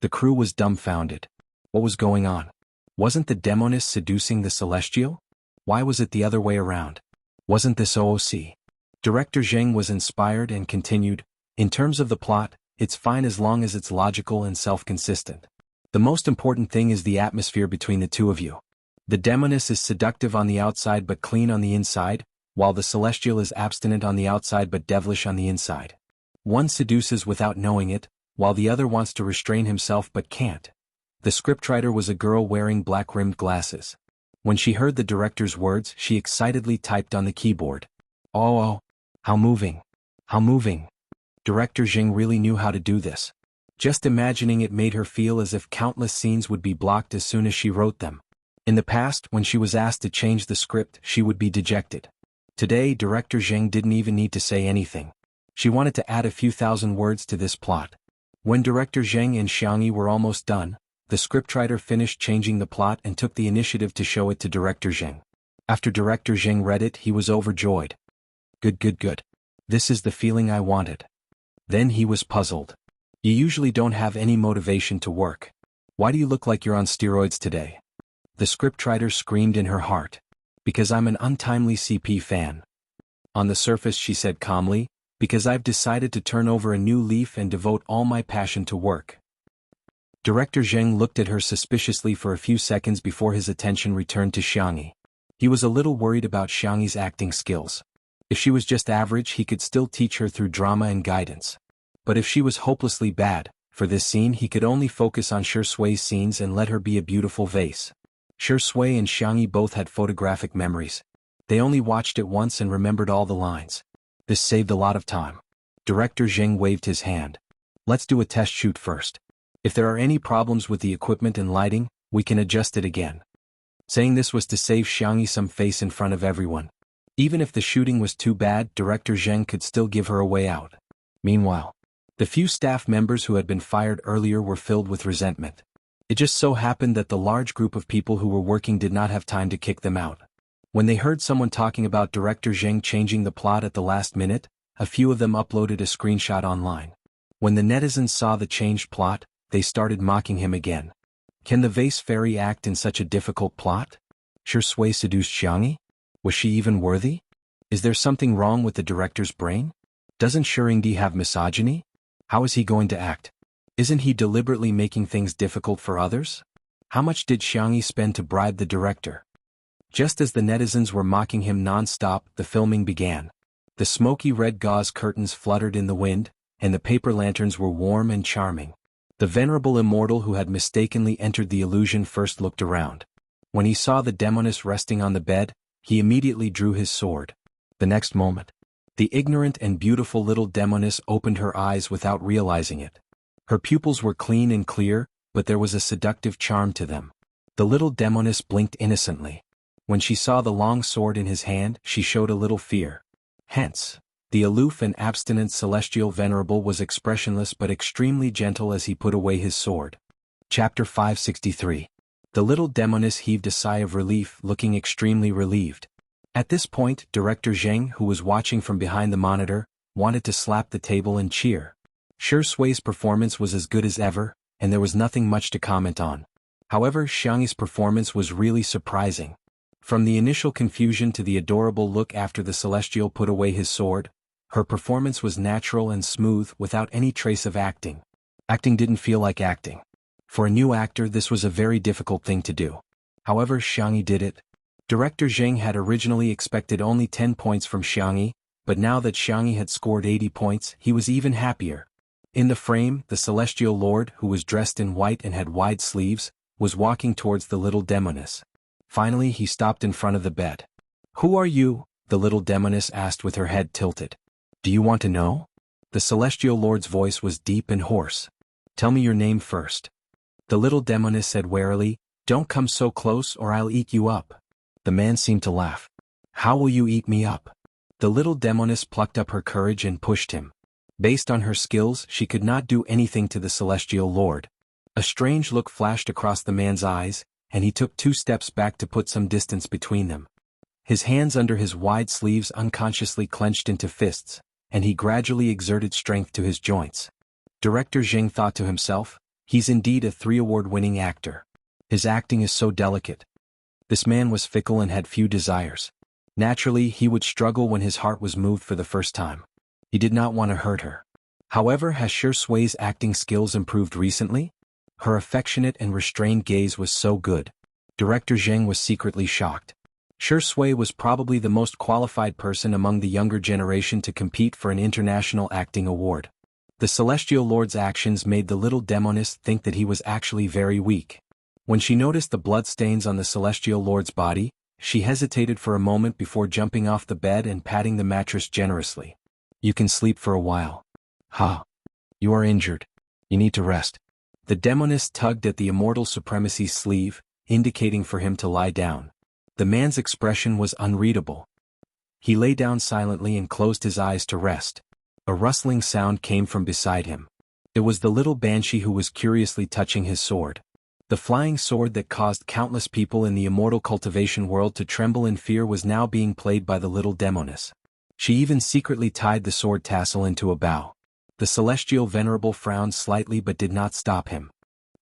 The crew was dumbfounded. What was going on? Wasn't the demoness seducing the celestial? Why was it the other way around? Wasn't this OOC? Director Zheng was inspired and continued, in terms of the plot, it's fine as long as it's logical and self-consistent. The most important thing is the atmosphere between the two of you. The demoness is seductive on the outside but clean on the inside, while the celestial is abstinent on the outside but devilish on the inside. One seduces without knowing it, while the other wants to restrain himself but can't. The scriptwriter was a girl wearing black-rimmed glasses. When she heard the director's words, she excitedly typed on the keyboard. Oh, how moving. How moving. Director Zheng really knew how to do this. Just imagining it made her feel as if countless scenes would be blocked as soon as she wrote them. In the past, when she was asked to change the script, she would be dejected. Today, Director Zheng didn't even need to say anything. She wanted to add a few thousand words to this plot. When Director Zheng and Xiangyi were almost done, the scriptwriter finished changing the plot and took the initiative to show it to Director Zheng. After Director Zheng read it, he was overjoyed. Good. This is the feeling I wanted. Then he was puzzled. You usually don't have any motivation to work. Why do you look like you're on steroids today? The scriptwriter screamed in her heart. Because I'm an untimely CP fan. On the surface, she said calmly, because I've decided to turn over a new leaf and devote all my passion to work. Director Zheng looked at her suspiciously for a few seconds before his attention returned to Xiangyi. He was a little worried about Xiangyi's acting skills. If she was just average, he could still teach her through drama and guidance. But if she was hopelessly bad, for this scene he could only focus on Shi Sui's scenes and let her be a beautiful vase. Shi Sui and Xiangyi both had photographic memories. They only watched it once and remembered all the lines. This saved a lot of time. Director Zheng waved his hand. Let's do a test shoot first. If there are any problems with the equipment and lighting, we can adjust it again. Saying this was to save Xiangyi some face in front of everyone. Even if the shooting was too bad, Director Zheng could still give her a way out. Meanwhile, the few staff members who had been fired earlier were filled with resentment. It just so happened that the large group of people who were working did not have time to kick them out. When they heard someone talking about director Zheng changing the plot at the last minute, a few of them uploaded a screenshot online. When the netizens saw the changed plot, they started mocking him again. Can the vase fairy act in such a difficult plot? Sure Sui seduced Xiangyi? Was she even worthy? Is there something wrong with the director's brain? Doesn't Shuringdi have misogyny? How is he going to act? Isn't he deliberately making things difficult for others? How much did Xiangyi spend to bribe the director? Just as the netizens were mocking him non-stop, the filming began. The smoky red gauze curtains fluttered in the wind, and the paper lanterns were warm and charming. The venerable immortal who had mistakenly entered the illusion first looked around. When he saw the demoness resting on the bed, he immediately drew his sword. The next moment, the ignorant and beautiful little demoness opened her eyes without realizing it. Her pupils were clean and clear, but there was a seductive charm to them. The little demoness blinked innocently. When she saw the long sword in his hand, she showed a little fear. Hence, the aloof and abstinent celestial venerable was expressionless but extremely gentle as he put away his sword. Chapter 563. The little demoness heaved a sigh of relief, looking extremely relieved. At this point, Director Zheng, who was watching from behind the monitor, wanted to slap the table and cheer. Sure Sui's performance was as good as ever, and there was nothing much to comment on. However, Xiangyi's performance was really surprising. From the initial confusion to the adorable look after the celestial put away his sword, her performance was natural and smooth without any trace of acting. Acting didn't feel like acting. For a new actor, this was a very difficult thing to do. However, Xiangyi did it. Director Zheng had originally expected only 10 points from Xiangyi, but now that Xiangyi had scored 80 points, he was even happier. In the frame, the celestial lord, who was dressed in white and had wide sleeves, was walking towards the little demoness. Finally, he stopped in front of the bed. "Who are you?" the little demoness asked with her head tilted. "Do you want to know?" The celestial lord's voice was deep and hoarse. "Tell me your name first." The little demoness said warily, "Don't come so close or I'll eat you up." The man seemed to laugh. "How will you eat me up?" The little demoness plucked up her courage and pushed him. Based on her skills, she could not do anything to the celestial lord. A strange look flashed across the man's eyes, and he took 2 steps back to put some distance between them. His hands under his wide sleeves unconsciously clenched into fists, and he gradually exerted strength to his joints. Director Zheng thought to himself, he's indeed a 3-award-winning actor. His acting is so delicate. This man was fickle and had few desires. Naturally, he would struggle when his heart was moved for the first time. He did not want to hurt her. However, has Sure Sui's acting skills improved recently? Her affectionate and restrained gaze was so good. Director Zheng was secretly shocked. Sure Sui was probably the most qualified person among the younger generation to compete for an international acting award. The celestial lord's actions made the little demoness think that he was actually very weak. When she noticed the bloodstains on the celestial lord's body, she hesitated for a moment before jumping off the bed and patting the mattress generously. "You can sleep for a while." "Ha! You are injured. You need to rest." The demoness tugged at the immortal supremacy's sleeve, indicating for him to lie down. The man's expression was unreadable. He lay down silently and closed his eyes to rest. A rustling sound came from beside him. It was the little banshee who was curiously touching his sword. The flying sword that caused countless people in the immortal cultivation world to tremble in fear was now being played by the little demoness. She even secretly tied the sword tassel into a bow. The celestial venerable frowned slightly but did not stop him.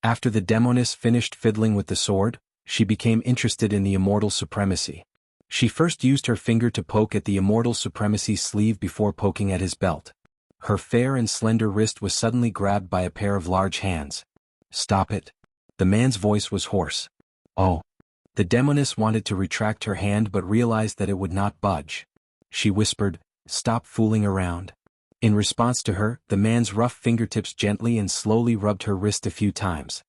After the demoness finished fiddling with the sword, she became interested in the immortal supremacy. She first used her finger to poke at the immortal supremacy's sleeve before poking at his belt. Her fair and slender wrist was suddenly grabbed by a pair of large hands. "Stop it." The man's voice was hoarse. "Oh." The demoness wanted to retract her hand but realized that it would not budge. She whispered, "Stop fooling around." In response to her, the man's rough fingertips gently and slowly rubbed her wrist a few times.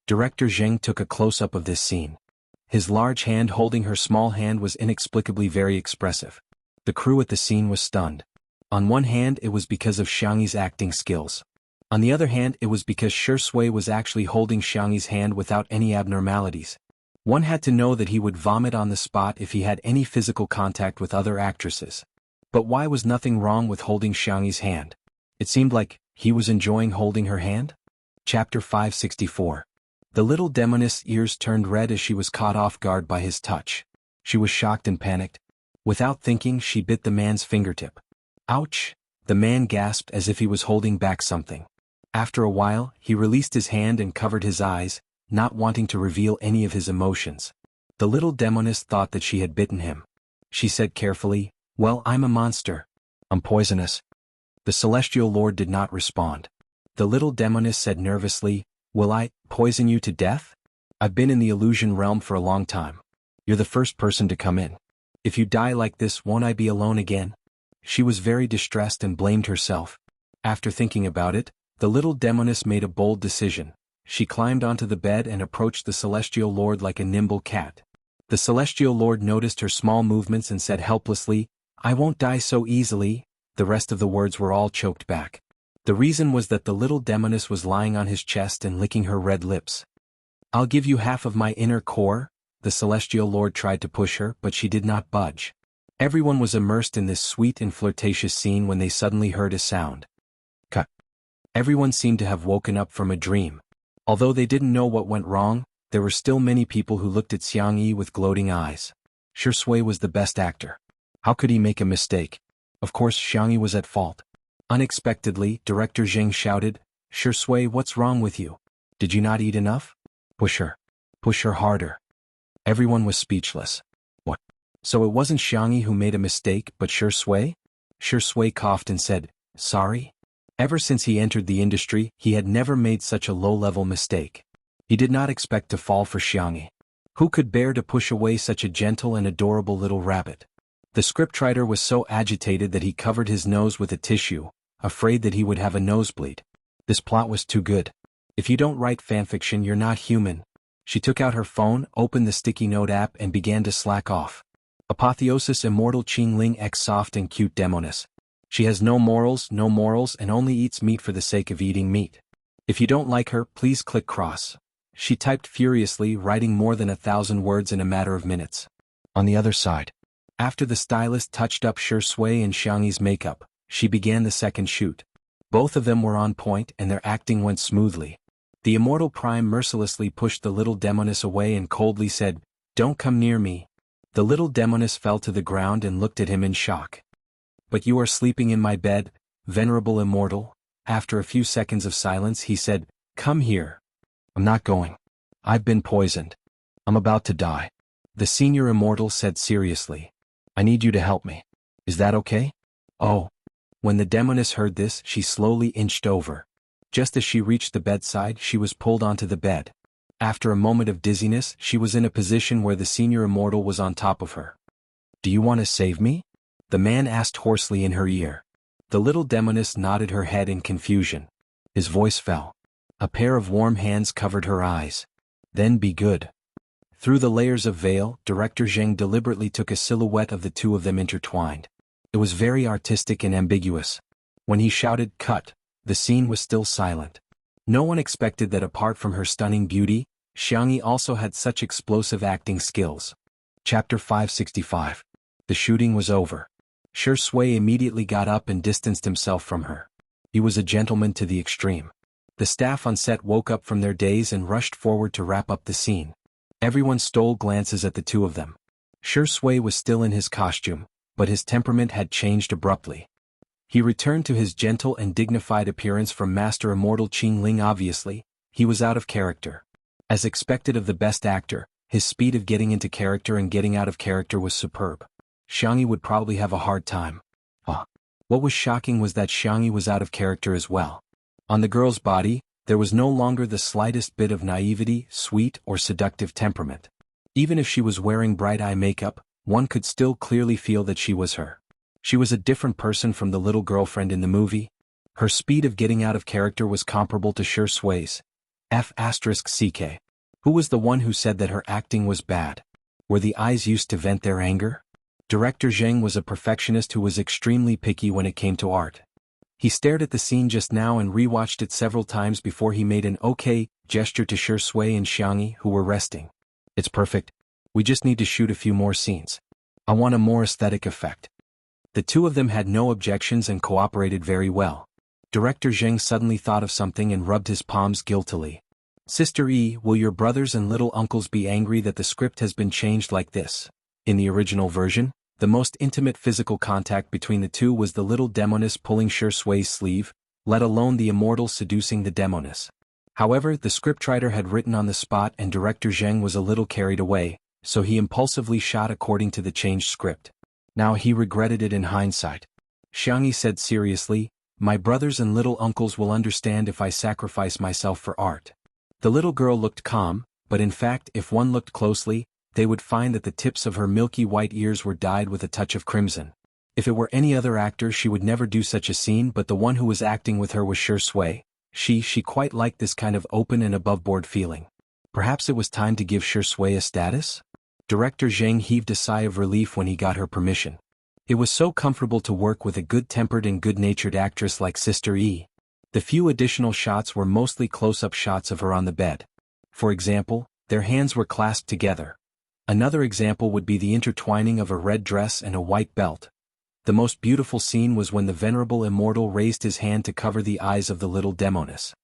Director Zheng took a close-up of this scene. His large hand holding her small hand was inexplicably very expressive. The crew at the scene was stunned. On one hand, it was because of Xiangyi's acting skills. On the other hand, it was because Sure Sui was actually holding Xiangyi's hand without any abnormalities. One had to know that he would vomit on the spot if he had any physical contact with other actresses. But why was nothing wrong with holding Xiangyi's hand? It seemed like he was enjoying holding her hand? Chapter 564. The little demoness' ears turned red as she was caught off guard by his touch. She was shocked and panicked. Without thinking, she bit the man's fingertip. Ouch! The man gasped as if he was holding back something. After a while, he released his hand and covered his eyes, not wanting to reveal any of his emotions. The little demoness thought that she had bitten him. She said carefully, "Well, I'm a monster. I'm poisonous." The celestial lord did not respond. The little demoness said nervously, "Will I poison you to death? I've been in the illusion realm for a long time. You're the first person to come in. If you die like this, won't I be alone again?" She was very distressed and blamed herself. After thinking about it, the little demoness made a bold decision. She climbed onto the bed and approached the celestial lord like a nimble cat. The celestial lord noticed her small movements and said helplessly, "I won't die so easily." The rest of the words were all choked back. The reason was that the little demoness was lying on his chest and licking her red lips. "I'll give you half of my inner core." The celestial lord tried to push her, but she did not budge. Everyone was immersed in this sweet and flirtatious scene when they suddenly heard a sound. Cut. Everyone seemed to have woken up from a dream. Although they didn't know what went wrong, there were still many people who looked at Xiang Yi with gloating eyes. Shui was the best actor. How could he make a mistake? Of course Xiang Yi was at fault. Unexpectedly, Director Zheng shouted, "Shui, what's wrong with you? Did you not eat enough? Push her. Push her harder." Everyone was speechless. What? So it wasn't Xiang Yi who made a mistake, but Shui? Shui coughed and said, "Sorry?" Ever since he entered the industry, he had never made such a low-level mistake. He did not expect to fall for Xiang Yi. Who could bear to push away such a gentle and adorable little rabbit? The scriptwriter was so agitated that he covered his nose with a tissue, afraid that he would have a nosebleed. This plot was too good. If you don't write fanfiction, you're not human. She took out her phone, opened the sticky note app and began to slack off. Apotheosis Immortal Qingling X Soft and Cute Demoness. She has no morals, and only eats meat for the sake of eating meat. If you don't like her, please click cross. She typed furiously, writing more than 1,000 words in a matter of minutes. On the other side, after the stylist touched up Shui and Xiang Yi's makeup, she began the second shoot. Both of them were on point and their acting went smoothly. The Immortal Prime mercilessly pushed the little demoness away and coldly said, "Don't come near me." The little demoness fell to the ground and looked at him in shock. "But you are sleeping in my bed, venerable immortal." After a few seconds of silence he said, "Come here." "I'm not going. I've been poisoned. I'm about to die." The senior immortal said seriously, "I need you to help me. Is that okay?" "Oh." When the demoness heard this, she slowly inched over. Just as she reached the bedside, she was pulled onto the bed. After a moment of dizziness, she was in a position where the senior immortal was on top of her. "Do you want to save me?" the man asked hoarsely in her ear. The little demoness nodded her head in confusion. His voice fell. A pair of warm hands covered her eyes. "Then be good." Through the layers of veil, Director Zheng deliberately took a silhouette of the two of them intertwined. It was very artistic and ambiguous. When he shouted, "Cut," the scene was still silent. No one expected that apart from her stunning beauty, Xiang Yi also had such explosive acting skills. Chapter 565. The shooting was over. Shui immediately got up and distanced himself from her. He was a gentleman to the extreme. The staff on set woke up from their daze and rushed forward to wrap up the scene. Everyone stole glances at the two of them. Shui was still in his costume, but his temperament had changed abruptly. He returned to his gentle and dignified appearance from Master Immortal Qingling. Obviously, he was out of character. As expected of the best actor, his speed of getting into character and getting out of character was superb. Xiang Yi would probably have a hard time. What was shocking was that Xiang Yi was out of character as well. On the girl's body, there was no longer the slightest bit of naivety, sweet, or seductive temperament. Even if she was wearing bright eye makeup, one could still clearly feel that she was her. She was a different person from the little girlfriend in the movie. Her speed of getting out of character was comparable to Shui's. F***ck. Who was the one who said that her acting was bad? Were the eyes used to vent their anger? Director Zheng was a perfectionist who was extremely picky when it came to art. He stared at the scene just now and rewatched it several times before he made an okay gesture to Shui and Xiang Yi, who were resting. "It's perfect. We just need to shoot a few more scenes. I want a more aesthetic effect." The two of them had no objections and cooperated very well. Director Zheng suddenly thought of something and rubbed his palms guiltily. "Sister E, will your brothers and little uncles be angry that the script has been changed like this?" In the original version, the most intimate physical contact between the two was the little demoness pulling Shi Sui's sleeve, let alone the immortal seducing the demoness. However, the scriptwriter had written on the spot and director Zheng was a little carried away, so he impulsively shot according to the changed script. Now he regretted it in hindsight. Xiangyi said seriously, "My brothers and little uncles will understand if I sacrifice myself for art." The little girl looked calm, but in fact if one looked closely, they would find that the tips of her milky white ears were dyed with a touch of crimson. If it were any other actor she would never do such a scene, but the one who was acting with her was Shi Sui. She quite liked this kind of open and above-board feeling. Perhaps it was time to give Shi Sui a status? Director Zheng heaved a sigh of relief when he got her permission. It was so comfortable to work with a good-tempered and good-natured actress like Sister Yi. The few additional shots were mostly close-up shots of her on the bed. For example, their hands were clasped together. Another example would be the intertwining of a red dress and a white belt. The most beautiful scene was when the venerable immortal raised his hand to cover the eyes of the little demoness.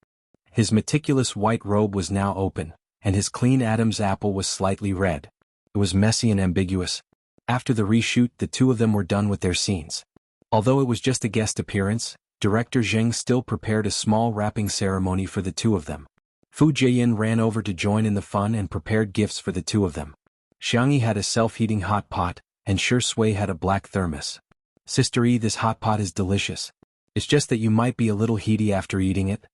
His meticulous white robe was now open, and his clean Adam's apple was slightly red. It was messy and ambiguous. After the reshoot, the two of them were done with their scenes. Although it was just a guest appearance, director Zheng still prepared a small wrapping ceremony for the two of them. Fu Jiayin ran over to join in the fun and prepared gifts for the two of them. Xiangyi had a self-heating hot pot, and Shi Sui had a black thermos. "Sister Yi, this hot pot is delicious. It's just that you might be a little heaty after eating it."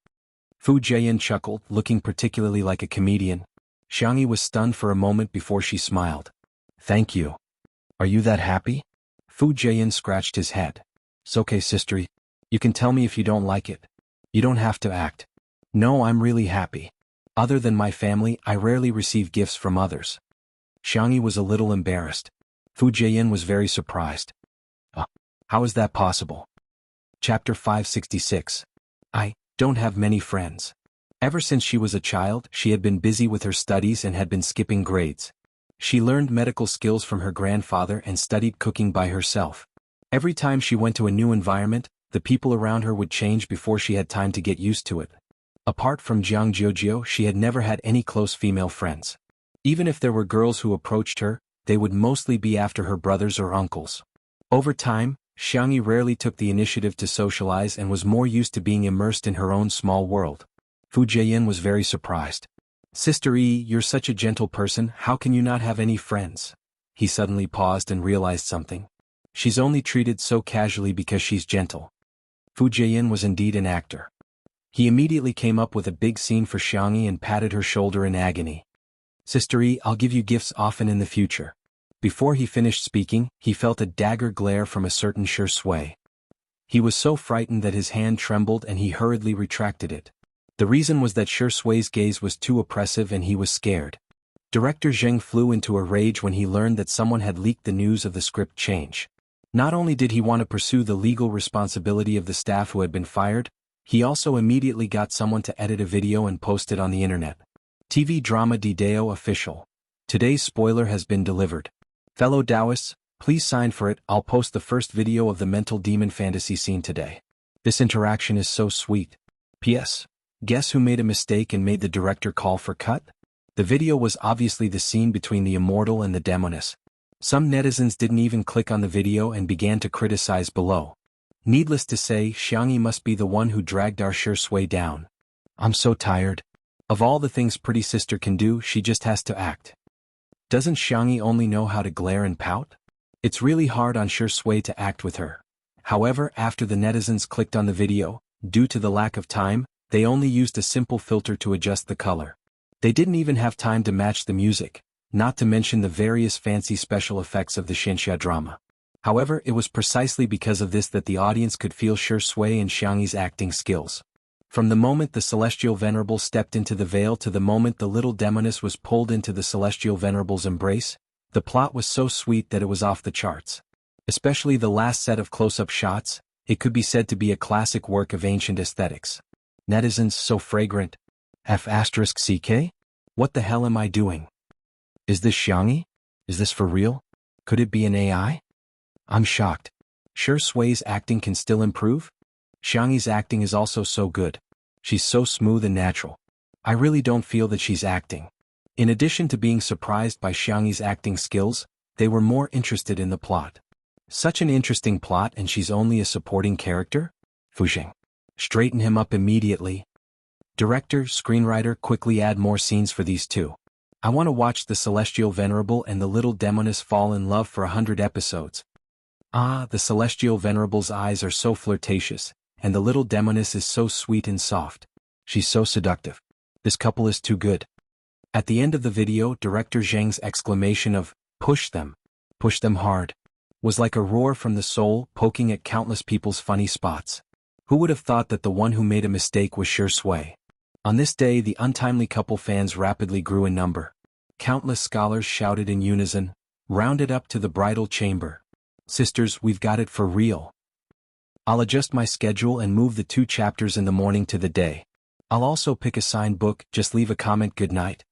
Fu Jiayin chuckled, looking particularly like a comedian. Xiangyi was stunned for a moment before she smiled. "Thank you. Are you that happy?" Fu Jiayin scratched his head. "It's okay, Sister Yi. You can tell me if you don't like it. You don't have to act." "No, I'm really happy. Other than my family, I rarely receive gifts from others." Xiangyi was a little embarrassed. Fu Jiayin was very surprised. How is that possible?" Chapter 566. I don't have many friends. Ever since she was a child, she had been busy with her studies and had been skipping grades. She learned medical skills from her grandfather and studied cooking by herself. Every time she went to a new environment, the people around her would change before she had time to get used to it. Apart from Jiang Jiujio, she had never had any close female friends. Even if there were girls who approached her, they would mostly be after her brothers or uncles. Over time, Xiangyi rarely took the initiative to socialize and was more used to being immersed in her own small world. Fu Jiayin was very surprised. "Sister Yi, you're such a gentle person, how can you not have any friends?" He suddenly paused and realized something. She's only treated so casually because she's gentle. Fu Jiayin was indeed an actor. He immediately came up with a big scene for Xiangyi and patted her shoulder in agony. "Sister Yi, I'll give you gifts often in the future." Before he finished speaking, he felt a dagger glare from a certain Shi Sui. He was so frightened that his hand trembled and he hurriedly retracted it. The reason was that Shi Sui's gaze was too oppressive and he was scared. Director Zheng flew into a rage when he learned that someone had leaked the news of the script change. Not only did he want to pursue the legal responsibility of the staff who had been fired, he also immediately got someone to edit a video and post it on the internet. TV drama Dideo official. Today's spoiler has been delivered. Fellow Taoists, please sign for it. I'll post the first video of the mental demon fantasy scene today. This interaction is so sweet. P.S. Guess who made a mistake and made the director call for cut? The video was obviously the scene between the immortal and the demoness. Some netizens didn't even click on the video and began to criticize below. Needless to say, Xiangyi must be the one who dragged our Shi Sui down. "I'm so tired. Of all the things pretty sister can do, she just has to act. Doesn't Xiangyi only know how to glare and pout? It's really hard on Shi Sui to act with her." However, after the netizens clicked on the video, due to the lack of time, they only used a simple filter to adjust the color. They didn't even have time to match the music, not to mention the various fancy special effects of the Xinxia drama. However, it was precisely because of this that the audience could feel Shi Sui and Xiangyi's acting skills. From the moment the celestial venerable stepped into the veil to the moment the little demoness was pulled into the celestial venerable's embrace, the plot was so sweet that it was off the charts. Especially the last set of close-up shots, it could be said to be a classic work of ancient aesthetics. Netizens, so fragrant. F***CK? What the hell am I doing? Is this Xiangyi? Is this for real? Could it be an AI? I'm shocked. Shi Sui's acting can still improve? Xiangyi's acting is also so good. She's so smooth and natural. I really don't feel that she's acting. In addition to being surprised by Xiangyi's acting skills, They were more interested in the plot. Such an interesting plot and she's only a supporting character? Fujing. Straighten him up immediately. Director, screenwriter, quickly add more scenes for these two. I want to watch the Celestial Venerable and the Little Demoness fall in love for 100 episodes. Ah, the Celestial Venerable's eyes are so flirtatious, and the Little Demoness is so sweet and soft. She's so seductive. This couple is too good. At the end of the video, Director Zhang's exclamation of, push them hard, was like a roar from the soul, poking at countless people's funny spots. Who would have thought that the one who made a mistake was Shi Sui? On this day, the untimely couple fans rapidly grew in number. Countless scholars shouted in unison, rounded up to the bridal chamber. Sisters, we've got it for real. I'll adjust my schedule and move the 2 chapters in the morning to the day. I'll also pick a signed book, just leave a comment good night.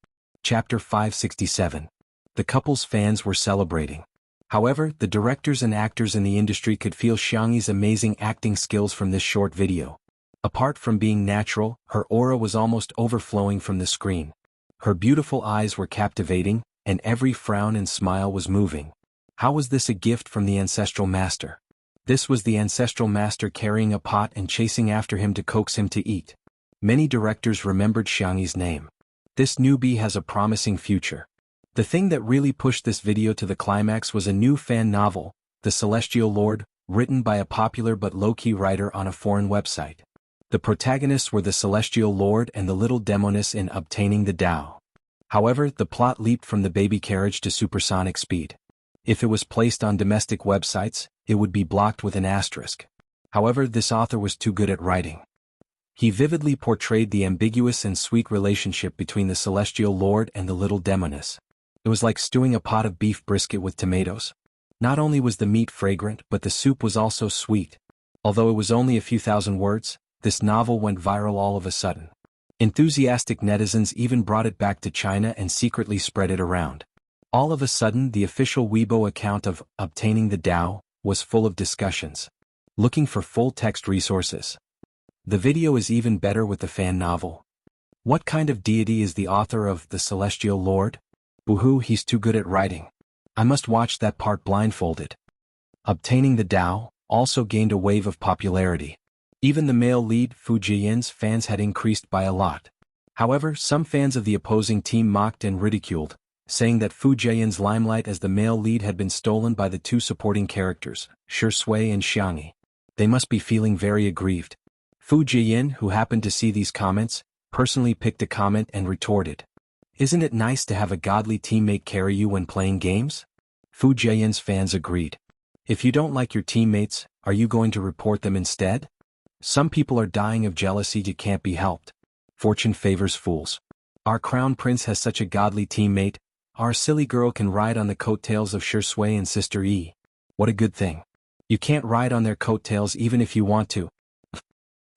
Chapter 567. The couple's fans were celebrating. However, the directors and actors in the industry could feel Xiangyi's amazing acting skills from this short video. Apart from being natural, her aura was almost overflowing from the screen. Her beautiful eyes were captivating, and every frown and smile was moving. How was this a gift from the ancestral master? This was the ancestral master carrying a pot and chasing after him to coax him to eat. Many directors remembered Xiangyi's name. This newbie has a promising future. The thing that really pushed this video to the climax was a new fan novel, The Celestial Lord, written by a popular but low-key writer on a foreign website. The protagonists were the Celestial Lord and the Little Demoness in Obtaining the Tao. However, the plot leaped from the baby carriage to supersonic speed. If it was placed on domestic websites, it would be blocked with an asterisk. However, this author was too good at writing. He vividly portrayed the ambiguous and sweet relationship between the Celestial Lord and the Little Demoness. It was like stewing a pot of beef brisket with tomatoes. Not only was the meat fragrant, but the soup was also sweet. Although it was only a few thousand words, this novel went viral all of a sudden. Enthusiastic netizens even brought it back to China and secretly spread it around. All of a sudden, the official Weibo account of Obtaining the Tao was full of discussions. Looking for full-text resources. The video is even better with the fan novel. What kind of deity is the author of The Celestial Lord? Boo-hoo, he's too good at writing. I must watch that part blindfolded. Obtaining the Tao also gained a wave of popularity. Even the male lead, Fu Jian's fans had increased by a lot. However, some fans of the opposing team mocked and ridiculed, saying that Fu Jian's limelight as the male lead had been stolen by the 2 supporting characters, Shi Sui and Xiangyi. They must be feeling very aggrieved. Fu Jian, who happened to see these comments, personally picked a comment and retorted. Isn't it nice to have a godly teammate carry you when playing games? Fu Jian's fans agreed. If you don't like your teammates, are you going to report them instead? Some people are dying of jealousy that can't be helped. Fortune favors fools. Our crown prince has such a godly teammate. Our silly girl can ride on the coattails of Shi Sui and Sister Yi. What a good thing. You can't ride on their coattails even if you want to.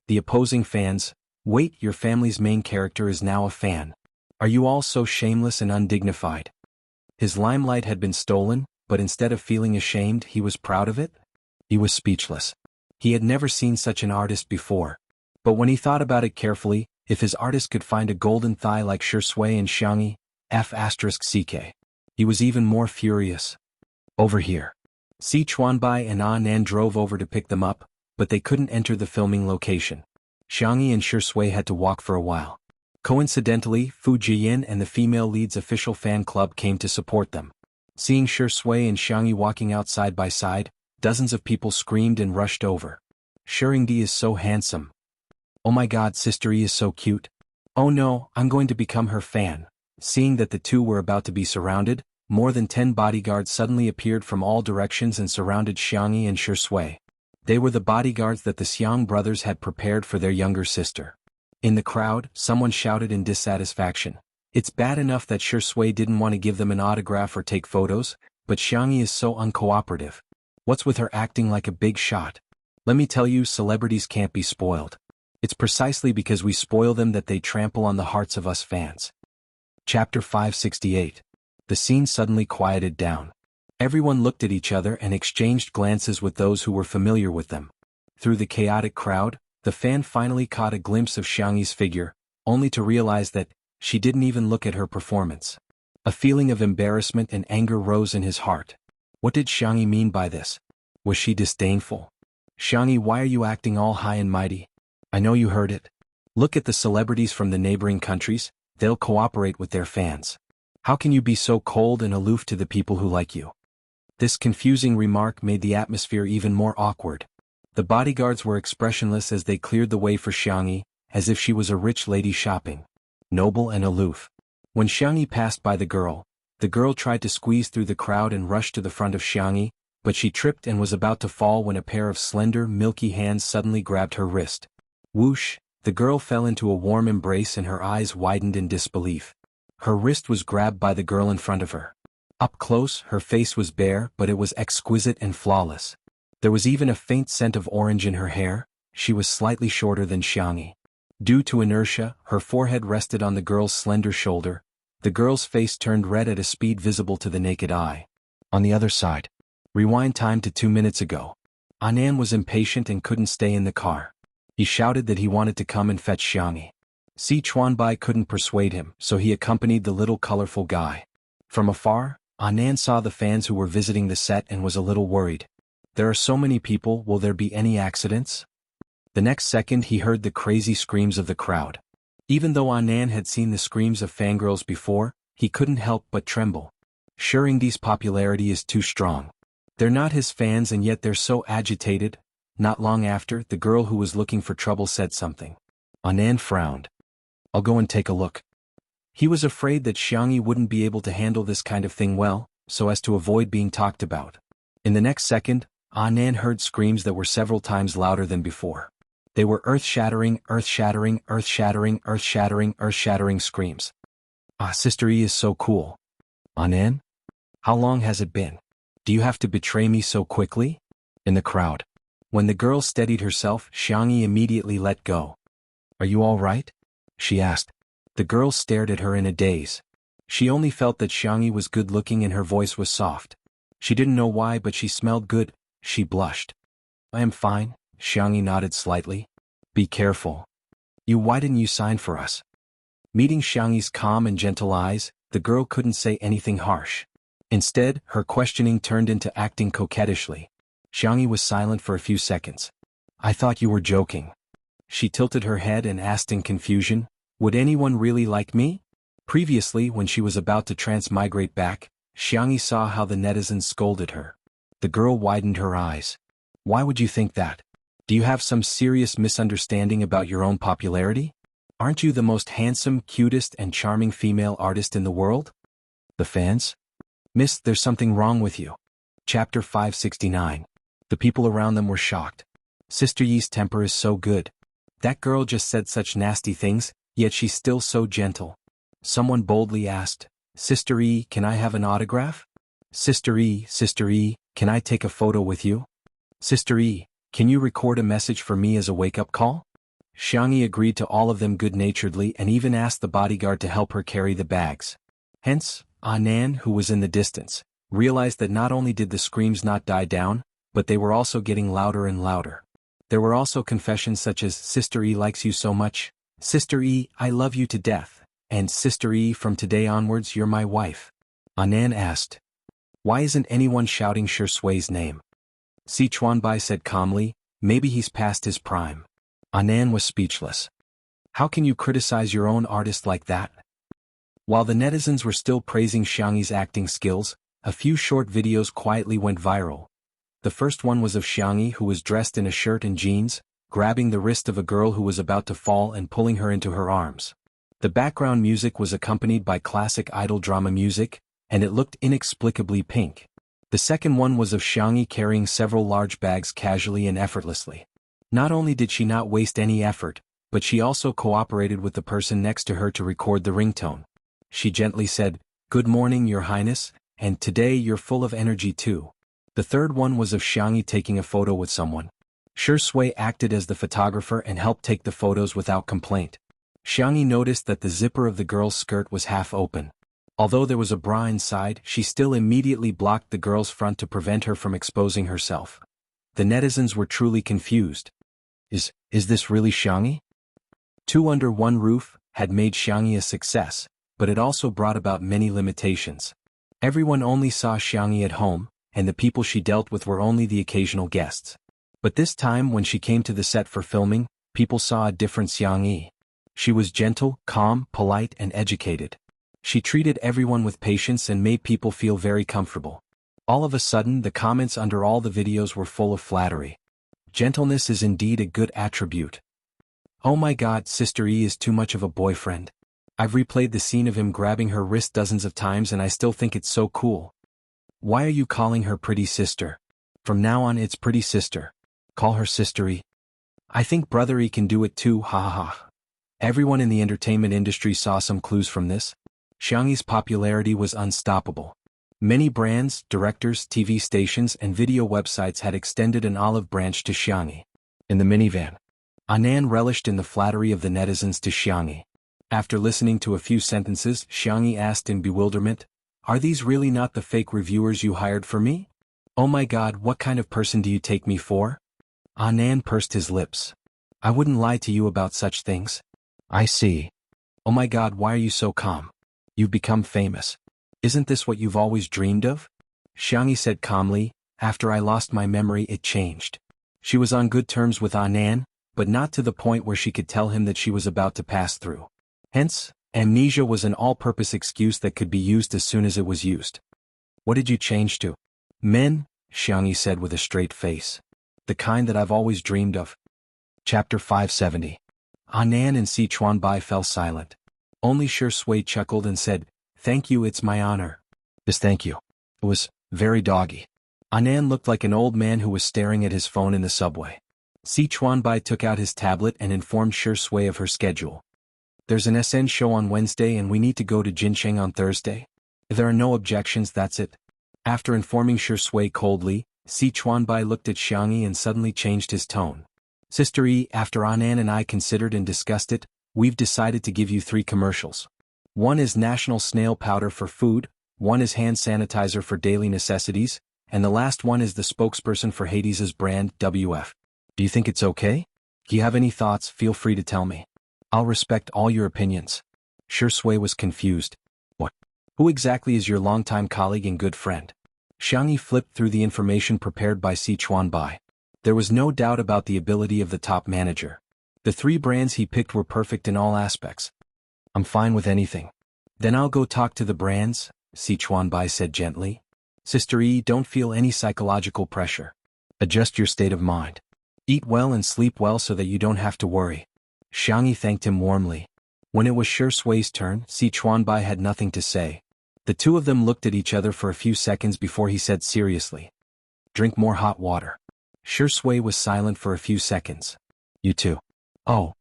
The opposing fans, wait, your family's main character is now a fan. Are you all so shameless and undignified? His limelight had been stolen, but instead of feeling ashamed, he was proud of it? He was speechless. He had never seen such an artist before. But when he thought about it carefully, if his artist could find a golden thigh like Shi Sui and Xiangyi, F***ck, he was even more furious. Over here. Si Chuanbai and Ah Nan drove over to pick them up, but they couldn't enter the filming location. Xiangyi and Shi Sui had to walk for a while. Coincidentally, Fu Jian and the female lead's official fan club came to support them. Seeing Shi Sui and Xiangyi walking out side by side, dozens of people screamed and rushed over. Shuringdi is so handsome. Oh my god, Sister Yi is so cute. Oh no, I'm going to become her fan. Seeing that the 2 were about to be surrounded, more than 10 bodyguards suddenly appeared from all directions and surrounded Xiangyi and Shi Sui. They were the bodyguards that the Xiang brothers had prepared for their younger sister. In the crowd, someone shouted in dissatisfaction. It's bad enough that Shi Sui didn't want to give them an autograph or take photos, but Xiangyi is so uncooperative. What's with her acting like a big shot? Let me tell you, celebrities can't be spoiled. It's precisely because we spoil them that they trample on the hearts of us fans. Chapter 568. The scene suddenly quieted down. Everyone looked at each other and exchanged glances with those who were familiar with them. Through the chaotic crowd, the fan finally caught a glimpse of Xiangyi's figure, only to realize that she didn't even look at her performance. A feeling of embarrassment and anger rose in his heart. What did Xiangyi mean by this? Was she disdainful? Xiangyi, why are you acting all high and mighty? I know you heard it. Look at the celebrities from the neighboring countries, they'll cooperate with their fans. How can you be so cold and aloof to the people who like you? This confusing remark made the atmosphere even more awkward. The bodyguards were expressionless as they cleared the way for Xiangyi, as if she was a rich lady shopping. Noble and aloof. When Xiangyi passed by the girl tried to squeeze through the crowd and rushed to the front of Xiangyi, but she tripped and was about to fall when a pair of slender, milky hands suddenly grabbed her wrist. Whoosh, the girl fell into a warm embrace and her eyes widened in disbelief. Her wrist was grabbed by the girl in front of her. Up close, her face was bare, but it was exquisite and flawless. There was even a faint scent of orange in her hair. She was slightly shorter than Xiangyi. Due to inertia, her forehead rested on the girl's slender shoulder. The girl's face turned red at a speed visible to the naked eye. On the other side. Rewind time to 2 minutes ago. Anan was impatient and couldn't stay in the car. He shouted that he wanted to come and fetch Xiangyi. Si Chuanbai couldn't persuade him, so he accompanied the little colorful guy. From afar, Anan saw the fans who were visiting the set and was a little worried. There are so many people, will there be any accidents? The next second he heard the crazy screams of the crowd. Even though Anan had seen the screams of fangirls before, he couldn't help but tremble. Shuringdi's popularity is too strong. They're not his fans and yet they're so agitated. Not long after, the girl who was looking for trouble said something. Anan frowned. I'll go and take a look. He was afraid that Xiangyi wouldn't be able to handle this kind of thing well, so as to avoid being talked about. In the next second, Anan heard screams that were several times louder than before. They were earth-shattering, earth-shattering, earth-shattering, earth-shattering, earth-shattering screams. Sister E is so cool. Anan? How long has it been? Do you have to betray me so quickly? In the crowd. When the girl steadied herself, Xiangyi immediately let go. Are you all right? She asked. The girl stared at her in a daze. She only felt that Xiangyi was good-looking and her voice was soft. She didn't know why, but she smelled good. She blushed. I am fine, Xiangyi nodded slightly. Be careful. Why didn't you sign for us? Meeting Xiangyi's calm and gentle eyes, the girl couldn't say anything harsh. Instead, her questioning turned into acting coquettishly. Xiangyi was silent for a few seconds. I thought you were joking. She tilted her head and asked in confusion, would anyone really like me? Previously, when she was about to transmigrate back, Xiangyi saw how the netizens scolded her. The girl widened her eyes. Why would you think that? Do you have some serious misunderstanding about your own popularity? Aren't you the most handsome, cutest, and charming female artist in the world? The fans? Miss, there's something wrong with you. Chapter 569. The people around them were shocked. Sister Yi's temper is so good. That girl just said such nasty things, yet she's still so gentle. Someone boldly asked, Sister E, can I have an autograph? Sister E, can I take a photo with you? Sister E, can you record a message for me as a wake-up call? Xiangyi agreed to all of them good-naturedly and even asked the bodyguard to help her carry the bags. Hence, Anan, who was in the distance, realized that not only did the screams not die down, but they were also getting louder and louder. There were also confessions such as, Sister E likes you so much, Sister E, I love you to death, and Sister E, from today onwards you're my wife. Anan asked. Why isn't anyone shouting Shi Sui's name? Si Chuanbai said calmly, maybe he's past his prime. Anan was speechless. How can you criticize your own artist like that? While the netizens were still praising Xiangyi's acting skills, a few short videos quietly went viral. The first one was of Xiangyi, who was dressed in a shirt and jeans, grabbing the wrist of a girl who was about to fall and pulling her into her arms. The background music was accompanied by classic idol drama music, and it looked inexplicably pink. The second one was of Xiangyi carrying several large bags casually and effortlessly. Not only did she not waste any effort, but she also cooperated with the person next to her to record the ringtone. She gently said, Good morning, Your Highness, and today you're full of energy too. The third one was of Xiangyi taking a photo with someone. Shi Sui acted as the photographer and helped take the photos without complaint. Xiangyi noticed that the zipper of the girl's skirt was half open. Although there was a bra inside, she still immediately blocked the girl's front to prevent her from exposing herself. The netizens were truly confused. Is this really Xiangyi? Two Under One Roof had made Xiangyi a success, but it also brought about many limitations. Everyone only saw Xiangyi at home, and the people she dealt with were only the occasional guests. But this time when she came to the set for filming, people saw a different Xiangyi. She was gentle, calm, polite, and educated. She treated everyone with patience and made people feel very comfortable. All of a sudden, the comments under all the videos were full of flattery. Gentleness is indeed a good attribute. Oh my god, Sister E is too much of a boyfriend. I've replayed the scene of him grabbing her wrist dozens of times and I still think it's so cool. Why are you calling her pretty sister? From now on it's pretty sister. Call her Sister E. I think Brother E can do it too, ha ha ha. Everyone in the entertainment industry saw some clues from this. Xiangyi's popularity was unstoppable. Many brands, directors, TV stations, and video websites had extended an olive branch to Xiangyi. In the minivan, Anan relished in the flattery of the netizens to Xiangyi. After listening to a few sentences, Xiangyi asked in bewilderment, "Are these really not the fake reviewers you hired for me? Oh my god, what kind of person do you take me for?" Anan pursed his lips. "I wouldn't lie to you about such things." "I see. Oh my god, why are you so calm? You've become famous. Isn't this what you've always dreamed of?" Xiangyi said calmly, "After I lost my memory it changed." She was on good terms with Anan, but not to the point where she could tell him that she was about to pass through. Hence, amnesia was an all-purpose excuse that could be used as soon as it was used. "What did you change to?" "Men," Xiangyi said with a straight face. "The kind that I've always dreamed of." Chapter 570. Anan and Sichuanbai fell silent. Only Shui chuckled and said, "Thank you, it's my honor." "Yes, thank you. It was very doggy." Anan looked like an old man who was staring at his phone in the subway. Sichuanbai took out his tablet and informed Shui of her schedule. "There's an SN show on Wednesday and we need to go to Jincheng on Thursday. If there are no objections, that's it." After informing Shui coldly, Sichuanbai looked at Xiangyi and suddenly changed his tone. "Sister E, after Anan and I considered and discussed it, we've decided to give you 3 commercials. One is National Snail Powder for food, one is hand sanitizer for daily necessities, and the last one is the spokesperson for Hades's brand, WF. Do you think it's okay? If you have any thoughts, feel free to tell me. I'll respect all your opinions." Shui was confused. "What? Who exactly is your longtime colleague and good friend?" Xiangyi flipped through the information prepared by Sichuanbai. There was no doubt about the ability of the top manager. The 3 brands he picked were perfect in all aspects. "I'm fine with anything." "Then I'll go talk to the brands," Sichuanbai said gently. "Sister E, don't feel any psychological pressure. Adjust your state of mind. Eat well and sleep well so that you don't have to worry." Xiangyi thanked him warmly. When it was Shui's turn, Sichuanbai had nothing to say. The two of them looked at each other for a few seconds before he said seriously, "Drink more hot water." Shui was silent for a few seconds. "You too." "Oh."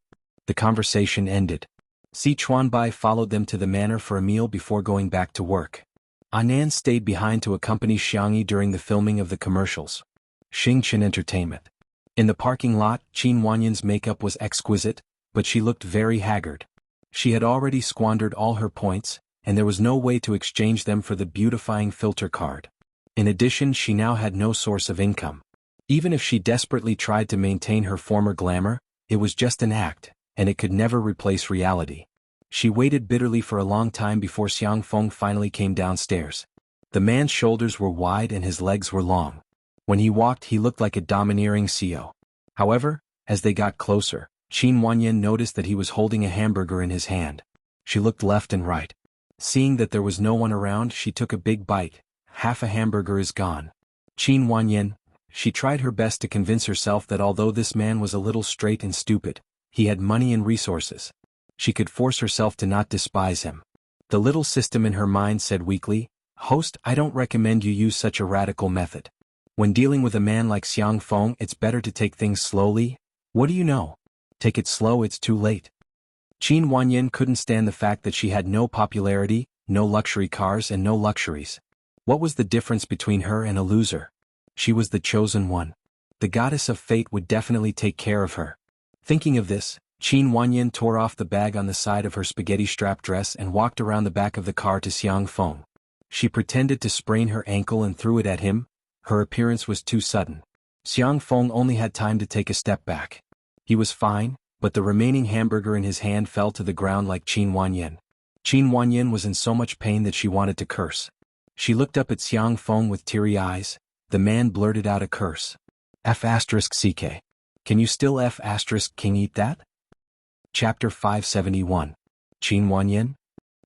The conversation ended. Sichuanbai followed them to the manor for a meal before going back to work. Anan stayed behind to accompany Xiangyi during the filming of the commercials. Xingchen Entertainment. In the parking lot, Qin Wanyan's makeup was exquisite, but she looked very haggard. She had already squandered all her points, and there was no way to exchange them for the beautifying filter card. In addition, she now had no source of income. Even if she desperately tried to maintain her former glamour, it was just an act, and it could never replace reality. She waited bitterly for a long time before Xiang Feng finally came downstairs. The man's shoulders were wide and his legs were long. When he walked, he looked like a domineering CEO. However, as they got closer, Qin Wanyan noticed that he was holding a hamburger in his hand. She looked left and right. Seeing that there was no one around, she took a big bite. Half a hamburger is gone. Qin Wanyan. She tried her best to convince herself that although this man was a little straight and stupid, he had money and resources. She could force herself to not despise him. The little system in her mind said weakly, "Host, I don't recommend you use such a radical method. When dealing with a man like Xiang Feng, it's better to take things slowly. What do you know? Take it slow, it's too late." Qin Wanyan couldn't stand the fact that she had no popularity, no luxury cars and no luxuries. What was the difference between her and a loser? She was the chosen one. The goddess of fate would definitely take care of her. Thinking of this, Qin Wanyan tore off the bag on the side of her spaghetti strap dress and walked around the back of the car to Xiang Feng. She pretended to sprain her ankle and threw it at him. Her appearance was too sudden. Xiang Feng only had time to take a step back. He was fine, but the remaining hamburger in his hand fell to the ground like Qin Wanyan. Qin Wanyin was in so much pain that she wanted to curse. She looked up at Xiang Feng with teary eyes. The man blurted out a curse. F***CK. Can you still F***King eat that? Chapter 571. Qin Wanyin?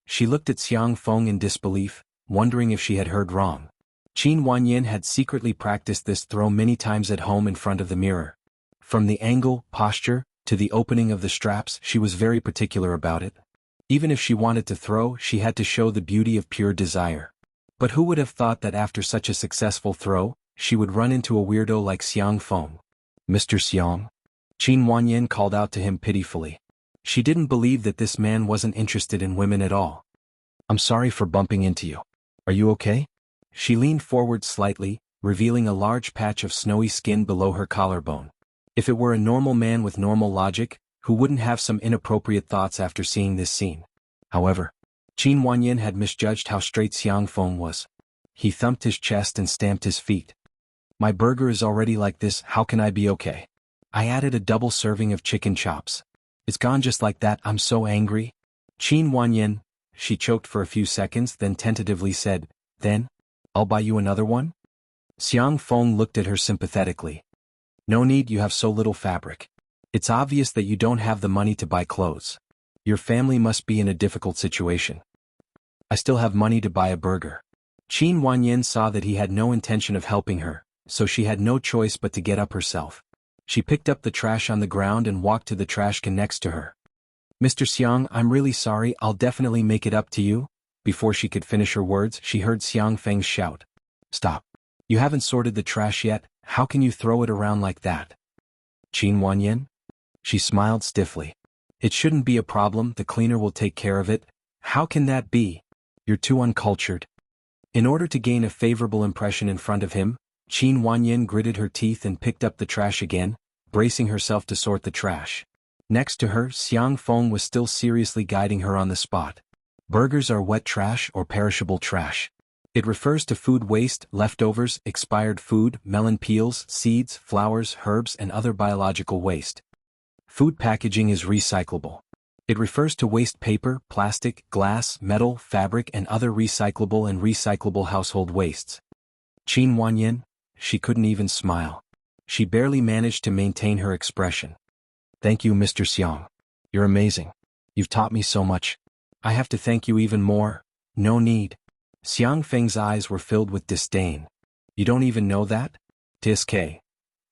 She looked at Xiang Feng in disbelief, wondering if she had heard wrong. Qin Wanyin had secretly practiced this throw many times at home in front of the mirror. From the angle, posture, to the opening of the straps, she was very particular about it. Even if she wanted to throw, she had to show the beauty of pure desire. But who would have thought that after such a successful throw, she would run into a weirdo like Xiang Feng? Mr. Xiang? Qin Wanyin called out to him pitifully. She didn't believe that this man wasn't interested in women at all. I'm sorry for bumping into you. Are you okay? She leaned forward slightly, revealing a large patch of snowy skin below her collarbone. If it were a normal man with normal logic, who wouldn't have some inappropriate thoughts after seeing this scene? However, Qin Wanyin had misjudged how straight Xiang Feng was. He thumped his chest and stamped his feet. My burger is already like this, how can I be okay? I added a double serving of chicken chops. It's gone just like that, I'm so angry. Qin Wanyin, she choked for a few seconds, then tentatively said, Then, I'll buy you another one? Xiang Feng looked at her sympathetically. No need, you have so little fabric. It's obvious that you don't have the money to buy clothes. Your family must be in a difficult situation. I still have money to buy a burger. Qin Wanyin saw that he had no intention of helping her, so she had no choice but to get up herself. She picked up the trash on the ground and walked to the trash can next to her. Mr. Xiang, I'm really sorry, I'll definitely make it up to you. Before she could finish her words, she heard Xiang Feng shout. Stop. You haven't sorted the trash yet, how can you throw it around like that? Qin Wanyin? She smiled stiffly. It shouldn't be a problem, the cleaner will take care of it. How can that be? You're too uncultured. In order to gain a favorable impression in front of him, Qin Wanyin gritted her teeth and picked up the trash again, bracing herself to sort the trash. Next to her, Xiang Feng was still seriously guiding her on the spot. Burgers are wet trash or perishable trash. It refers to food waste, leftovers, expired food, melon peels, seeds, flowers, herbs, and other biological waste. Food packaging is recyclable. It refers to waste paper, plastic, glass, metal, fabric, and other recyclable and recyclable household wastes. Qin Wanyin? She couldn't even smile. She barely managed to maintain her expression. Thank you, Mr. Xiang. You're amazing. You've taught me so much. I have to thank you even more. No need. Xiang Feng's eyes were filled with disdain. You don't even know that? Tisk.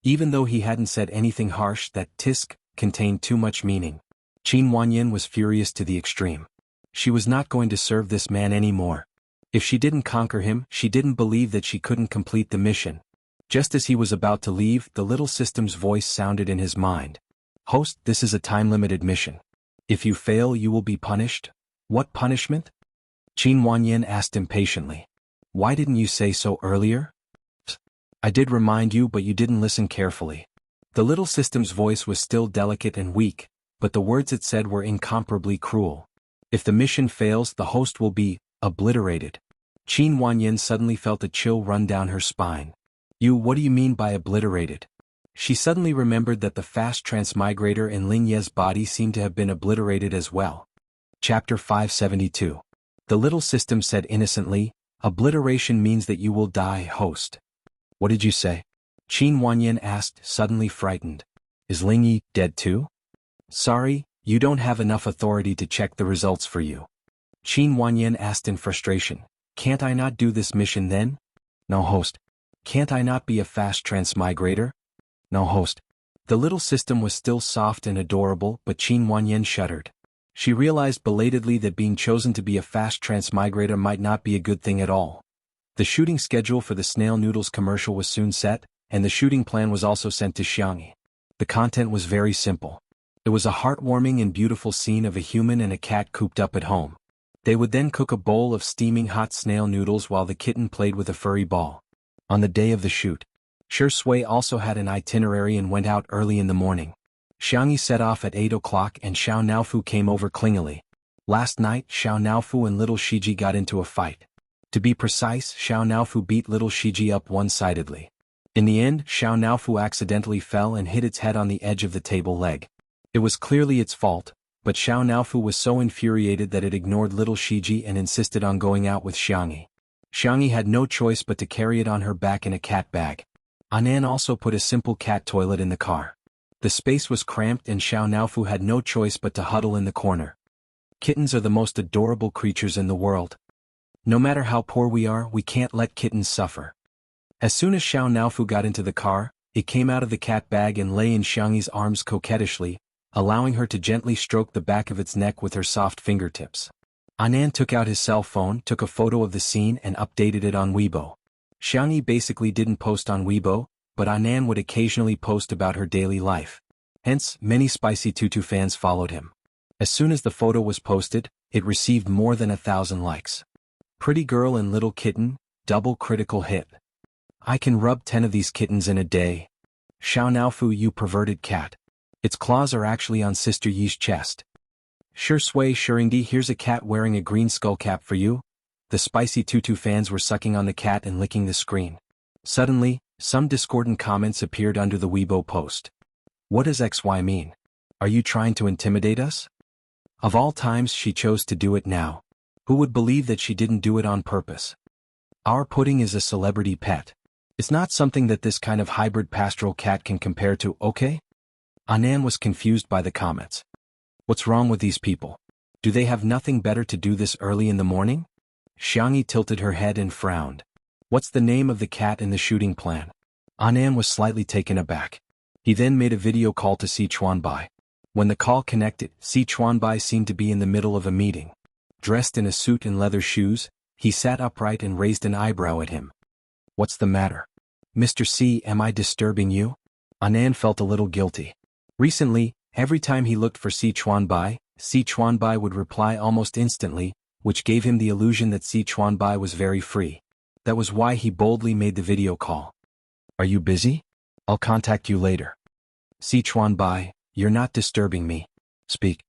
Even though he hadn't said anything harsh, that tisk contained too much meaning. Qin Wanyin was furious to the extreme. She was not going to serve this man anymore. If she didn't conquer him, she didn't believe that she couldn't complete the mission. Just as he was about to leave, the little system's voice sounded in his mind. Host, this is a time-limited mission. If you fail, you will be punished. What punishment? Qin Wanyin asked impatiently. Why didn't you say so earlier? I did remind you, but you didn't listen carefully. The little system's voice was still delicate and weak, but the words it said were incomparably cruel. If the mission fails, the host will be obliterated. Qin Wanyin suddenly felt a chill run down her spine. What do you mean by obliterated? She suddenly remembered that the fast transmigrator in Ling Ye's body seemed to have been obliterated as well. Chapter 572. The little system said innocently, obliteration means that you will die, host. What did you say? Qin Wanyin asked, suddenly frightened. Is Ling Yi dead too? Sorry, you don't have enough authority to check the results for you. Qin Wanyin asked in frustration. Can't I not do this mission then? No, host. Can't I not be a fast transmigrator? No, host. The little system was still soft and adorable, but Qin Wanyin shuddered. She realized belatedly that being chosen to be a fast transmigrator might not be a good thing at all. The shooting schedule for the snail noodles commercial was soon set, and the shooting plan was also sent to Xiangyi. The content was very simple. It was a heartwarming and beautiful scene of a human and a cat cooped up at home. They would then cook a bowl of steaming hot snail noodles while the kitten played with a furry ball. On the day of the shoot, Shi Sui also had an itinerary and went out early in the morning. Xiangyi set off at 8 o'clock and Xiao Naofu came over clingily. Last night, Xiao Naofu and little Shiji got into a fight. To be precise, Xiao Naofu beat little Shiji up one-sidedly. In the end, Xiao Naofu accidentally fell and hit its head on the edge of the table leg. It was clearly its fault, but Xiao Naofu was so infuriated that it ignored little Shiji and insisted on going out with Xiangyi. Xiangyi had no choice but to carry it on her back in a cat bag. Anan also put a simple cat toilet in the car. The space was cramped and Xiao Naofu had no choice but to huddle in the corner. Kittens are the most adorable creatures in the world. No matter how poor we are, we can't let kittens suffer. As soon as Xiao Naofu got into the car, it came out of the cat bag and lay in Xiangyi's arms coquettishly, allowing her to gently stroke the back of its neck with her soft fingertips. Anan took out his cell phone, took a photo of the scene and updated it on Weibo. Xiangyi basically didn't post on Weibo, but Anan would occasionally post about her daily life. Hence, many Spicy Tutu fans followed him. As soon as the photo was posted, it received more than 1,000 likes. Pretty girl and little kitten, double critical hit. I can rub 10 of these kittens in a day. Xiao Naofu, you perverted cat. Its claws are actually on Sister Yi's chest. Sure Sui Shuringdi, here's a cat wearing a green skull cap for you. The Spicy Tutu fans were sucking on the cat and licking the screen. Suddenly, some discordant comments appeared under the Weibo post. What does XY mean? Are you trying to intimidate us? Of all times she chose to do it now. Who would believe that she didn't do it on purpose? Our pudding is a celebrity pet. It's not something that this kind of hybrid pastoral cat can compare to, okay? Anan was confused by the comments. What's wrong with these people? Do they have nothing better to do this early in the morning? Xiangyi tilted her head and frowned. What's the name of the cat in the shooting plan? Anan was slightly taken aback. He then made a video call to Si Chuanbai. When the call connected, Si Chuanbai seemed to be in the middle of a meeting. Dressed in a suit and leather shoes, he sat upright and raised an eyebrow at him. What's the matter? Mr. C, am I disturbing you? Anan felt a little guilty. Recently, every time he looked for Si Chuanbai would reply almost instantly, which gave him the illusion that Si Chuanbai was very free. That was why he boldly made the video call. Are you busy? I'll contact you later. Si Chuanbai, you're not disturbing me. Speak.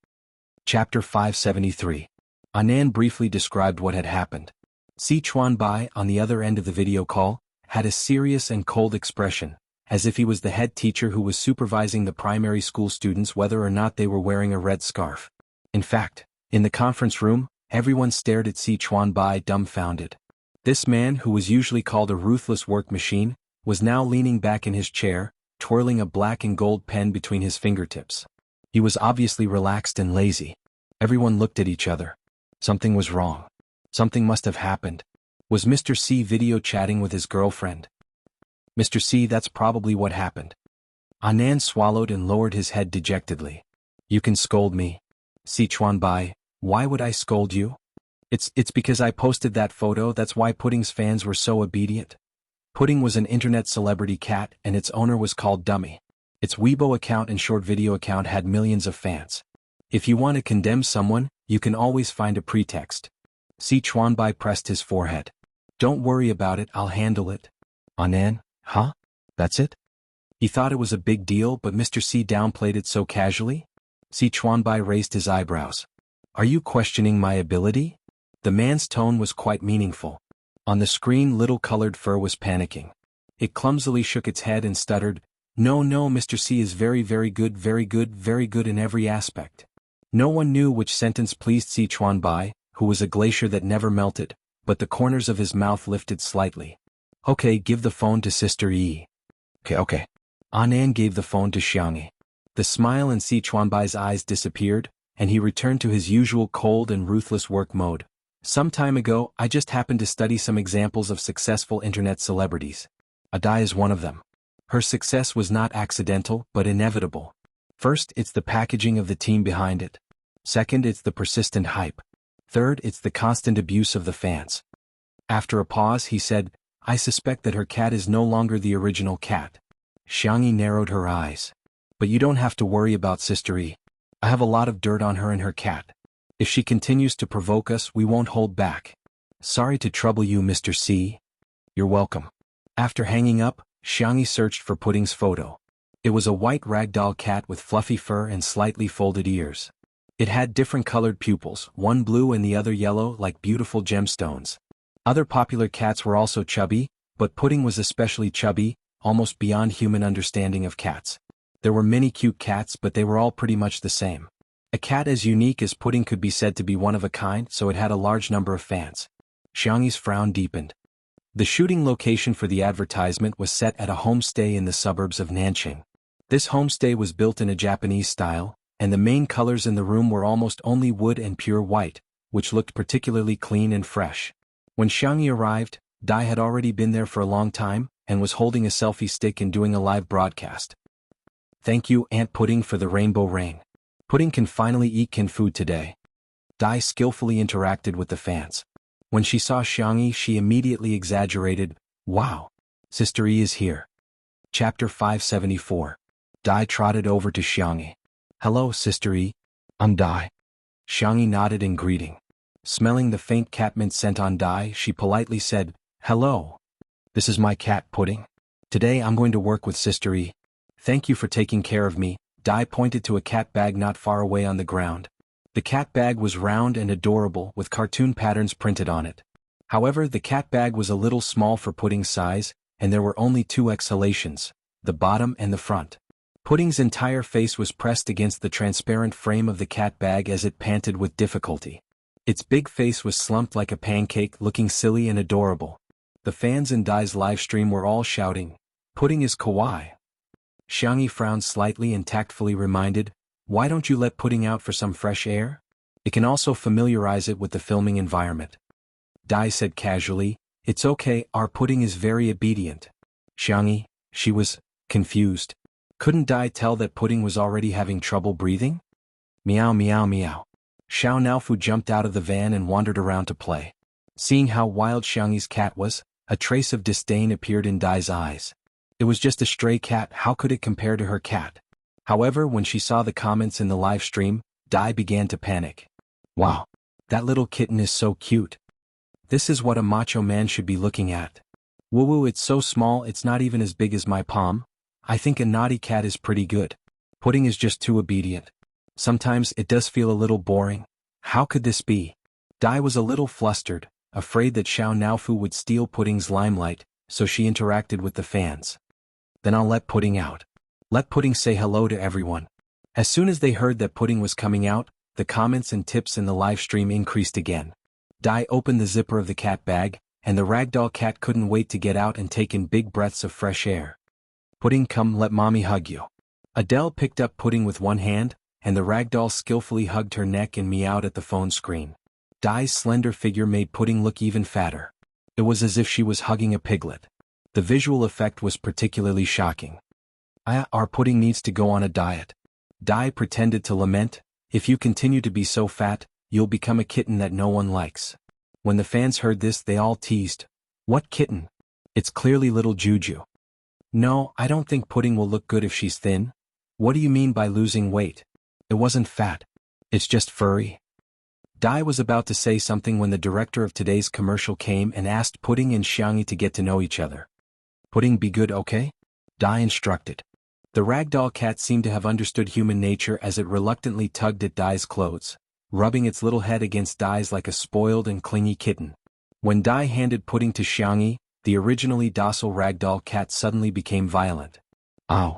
Chapter 573. Anan briefly described what had happened. Si Chuanbai, on the other end of the video call, had a serious and cold expression, as if he was the head teacher who was supervising the primary school students whether or not they were wearing a red scarf. In fact, in the conference room, everyone stared at Si Chuanbai dumbfounded. This man, who was usually called a ruthless work machine, was now leaning back in his chair, twirling a black and gold pen between his fingertips. He was obviously relaxed and lazy. Everyone looked at each other. Something was wrong. Something must have happened. Was Mr. C video chatting with his girlfriend? Mr. C, that's probably what happened. Anan swallowed and lowered his head dejectedly. You can scold me. Si Chuanbai, why would I scold you? It's because I posted that photo, that's why Pudding's fans were so obedient. Pudding was an internet celebrity cat and its owner was called Dummy. Its Weibo account and short video account had millions of fans. If you want to condemn someone, you can always find a pretext. Si Chuanbai pressed his forehead. Don't worry about it, I'll handle it. Anan, huh? That's it? He thought it was a big deal, but Mr. C downplayed it so casually? Si Chuanbai raised his eyebrows. Are you questioning my ability? The man's tone was quite meaningful. On the screen, little colored fur was panicking. It clumsily shook its head and stuttered, No, Mr. C is very good in every aspect. No one knew which sentence pleased Si Chuanbai, who was a glacier that never melted, but the corners of his mouth lifted slightly. Okay, give the phone to Sister Yi. Okay. Anan gave the phone to Xiangyi. The smile in Si Chuanbai's eyes disappeared, and he returned to his usual cold and ruthless work mode. Some time ago, I just happened to study some examples of successful internet celebrities. Adai is one of them. Her success was not accidental, but inevitable. First, it's the packaging of the team behind it. Second, it's the persistent hype. Third, it's the constant abuse of the fans. After a pause, he said, I suspect that her cat is no longer the original cat. Xiangyi narrowed her eyes. But you don't have to worry about Sister Yi. I have a lot of dirt on her and her cat. If she continues to provoke us, we won't hold back. Sorry to trouble you, Mr. C. You're welcome. After hanging up, Xiangyi searched for Pudding's photo. It was a white ragdoll cat with fluffy fur and slightly folded ears. It had different colored pupils, one blue and the other yellow, like beautiful gemstones. Other popular cats were also chubby, but Pudding was especially chubby, almost beyond human understanding of cats. There were many cute cats, but they were all pretty much the same. A cat as unique as Pudding could be said to be one of a kind, so it had a large number of fans. Xiangyi's frown deepened. The shooting location for the advertisement was set at a homestay in the suburbs of Nanqing. This homestay was built in a Japanese style, and the main colors in the room were almost only wood and pure white, which looked particularly clean and fresh. When Xiangyi arrived, Dai had already been there for a long time, and was holding a selfie stick and doing a live broadcast. "Thank you, Aunt Pudding, for the rainbow rain. Pudding can finally eat canned food today." Dai skillfully interacted with the fans. When she saw Xiangyi, she immediately exaggerated, "Wow! Sister E is here." Chapter 574. Dai trotted over to Xiangyi. "Hello, Sister E. I'm Dai." Xiangyi nodded in greeting. Smelling the faint catmint scent on Dai, she politely said, "Hello. This is my cat, Pudding. Today I'm going to work with Sister E. Thank you for taking care of me." Dai pointed to a cat bag not far away on the ground. The cat bag was round and adorable, with cartoon patterns printed on it. However, the cat bag was a little small for Pudding's size, and there were only two exhalations, the bottom and the front. Pudding's entire face was pressed against the transparent frame of the cat bag as it panted with difficulty. Its big face was slumped like a pancake, looking silly and adorable. The fans in Dai's livestream were all shouting, "Pudding is kawaii." Xiangyi frowned slightly and tactfully reminded, "Why don't you let Pudding out for some fresh air? It can also familiarize it with the filming environment." Dai said casually, "It's okay, our Pudding is very obedient." Xiangyi, she was confused. Couldn't Dai tell that Pudding was already having trouble breathing? Meow meow meow. Xiao Naofu jumped out of the van and wandered around to play. Seeing how wild Xiangyi's cat was, a trace of disdain appeared in Dai's eyes. It was just a stray cat, how could it compare to her cat? However, when she saw the comments in the live stream, Dai began to panic. "Wow! That little kitten is so cute. This is what a macho man should be looking at. Woo-woo, it's so small it's not even as big as my palm. I think a naughty cat is pretty good. Pudding is just too obedient. Sometimes it does feel a little boring. How could this be?" Dai was a little flustered, afraid that Xiao Naofu would steal Pudding's limelight, so she interacted with the fans. "Then I'll let Pudding out. Let Pudding say hello to everyone." As soon as they heard that Pudding was coming out, the comments and tips in the live stream increased again. Dai opened the zipper of the cat bag, and the ragdoll cat couldn't wait to get out and take in big breaths of fresh air. "Pudding, come, let mommy hug you." Adele picked up Pudding with one hand, and the ragdoll skillfully hugged her neck and meowed at the phone screen. Dai's slender figure made Pudding look even fatter. It was as if she was hugging a piglet. The visual effect was particularly shocking. Our Pudding needs to go on a diet." Dai pretended to lament, "If you continue to be so fat, you'll become a kitten that no one likes." When the fans heard this, they all teased, "What kitten? It's clearly little Juju." "No, I don't think Pudding will look good if she's thin." "What do you mean by losing weight? It wasn't fat. It's just furry." Dai was about to say something when the director of today's commercial came and asked Pudding and Xiangyi to get to know each other. "Pudding, be good, okay?" Dai instructed. The ragdoll cat seemed to have understood human nature as it reluctantly tugged at Dai's clothes, rubbing its little head against Dai's like a spoiled and clingy kitten. When Dai handed Pudding to Xiangyi, the originally docile ragdoll cat suddenly became violent. "Ow!"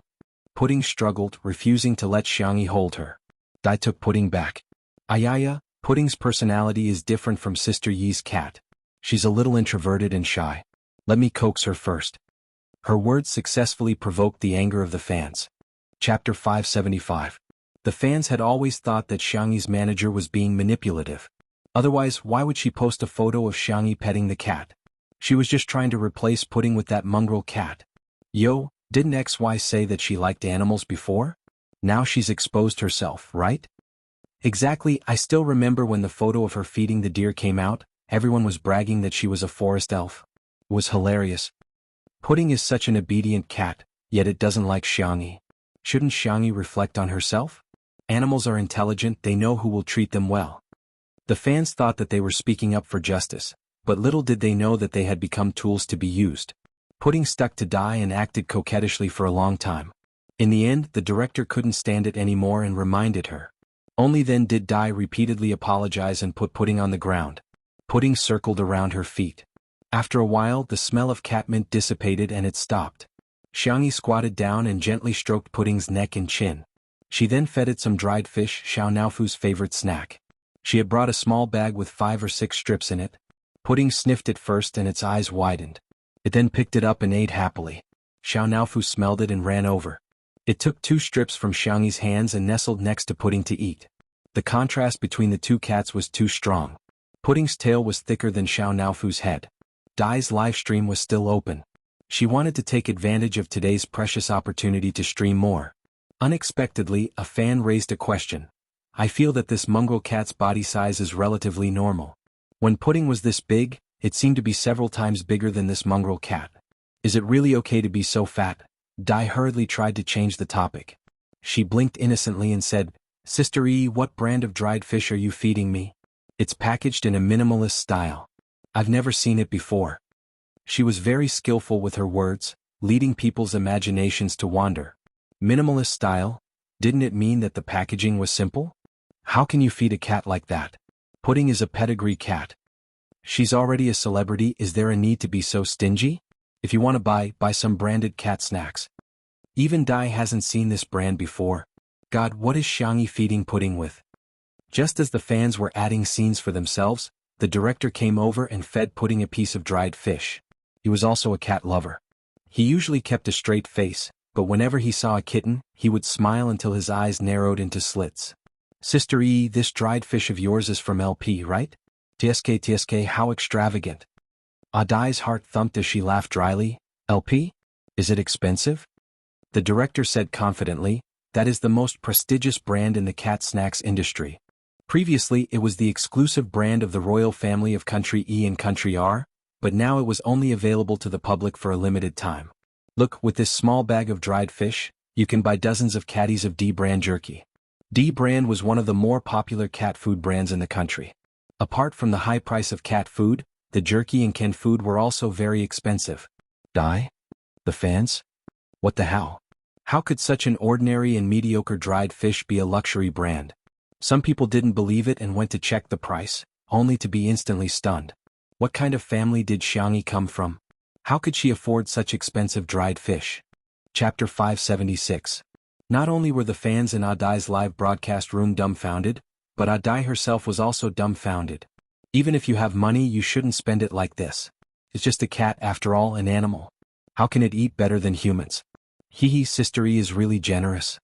Pudding struggled, refusing to let Xiangyi hold her. Dai took Pudding back. "Ayaya, Pudding's personality is different from Sister Yi's cat. She's a little introverted and shy. Let me coax her first." Her words successfully provoked the anger of the fans. Chapter 575. The fans had always thought that Xiangyi's manager was being manipulative. Otherwise, why would she post a photo of Xiangyi petting the cat? She was just trying to replace Pudding with that mongrel cat. Yo, didn't XY say that she liked animals before? Now she's exposed herself, right? Exactly, I still remember when the photo of her feeding the deer came out, everyone was bragging that she was a forest elf. It was hilarious. Pudding is such an obedient cat, yet it doesn't like Xiangyi. Shouldn't Xiangyi reflect on herself? Animals are intelligent, they know who will treat them well. The fans thought that they were speaking up for justice, but little did they know that they had become tools to be used. Pudding stuck to Dai and acted coquettishly for a long time. In the end, the director couldn't stand it anymore and reminded her. Only then did Dai repeatedly apologize and put Pudding on the ground. Pudding circled around her feet. After a while, the smell of catmint dissipated and it stopped. Xiangyi squatted down and gently stroked Pudding's neck and chin. She then fed it some dried fish, Xiao Naofu's favorite snack. She had brought a small bag with 5 or 6 strips in it. Pudding sniffed it first and its eyes widened. It then picked it up and ate happily. Xiao Naofu smelled it and ran over. It took 2 strips from Xiangyi's hands and nestled next to Pudding to eat. The contrast between the two cats was too strong. Pudding's tail was thicker than Xiao Naofu's head. Dai's live stream was still open. She wanted to take advantage of today's precious opportunity to stream more. Unexpectedly, a fan raised a question. I feel that this mongrel cat's body size is relatively normal. When Pudding was this big, it seemed to be several times bigger than this mongrel cat. Is it really okay to be so fat? Dai hurriedly tried to change the topic. She blinked innocently and said, Sister E, what brand of dried fish are you feeding me? It's packaged in a minimalist style. I've never seen it before. She was very skillful with her words, leading people's imaginations to wander. Minimalist style? Didn't it mean that the packaging was simple? How can you feed a cat like that? Pudding is a pedigree cat. She's already a celebrity, is there a need to be so stingy? If you want to buy some branded cat snacks. Even Dai hasn't seen this brand before. God, what is Xiangyi feeding Pudding with? Just as the fans were adding scenes for themselves, the director came over and fed Pudding a piece of dried fish. He was also a cat lover. He usually kept a straight face, but whenever he saw a kitten, he would smile until his eyes narrowed into slits. Sister E, this dried fish of yours is from LP, right? TSK, how extravagant. Dai's heart thumped as she laughed dryly. LP? Is it expensive? The director said confidently, that is the most prestigious brand in the cat snacks industry. Previously it was the exclusive brand of the royal family of Country E and Country R, but now it was only available to the public for a limited time. Look, with this small bag of dried fish, you can buy dozens of caddies of D brand jerky. D brand was one of the more popular cat food brands in the country. Apart from the high price of cat food, the jerky and canned food were also very expensive. Dai? The fans? What the hell? How could such an ordinary and mediocre dried fish be a luxury brand? Some people didn't believe it and went to check the price, only to be instantly stunned. What kind of family did Xiangyi come from? How could she afford such expensive dried fish? Chapter 576. Not only were the fans in Dai's live broadcast room dumbfounded, but Dai herself was also dumbfounded. Even if you have money, you shouldn't spend it like this. It's just a cat, after all, an animal. How can it eat better than humans? Hee, Sister E is really generous.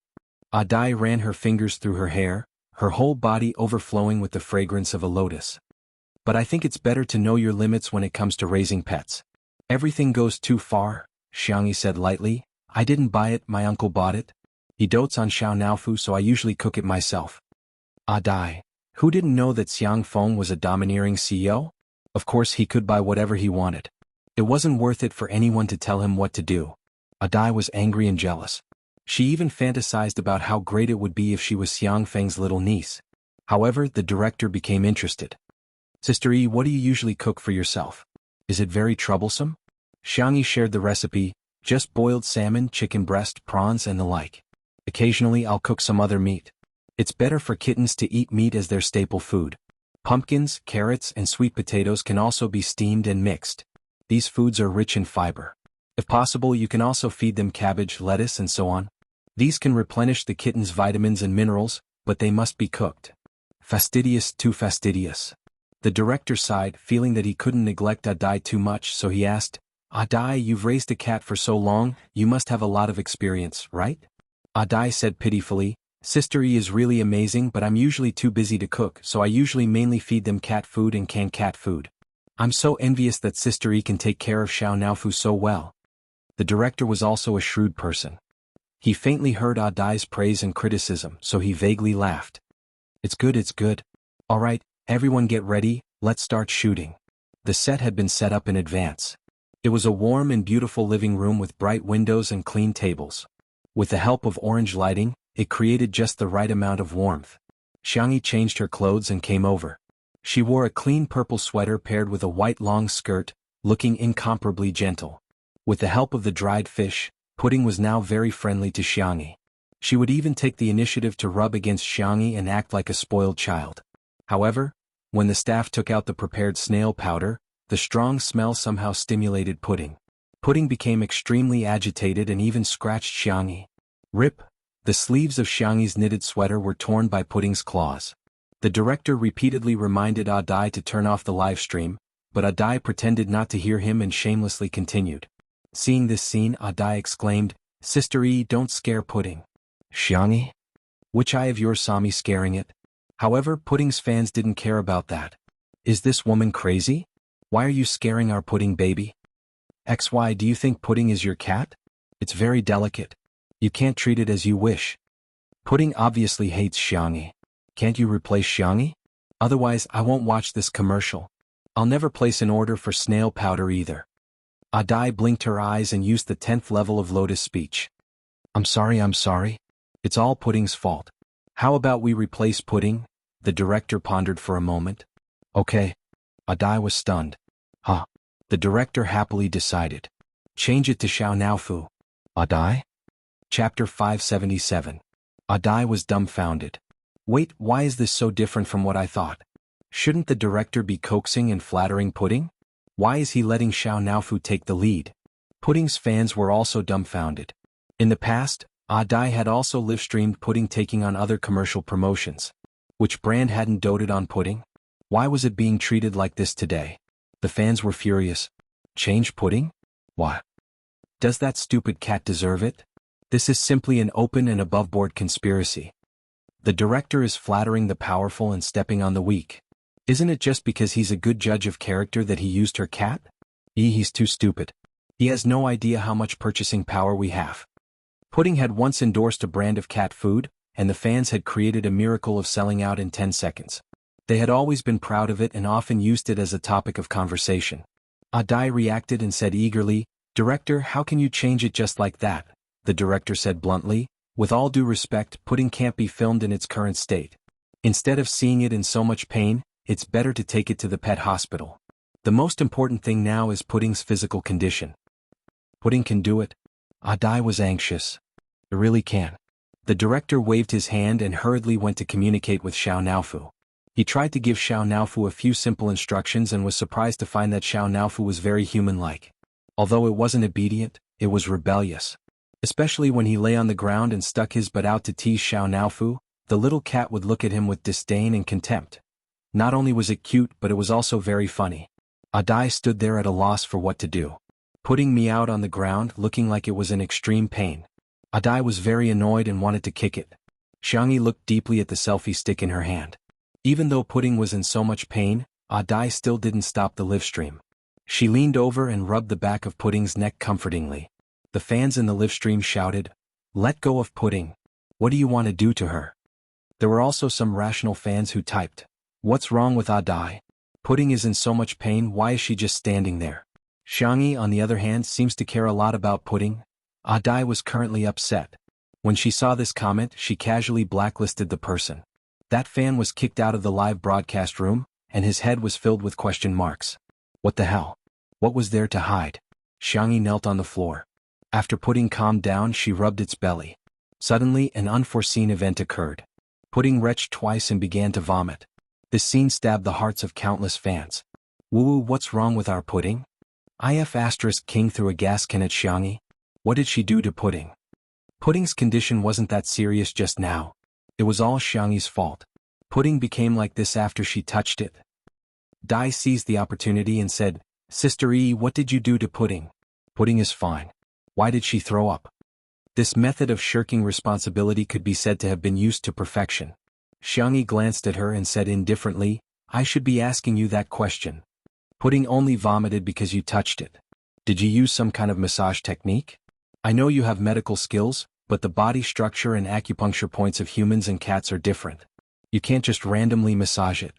Dai ran her fingers through her hair, her whole body overflowing with the fragrance of a lotus. But I think it's better to know your limits when it comes to raising pets. Everything goes too far, Xiangyi said lightly. I didn't buy it, my uncle bought it. He dotes on Xiao Naofu, so I usually cook it myself. Dai, who didn't know that Xiang Feng was a domineering CEO? Of course he could buy whatever he wanted. It wasn't worth it for anyone to tell him what to do. Dai was angry and jealous. She even fantasized about how great it would be if she was Xiang Feng's little niece. However, the director became interested. Sister E, what do you usually cook for yourself? Is it very troublesome? Xiangyi shared the recipe, just boiled salmon, chicken breast, prawns and the like. Occasionally I'll cook some other meat. It's better for kittens to eat meat as their staple food. Pumpkins, carrots and sweet potatoes can also be steamed and mixed. These foods are rich in fiber. If possible, you can also feed them cabbage, lettuce and so on. These can replenish the kitten's vitamins and minerals, but they must be cooked. Fastidious, too fastidious. The director sighed, feeling that he couldn't neglect Dai too much, so he asked, Dai, you've raised a cat for so long, you must have a lot of experience, right? Dai said pitifully, Sister E is really amazing, but I'm usually too busy to cook, so I usually mainly feed them cat food and canned cat food. I'm so envious that Sister E can take care of Xiao Naofu so well. The director was also a shrewd person. He faintly heard Dai's praise and criticism, so he vaguely laughed. It's good. All right, everyone get ready, let's start shooting. The set had been set up in advance. It was a warm and beautiful living room with bright windows and clean tables. With the help of orange lighting, it created just the right amount of warmth. Xiangyi changed her clothes and came over. She wore a clean purple sweater paired with a white long skirt, looking incomparably gentle. With the help of the dried fish, Pudding was now very friendly to Xiangyi. She would even take the initiative to rub against Xiangyi and act like a spoiled child. However, when the staff took out the prepared snail powder, the strong smell somehow stimulated Pudding. Pudding became extremely agitated and even scratched Xiangyi. Rip, The sleeves of Xiangyi's knitted sweater were torn by Pudding's claws. The director repeatedly reminded Adai to turn off the live stream, but Adai pretended not to hear him and shamelessly continued. Seeing this scene, Adai exclaimed, "Sister E, don't scare Pudding." "Xiangyi? Which eye of yours saw me scaring it?" However, Pudding's fans didn't care about that. "Is this woman crazy? Why are you scaring our Pudding baby? XY, do you think Pudding is your cat? It's very delicate. You can't treat it as you wish." Pudding obviously hates Xiangyi. "Can't you replace Xiangyi? Otherwise I won't watch this commercial. I'll never place an order for snail powder either." Adai blinked her eyes and used the 10th level of Lotus speech. I'm sorry. It's all Pudding's fault. How about we replace Pudding?" The director pondered for a moment. "Okay." Adai was stunned. "Huh." The director happily decided. "Change it to Xiao Naofu." "Adai?" Chapter 577. Adai was dumbfounded. "Wait, why is this so different from what I thought? Shouldn't the director be coaxing and flattering Pudding? Why is he letting Xiao Naofu take the lead?" Pudding's fans were also dumbfounded. In the past, Adai had also live-streamed Pudding taking on other commercial promotions. Which brand hadn't doted on Pudding? Why was it being treated like this today? The fans were furious. Change Pudding? What? Does that stupid cat deserve it? This is simply an open and above-board conspiracy. The director is flattering the powerful and stepping on the weak. Isn't it just because he's a good judge of character that he used her cat? He's too stupid. He has no idea how much purchasing power we have. Pudding had once endorsed a brand of cat food, and the fans had created a miracle of selling out in 10 seconds. They had always been proud of it and often used it as a topic of conversation. Adai reacted and said eagerly, "Director, how can you change it just like that?" The director said bluntly, "With all due respect, Pudding can't be filmed in its current state. Instead of seeing it in so much pain, it's better to take it to the pet hospital. The most important thing now is Pudding's physical condition." "Pudding can do it." Adai was anxious. "I really can." The director waved his hand and hurriedly went to communicate with Xiao Naofu. He tried to give Xiao Naofu a few simple instructions and was surprised to find that Xiao Naofu was very human-like. Although it wasn't obedient, it was rebellious. Especially when he lay on the ground and stuck his butt out to tease Xiao Naofu, the little cat would look at him with disdain and contempt. Not only was it cute, but it was also very funny. Adai stood there at a loss for what to do. Pudding meowed on the ground, looking like it was in extreme pain. Adai was very annoyed and wanted to kick it. Xiangyi looked deeply at the selfie stick in her hand. Even though Pudding was in so much pain, Adai still didn't stop the live stream. She leaned over and rubbed the back of Pudding's neck comfortingly. The fans in the live stream shouted, "Let go of Pudding. What do you want to do to her?" There were also some rational fans who typed, "What's wrong with Adai? Pudding is in so much pain, why is she just standing there?" Xiangyi, on the other hand, seems to care a lot about Pudding. Adai was currently upset. When she saw this comment, she casually blacklisted the person. That fan was kicked out of the live broadcast room, and his head was filled with question marks. What the hell? What was there to hide? Xiangyi knelt on the floor. After Pudding calmed down, she rubbed its belly. Suddenly, an unforeseen event occurred. Pudding retched twice and began to vomit. This scene stabbed the hearts of countless fans. "Woo, what's wrong with our Pudding?" King threw a gas can at Xiangyi. What did she do to Pudding? Pudding's condition wasn't that serious just now. It was all Xiangyi's fault. Pudding became like this after she touched it. Dai seized the opportunity and said, "Sister E, what did you do to Pudding?" "Pudding is fine. Why did she throw up?" This method of shirking responsibility could be said to have been used to perfection. Xiangyi glanced at her and said indifferently, "I should be asking you that question. Pudding only vomited because you touched it. Did you use some kind of massage technique? I know you have medical skills, but the body structure and acupuncture points of humans and cats are different. You can't just randomly massage it."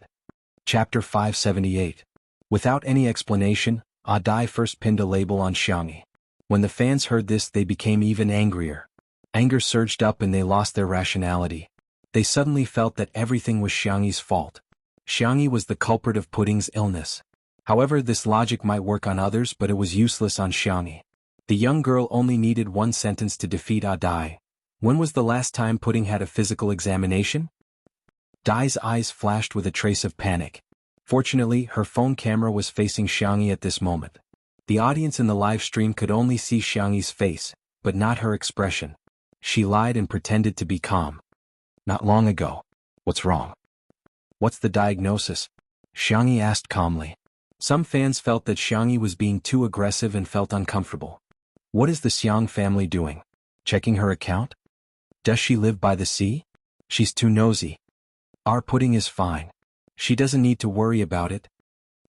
Chapter 578. Without any explanation, Adai first pinned a label on Xiangyi. When the fans heard this, they became even angrier. Anger surged up and they lost their rationality. They suddenly felt that everything was Xiangyi's fault. Xiangyi was the culprit of Pudding's illness. However, this logic might work on others, but it was useless on Xiangyi. The young girl only needed one sentence to defeat Adai. When was the last time Pudding had a physical examination? Dai's eyes flashed with a trace of panic. Fortunately, her phone camera was facing Xiangyi at this moment. The audience in the live stream could only see Xiangyi's face, but not her expression. She lied and pretended to be calm. Not long ago. What's wrong? What's the diagnosis? Xiangyi asked calmly. Some fans felt that Xiangyi was being too aggressive and felt uncomfortable. What is the Xiang family doing? Checking her account? Does she live by the sea? She's too nosy. Our pudding is fine. She doesn't need to worry about it.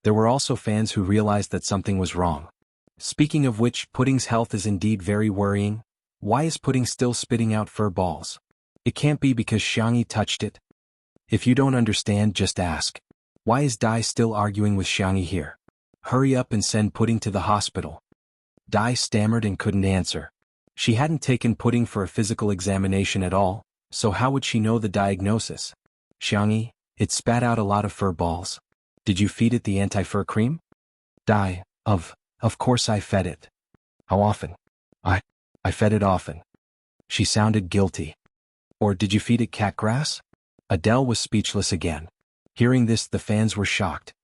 There were also fans who realized that something was wrong. Speaking of which, Pudding's health is indeed very worrying. Why is Pudding still spitting out fur balls? It can't be because Xiangyi touched it. If you don't understand, just ask. Why is Dai still arguing with Xiangyi here? Hurry up and send Pudding to the hospital. Dai stammered and couldn't answer. She hadn't taken Pudding for a physical examination at all, so how would she know the diagnosis? Xiangyi, it spat out a lot of fur balls. Did you feed it the anti-fur cream? Dai, Of course I fed it. How often? I fed it often. She sounded guilty. Or did you feed it cat grass? Adele was speechless again. Hearing this, the fans were shocked.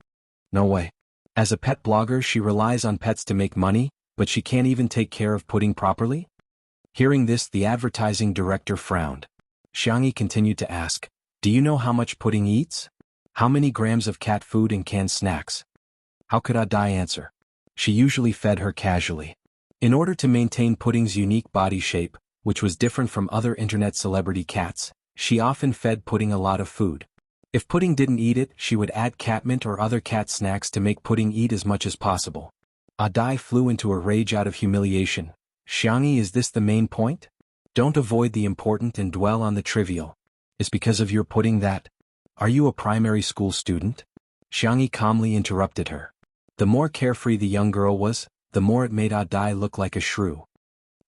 No way. As a pet blogger, she relies on pets to make money, but she can't even take care of Pudding properly? Hearing this, the advertising director frowned. Xiangyi continued to ask, do you know how much Pudding eats? How many grams of cat food and canned snacks? How could Adai answer? She usually fed her casually. In order to maintain Pudding's unique body shape, which was different from other internet celebrity cats, she often fed Pudding a lot of food. If Pudding didn't eat it, she would add catmint or other cat snacks to make Pudding eat as much as possible. Adai flew into a rage out of humiliation. Xiangyi, is this the main point? Don't avoid the important and dwell on the trivial. It's because of your Pudding that... Are you a primary school student? Xiangyi calmly interrupted her. The more carefree the young girl was, the more it made Adai look like a shrew.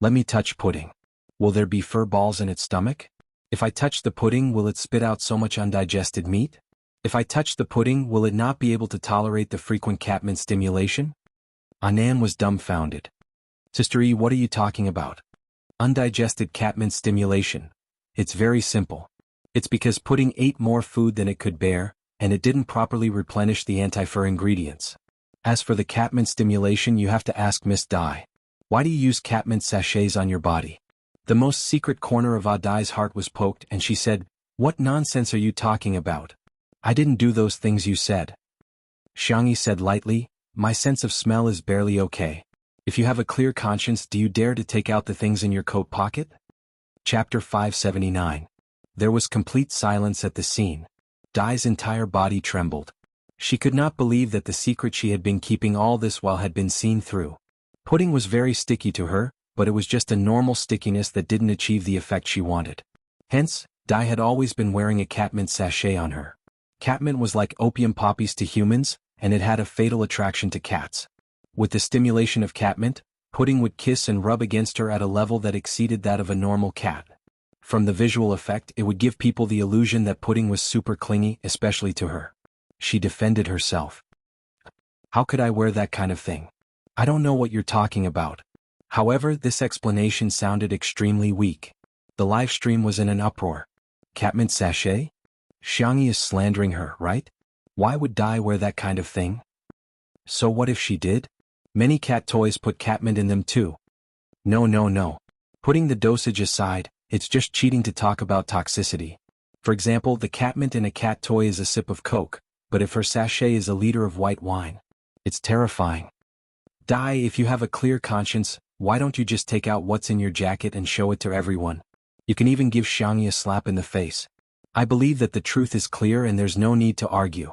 Let me touch Pudding. Will there be fur balls in its stomach? If I touch the Pudding, will it spit out so much undigested meat? If I touch the Pudding, will it not be able to tolerate the frequent catmint stimulation? Anan was dumbfounded. Sister E, what are you talking about? Undigested catmint stimulation. It's very simple. It's because Pudding ate more food than it could bear, and it didn't properly replenish the anti-fur ingredients. As for the catmint stimulation, you have to ask Miss Dai. Why do you use catmint sachets on your body? The most secret corner of Adai's heart was poked, and she said, what nonsense are you talking about? I didn't do those things you said. Xiangyi said lightly, my sense of smell is barely okay. If you have a clear conscience, do you dare to take out the things in your coat pocket? Chapter 579. There was complete silence at the scene. Dai's entire body trembled. She could not believe that the secret she had been keeping all this while had been seen through. Pudding was very sticky to her, but it was just a normal stickiness that didn't achieve the effect she wanted. Hence, Dai had always been wearing a catmint sachet on her. Catmint was like opium poppies to humans, and it had a fatal attraction to cats. With the stimulation of catmint, Pudding would kiss and rub against her at a level that exceeded that of a normal cat. From the visual effect, it would give people the illusion that Pudding was super clingy, especially to her. She defended herself. How could I wear that kind of thing? I don't know what you're talking about. However, this explanation sounded extremely weak. The live stream was in an uproar. Catmint sachet? Xiangyi is slandering her, right? Why would Dai wear that kind of thing? So what if she did? Many cat toys put catmint in them too. No. Putting the dosage aside, it's just cheating to talk about toxicity. For example, the catmint in a cat toy is a sip of Coke, but if her sachet is a liter of white wine, it's terrifying. Dai, if you have a clear conscience, why don't you just take out what's in your jacket and show it to everyone? You can even give Xiangyi a slap in the face. I believe that the truth is clear and there's no need to argue.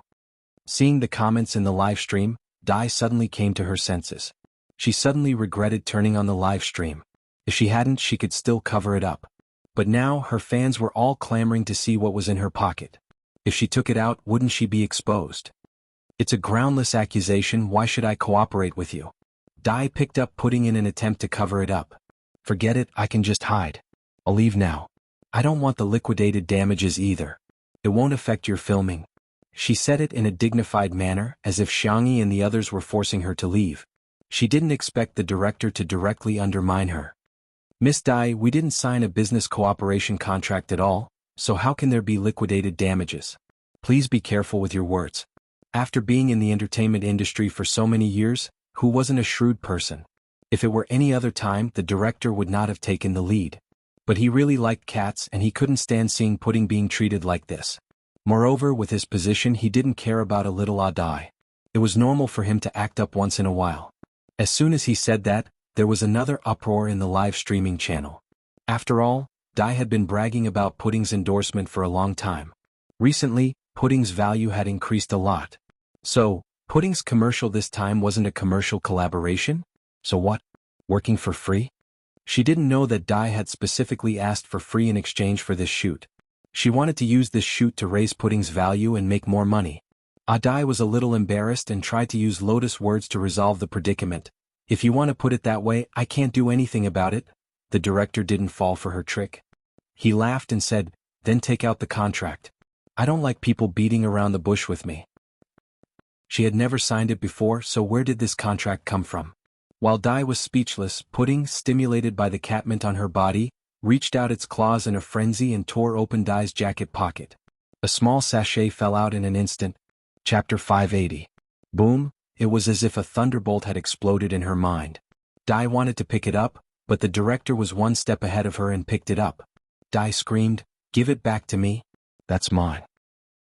Seeing the comments in the live stream, Dai suddenly came to her senses. She suddenly regretted turning on the live stream. If she hadn't, she could still cover it up. But now, her fans were all clamoring to see what was in her pocket. If she took it out, wouldn't she be exposed? It's a groundless accusation, why should I cooperate with you? Dai picked up Pudding in an attempt to cover it up. Forget it, I can just hide. I'll leave now. I don't want the liquidated damages either. It won't affect your filming. She said it in a dignified manner, as if Xiangyi and the others were forcing her to leave. She didn't expect the director to directly undermine her. Miss Dai, we didn't sign a business cooperation contract at all, so how can there be liquidated damages? Please be careful with your words. After being in the entertainment industry for so many years, who wasn't a shrewd person? If it were any other time, the director would not have taken the lead. But he really liked cats and he couldn't stand seeing Pudding being treated like this. Moreover, with his position he didn't care about a little Adai. It was normal for him to act up once in a while. As soon as he said that, there was another uproar in the live streaming channel. After all, Dai had been bragging about Pudding's endorsement for a long time. Recently, Pudding's value had increased a lot. So, Pudding's commercial this time wasn't a commercial collaboration? So what? Working for free? She didn't know that Dai had specifically asked for free in exchange for this shoot. She wanted to use this shoot to raise Pudding's value and make more money. Adai was a little embarrassed and tried to use Lotus words to resolve the predicament. If you want to put it that way, I can't do anything about it. The director didn't fall for her trick. He laughed and said, then take out the contract. I don't like people beating around the bush with me. She had never signed it before, so where did this contract come from? While Dai was speechless, Pudding, stimulated by the catmint on her body, reached out its claws in a frenzy and tore open Dai's jacket pocket. A small sachet fell out in an instant. Chapter 580. Boom, it was as if a thunderbolt had exploded in her mind. Dai wanted to pick it up, but the director was one step ahead of her and picked it up. Dai screamed, "Give it back to me. That's mine."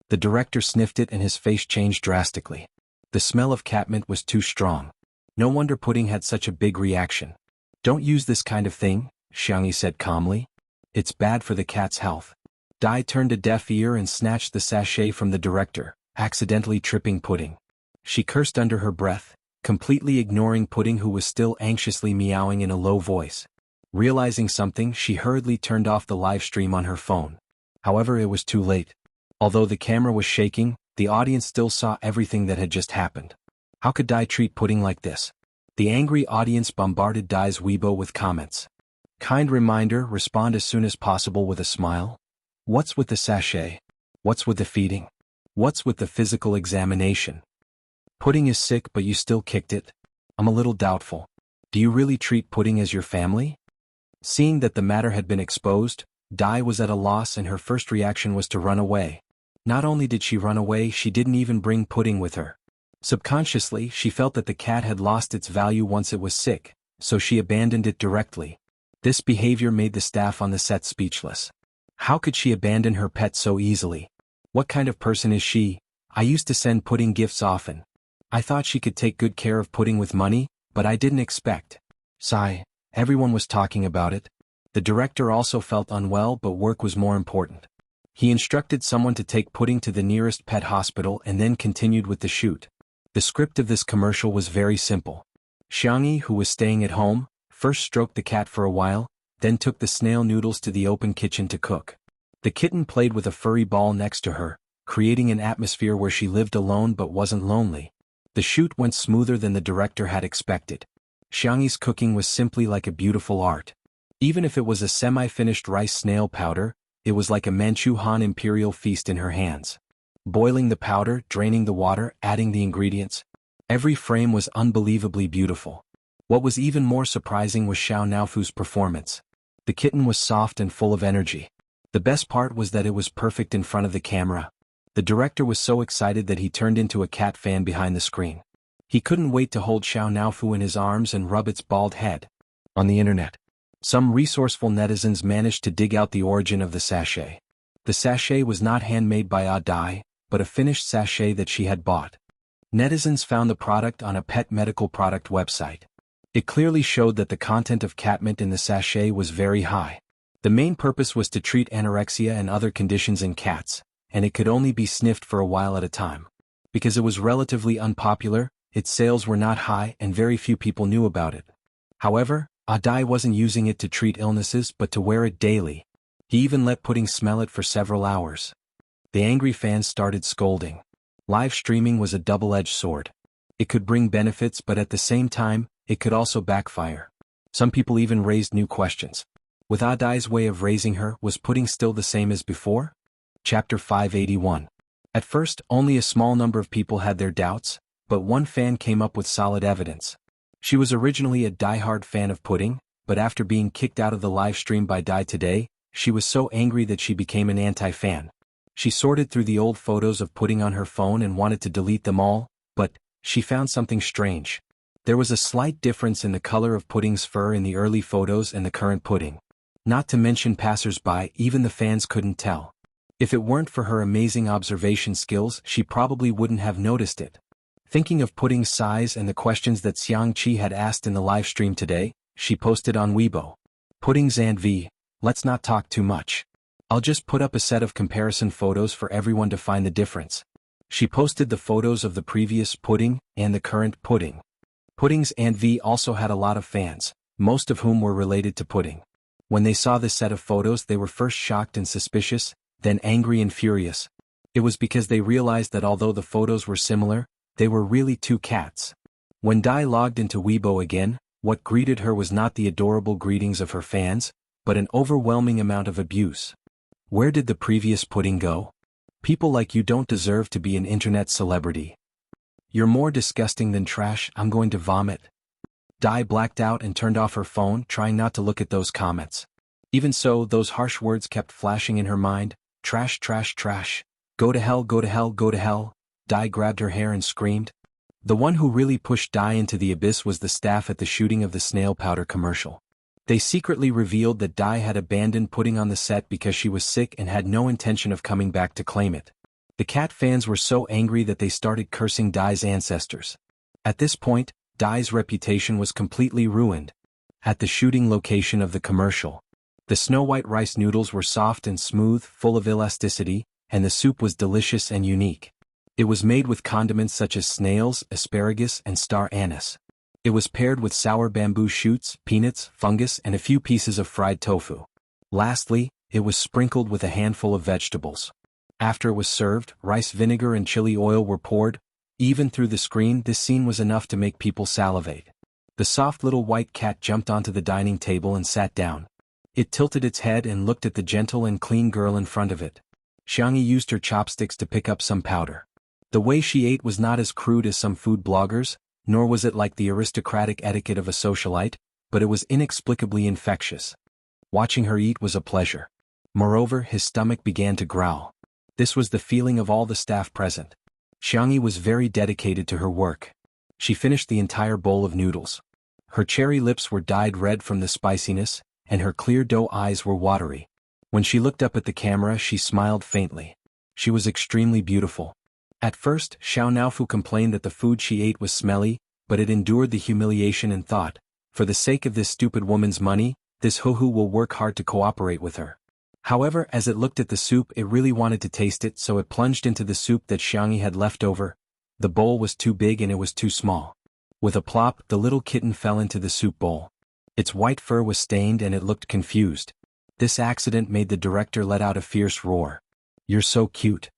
The director sniffed it and his face changed drastically. The smell of catmint was too strong. No wonder Pudding had such a big reaction. Don't use this kind of thing, Xiangyi said calmly. It's bad for the cat's health. Dai turned a deaf ear and snatched the sachet from the director, accidentally tripping Pudding. She cursed under her breath, completely ignoring Pudding, who was still anxiously meowing in a low voice. Realizing something, she hurriedly turned off the live stream on her phone. However, it was too late. Although the camera was shaking, the audience still saw everything that had just happened. How could Dai treat Pudding like this? The angry audience bombarded Dai's Weibo with comments. Kind reminder, respond as soon as possible with a smile. What's with the sachet? What's with the feeding? What's with the physical examination? Pudding is sick but you still kicked it? I'm a little doubtful. Do you really treat Pudding as your family? Seeing that the matter had been exposed, Dai was at a loss and her first reaction was to run away. Not only did she run away, she didn't even bring Pudding with her. Subconsciously, she felt that the cat had lost its value once it was sick, so she abandoned it directly. This behavior made the staff on the set speechless. How could she abandon her pet so easily? What kind of person is she? I used to send Pudding gifts often. I thought she could take good care of Pudding with money, but I didn't expect. Sigh. Everyone was talking about it. The director also felt unwell, but work was more important. He instructed someone to take Pudding to the nearest pet hospital and then continued with the shoot. The script of this commercial was very simple. Xiangyi, who was staying at home, first stroked the cat for a while, then took the snail noodles to the open kitchen to cook. The kitten played with a furry ball next to her, creating an atmosphere where she lived alone but wasn't lonely. The shoot went smoother than the director had expected. Xiangyi's cooking was simply like a beautiful art. Even if it was a semi-finished rice snail powder, it was like a Manchu Han imperial feast in her hands. Boiling the powder, draining the water, adding the ingredients. Every frame was unbelievably beautiful. What was even more surprising was Xiao Naofu's performance. The kitten was soft and full of energy. The best part was that it was perfect in front of the camera. The director was so excited that he turned into a cat fan behind the screen. He couldn't wait to hold Xiao Naofu in his arms and rub its bald head. On the internet, some resourceful netizens managed to dig out the origin of the sachet. The sachet was not handmade by Adai, but a finished sachet that she had bought. Netizens found the product on a pet medical product website. It clearly showed that the content of catmint in the sachet was very high. The main purpose was to treat anorexia and other conditions in cats, and it could only be sniffed for a while at a time. Because it was relatively unpopular, its sales were not high and very few people knew about it. However, Adai wasn't using it to treat illnesses but to wear it daily. He even let Pudding smell it for several hours. The angry fans started scolding. Live streaming was a double-edged sword. It could bring benefits, but at the same time, it could also backfire. Some people even raised new questions. With Adai's way of raising her, was Pudding still the same as before? Chapter 581. At first, only a small number of people had their doubts, but one fan came up with solid evidence. She was originally a die-hard fan of Pudding, but after being kicked out of the live stream by Dai today, she was so angry that she became an anti-fan. She sorted through the old photos of Pudding on her phone and wanted to delete them all, but she found something strange. There was a slight difference in the color of Pudding's fur in the early photos and the current Pudding. Not to mention passers-by, even the fans couldn't tell. If it weren't for her amazing observation skills, she probably wouldn't have noticed it. Thinking of Pudding's size and the questions that Xiang Qi had asked in the live stream today, she posted on Weibo. Pudding's Aunt V, let's not talk too much. I'll just put up a set of comparison photos for everyone to find the difference. She posted the photos of the previous Pudding and the current Pudding. Pudding's Aunt V also had a lot of fans, most of whom were related to Pudding. When they saw this set of photos, they were first shocked and suspicious, then angry and furious. It was because they realized that although the photos were similar, they were really two cats. When Dai logged into Weibo again, what greeted her was not the adorable greetings of her fans, but an overwhelming amount of abuse. Where did the previous Pudding go? People like you don't deserve to be an internet celebrity. You're more disgusting than trash, I'm going to vomit. Dai blacked out and turned off her phone, trying not to look at those comments. Even so, those harsh words kept flashing in her mind. Trash, trash, trash. Go to hell, go to hell, go to hell. Dai grabbed her hair and screamed. The one who really pushed Dai into the abyss was the staff at the shooting of the snail powder commercial. They secretly revealed that Dai had abandoned Pudding on the set because she was sick and had no intention of coming back to claim it. The cat fans were so angry that they started cursing Dai's ancestors. At this point, Dai's reputation was completely ruined. At the shooting location of the commercial, the snow-white rice noodles were soft and smooth, full of elasticity, and the soup was delicious and unique. It was made with condiments such as snails, asparagus, and star anise. It was paired with sour bamboo shoots, peanuts, fungus, and a few pieces of fried tofu. Lastly, it was sprinkled with a handful of vegetables. After it was served, rice vinegar and chili oil were poured. Even through the screen, this scene was enough to make people salivate. The soft little white cat jumped onto the dining table and sat down. It tilted its head and looked at the gentle and clean girl in front of it. Xiangyi used her chopsticks to pick up some powder. The way she ate was not as crude as some food bloggers, nor was it like the aristocratic etiquette of a socialite, but it was inexplicably infectious. Watching her eat was a pleasure. Moreover, his stomach began to growl. This was the feeling of all the staff present. Xiangyi was very dedicated to her work. She finished the entire bowl of noodles. Her cherry lips were dyed red from the spiciness, and her clear doe eyes were watery. When she looked up at the camera, she smiled faintly. She was extremely beautiful. At first, Xiao Naofu complained that the food she ate was smelly, but it endured the humiliation and thought, for the sake of this stupid woman's money, this hoo-hoo will work hard to cooperate with her. However, as it looked at the soup, it really wanted to taste it, so it plunged into the soup that Xiangyi had left over. The bowl was too big and it was too small. With a plop, the little kitten fell into the soup bowl. Its white fur was stained and it looked confused. This accident made the director let out a fierce roar. "You're so cute."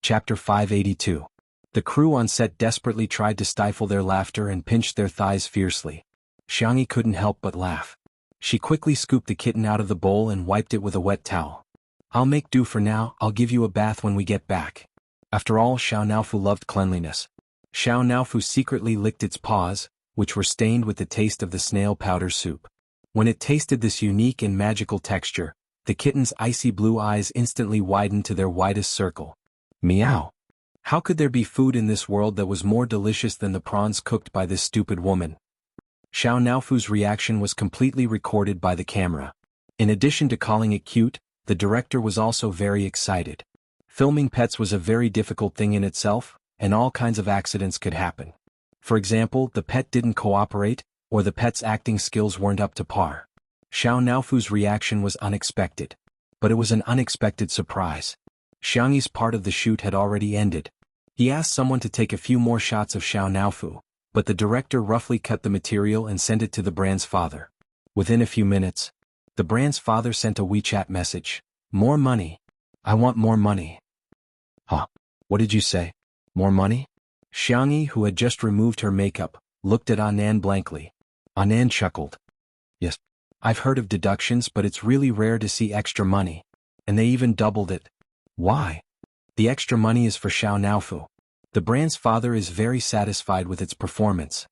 Chapter 582. The crew on set desperately tried to stifle their laughter and pinched their thighs fiercely. Xiangyi couldn't help but laugh. She quickly scooped the kitten out of the bowl and wiped it with a wet towel. "I'll make do for now, I'll give you a bath when we get back." After all, Xiao Naofu loved cleanliness. Xiao Naofu secretly licked its paws, which were stained with the taste of the snail powder soup. When it tasted this unique and magical texture, the kitten's icy blue eyes instantly widened to their widest circle. Meow. How could there be food in this world that was more delicious than the prawns cooked by this stupid woman? Xiao Naofu's reaction was completely recorded by the camera. In addition to calling it cute, the director was also very excited. Filming pets was a very difficult thing in itself, and all kinds of accidents could happen. For example, the pet didn't cooperate, or the pet's acting skills weren't up to par. Xiao Naofu's reaction was unexpected. But it was an unexpected surprise. Xiangyi's part of the shoot had already ended. He asked someone to take a few more shots of Xiao Naofu, but the director roughly cut the material and sent it to the brand's father. Within a few minutes, the brand's father sent a WeChat message. "More money. I want more money." "Huh? What did you say? More money?" Xiangyi, who had just removed her makeup, looked at Anand blankly. Anand chuckled. "Yes, I've heard of deductions, but it's really rare to see extra money. And they even doubled it." "Why?" "The extra money is for Xiao Naofu. The brand's father is very satisfied with its performance."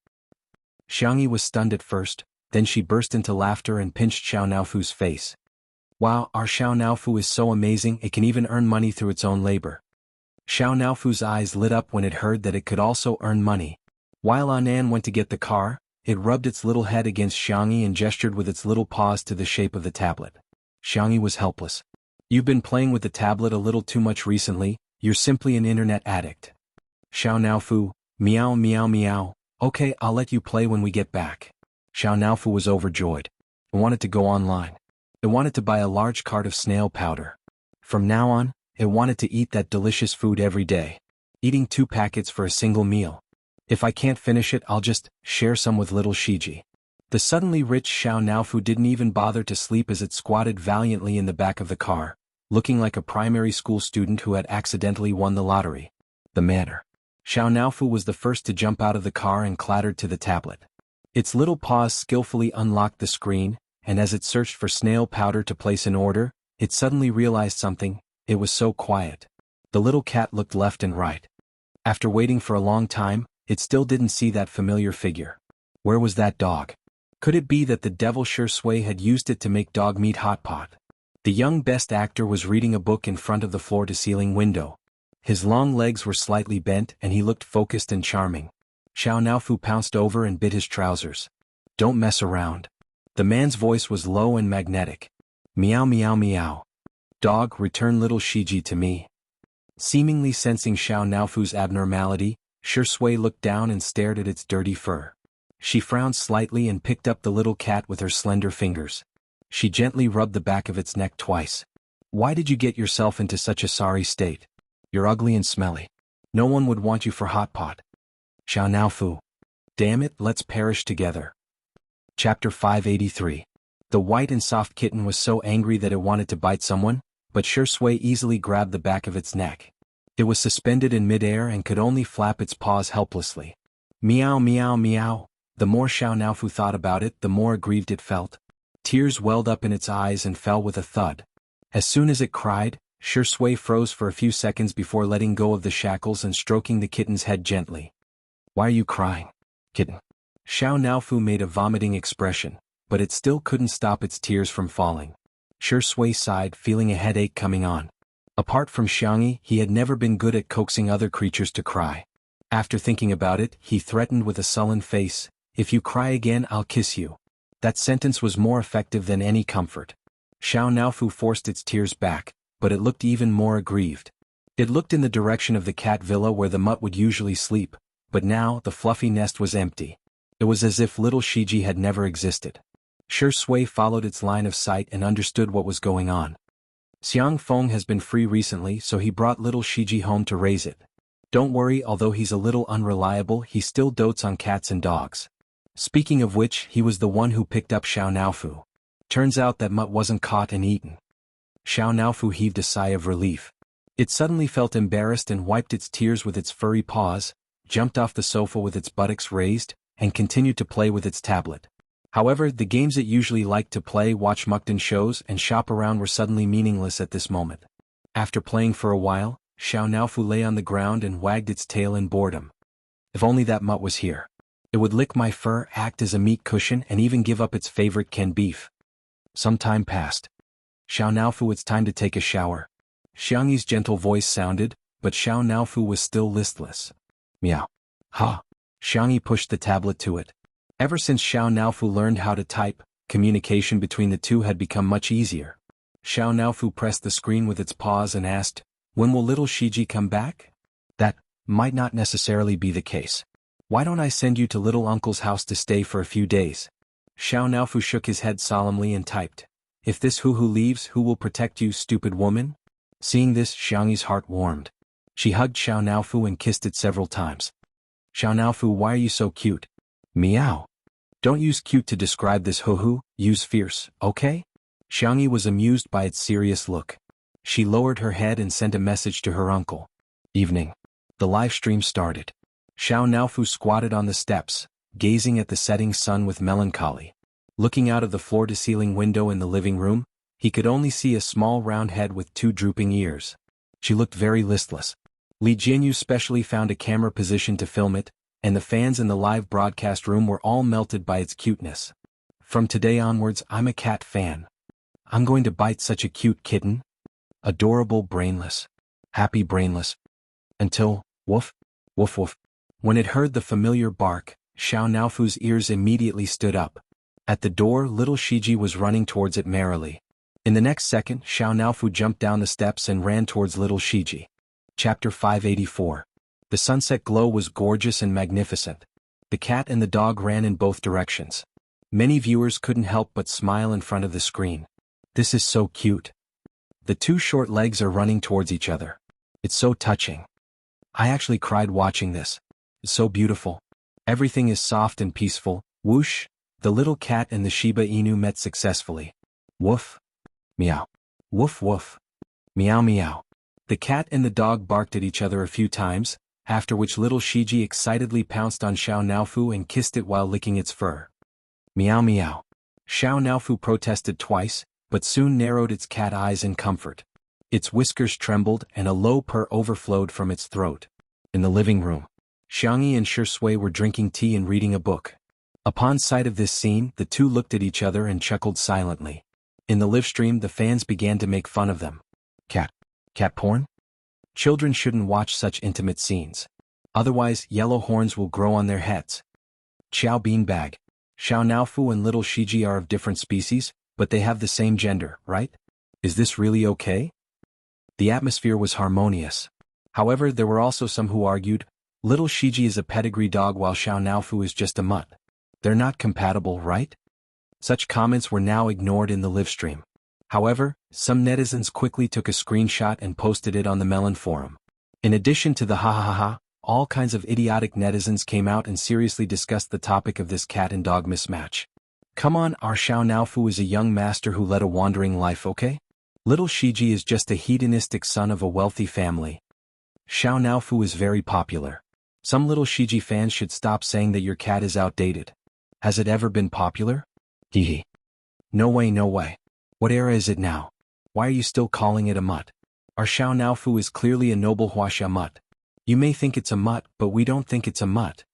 Xiangyi was stunned at first, then she burst into laughter and pinched Xiao Naofu's face. "Wow, our Xiao Naofu is so amazing it can even earn money through its own labor." Xiao Naofu's eyes lit up when it heard that it could also earn money. While Anand went to get the car, it rubbed its little head against Xiangyi and gestured with its little paws to the shape of the tablet. Xiangyi was helpless. You've been playing with the tablet a little too much recently, you're simply an internet addict. Xiao Naofu, meow meow meow, okay, I'll let you play when we get back. Xiao Naofu was overjoyed. It wanted to go online. It wanted to buy a large cart of snail powder. From now on, it wanted to eat that delicious food every day. Eating 2 packets for a single meal. If I can't finish it, I'll just share some with little Shiji. The suddenly rich Xiao Naofu didn't even bother to sleep as it squatted valiantly in the back of the car, looking like a primary school student who had accidentally won the lottery. The manner. Xiao Naofu was the first to jump out of the car and clattered to the tablet. Its little paws skillfully unlocked the screen, and as it searched for snail powder to place an order, it suddenly realized something. It was so quiet. The little cat looked left and right. After waiting for a long time, it still didn't see that familiar figure. Where was that dog? Could it be that the devil Shui had used it to make dog meat hot pot? The young best actor was reading a book in front of the floor-to-ceiling window. His long legs were slightly bent and he looked focused and charming. Xiao Naofu pounced over and bit his trousers. Don't mess around. The man's voice was low and magnetic. Meow meow meow. Dog, return little Shiji to me. Seemingly sensing Xiao Naofu's abnormality, Shui looked down and stared at its dirty fur. She frowned slightly and picked up the little cat with her slender fingers. She gently rubbed the back of its neck twice. Why did you get yourself into such a sorry state? You're ugly and smelly. No one would want you for hot pot. Xiao Naofu. Damn it, let's perish together. Chapter 583. The white and soft kitten was so angry that it wanted to bite someone, but Shui easily grabbed the back of its neck. It was suspended in midair and could only flap its paws helplessly. Meow meow meow. The more Xiao Naofu thought about it, the more aggrieved it felt. Tears welled up in its eyes and fell with a thud. As soon as it cried, Shui froze for a few seconds before letting go of the shackles and stroking the kitten's head gently. Why are you crying, kitten? Xiao Naofu made a vomiting expression, but it still couldn't stop its tears from falling. Shui sighed, feeling a headache coming on. Apart from Xiangyi, he had never been good at coaxing other creatures to cry. After thinking about it, he threatened with a sullen face, "If you cry again, I'll kiss you." That sentence was more effective than any comfort. Xiao Naofu forced its tears back, but it looked even more aggrieved. It looked in the direction of the cat villa where the mutt would usually sleep, but now the fluffy nest was empty. It was as if little Shiji had never existed. Shui followed its line of sight and understood what was going on. Xiang Feng has been free recently, so he brought little Shiji home to raise it. Don't worry, although he's a little unreliable, he still dotes on cats and dogs. Speaking of which, he was the one who picked up Xiao Naofu. Turns out that mutt wasn't caught and eaten. Xiao Naofu heaved a sigh of relief. It suddenly felt embarrassed and wiped its tears with its furry paws, jumped off the sofa with its buttocks raised, and continued to play with its tablet. However, the games it usually liked to play, watch Mukden shows, and shop around were suddenly meaningless at this moment. After playing for a while, Xiao Naofu lay on the ground and wagged its tail in boredom. If only that mutt was here. It would lick my fur, act as a meat cushion, and even give up its favorite canned beef. Some time passed. Xiao Naofu, it's time to take a shower. Xiangyi's gentle voice sounded, but Xiao Naofu was still listless. Meow. Ha. Xiangyi pushed the tablet to it. Ever since Xiao Naofu learned how to type, communication between the two had become much easier. Xiao Naofu pressed the screen with its paws and asked, "When will little Shiji come back?" "That might not necessarily be the case. Why don't I send you to little uncle's house to stay for a few days?" Xiao Naofu shook his head solemnly and typed, "If this Hu leaves, who will protect you, stupid woman?" Seeing this, Xiangyi's heart warmed. She hugged Xiao Naofu and kissed it several times. "Xiao Naofu, why are you so cute?" "Meow. Don't use cute to describe this Hu, use fierce, okay?" Xiangyi was amused by its serious look. She lowered her head and sent a message to her uncle. Evening. The live stream started. Xiao Naofu squatted on the steps, gazing at the setting sun with melancholy. Looking out of the floor-to-ceiling window in the living room, he could only see a small round head with 2 drooping ears. She looked very listless. Li Jianyu specially found a camera position to film it, and the fans in the live broadcast room were all melted by its cuteness. From today onwards, I'm a cat fan. I'm going to bite such a cute kitten. Adorable, brainless. Happy, brainless. Until, woof, woof woof. When it heard the familiar bark, Xiao Naofu's ears immediately stood up. At the door, little Shiji was running towards it merrily. In the next second, Xiao Naofu jumped down the steps and ran towards little Shiji. Chapter 584. The sunset glow was gorgeous and magnificent. The cat and the dog ran in both directions. Many viewers couldn't help but smile in front of the screen. This is so cute. The two short legs are running towards each other. It's so touching. I actually cried watching this. It's so beautiful. Everything is soft and peaceful. Whoosh! The little cat and the Shiba Inu met successfully. Woof! Meow. Woof woof. Meow meow. The cat and the dog barked at each other a few times, after which little Shiji excitedly pounced on Xiao Naofu and kissed it while licking its fur. Meow meow. Xiao Naofu protested twice, but soon narrowed its cat eyes in comfort. Its whiskers trembled and a low purr overflowed from its throat. In the living room, Xiangyi and Shui were drinking tea and reading a book. Upon sight of this scene, the two looked at each other and chuckled silently. In the live stream, the fans began to make fun of them. Cat porn? Children shouldn't watch such intimate scenes. Otherwise, yellow horns will grow on their heads. Xiao Beanbag. Xiao Naofu and little Shiji are of different species, but they have the same gender, right? Is this really okay? The atmosphere was harmonious. However, there were also some who argued, little Shiji is a pedigree dog while Xiao Naofu is just a mutt. They're not compatible, right? Such comments were now ignored in the live stream. However, some netizens quickly took a screenshot and posted it on the Melon forum. In addition to the ha ha ha ha, all kinds of idiotic netizens came out and seriously discussed the topic of this cat and dog mismatch. Come on, our Xiao Naofu is a young master who led a wandering life, okay? Little Shiji is just a hedonistic son of a wealthy family. Xiao Naofu is very popular. Some little Shiji fans should stop saying that your cat is outdated. Has it ever been popular? Hehe. No way, no way. What era is it now? Why are you still calling it a mutt? Our Xiao Naofu is clearly a noble Huaxia mutt. You may think it's a mutt, but we don't think it's a mutt.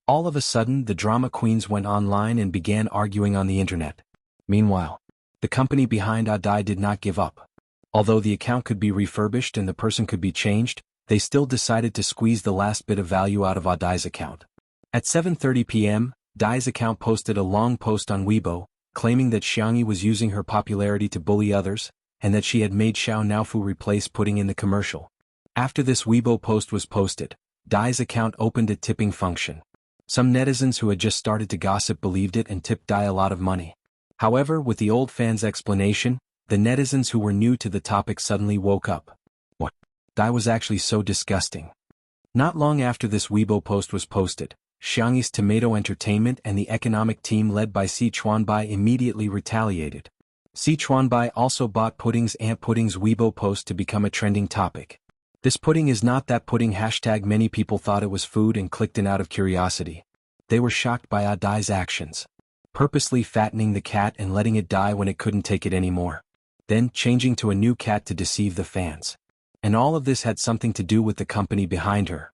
All of a sudden, the drama queens went online and began arguing on the internet. Meanwhile, the company behind Audiobook did not give up. Although the account could be refurbished and the person could be changed, they still decided to squeeze the last bit of value out of Audiobook's account. At 7:30 p.m., Dai's account posted a long post on Weibo, claiming that Xiangyi was using her popularity to bully others, and that she had made Xiao Naofu replace putting in the commercial. After this Weibo post was posted, Dai's account opened a tipping function. Some netizens who had just started to gossip believed it and tipped Dai a lot of money. However, with the old fans' explanation, the netizens who were new to the topic suddenly woke up. What? Dai was actually so disgusting. Not long after this Weibo post was posted, Xiangyi's Tomato Entertainment and the economic team led by Si Chuanbai immediately retaliated. Si Chuanbai also bought Pudding's Aunt Pudding's Weibo post to become a trending topic. This pudding is not that pudding # many people thought it was food and clicked in out of curiosity. They were shocked by Audiobook's actions. Purposely fattening the cat and letting it die when it couldn't take it anymore. Then changing to a new cat to deceive the fans. And all of this had something to do with the company behind her.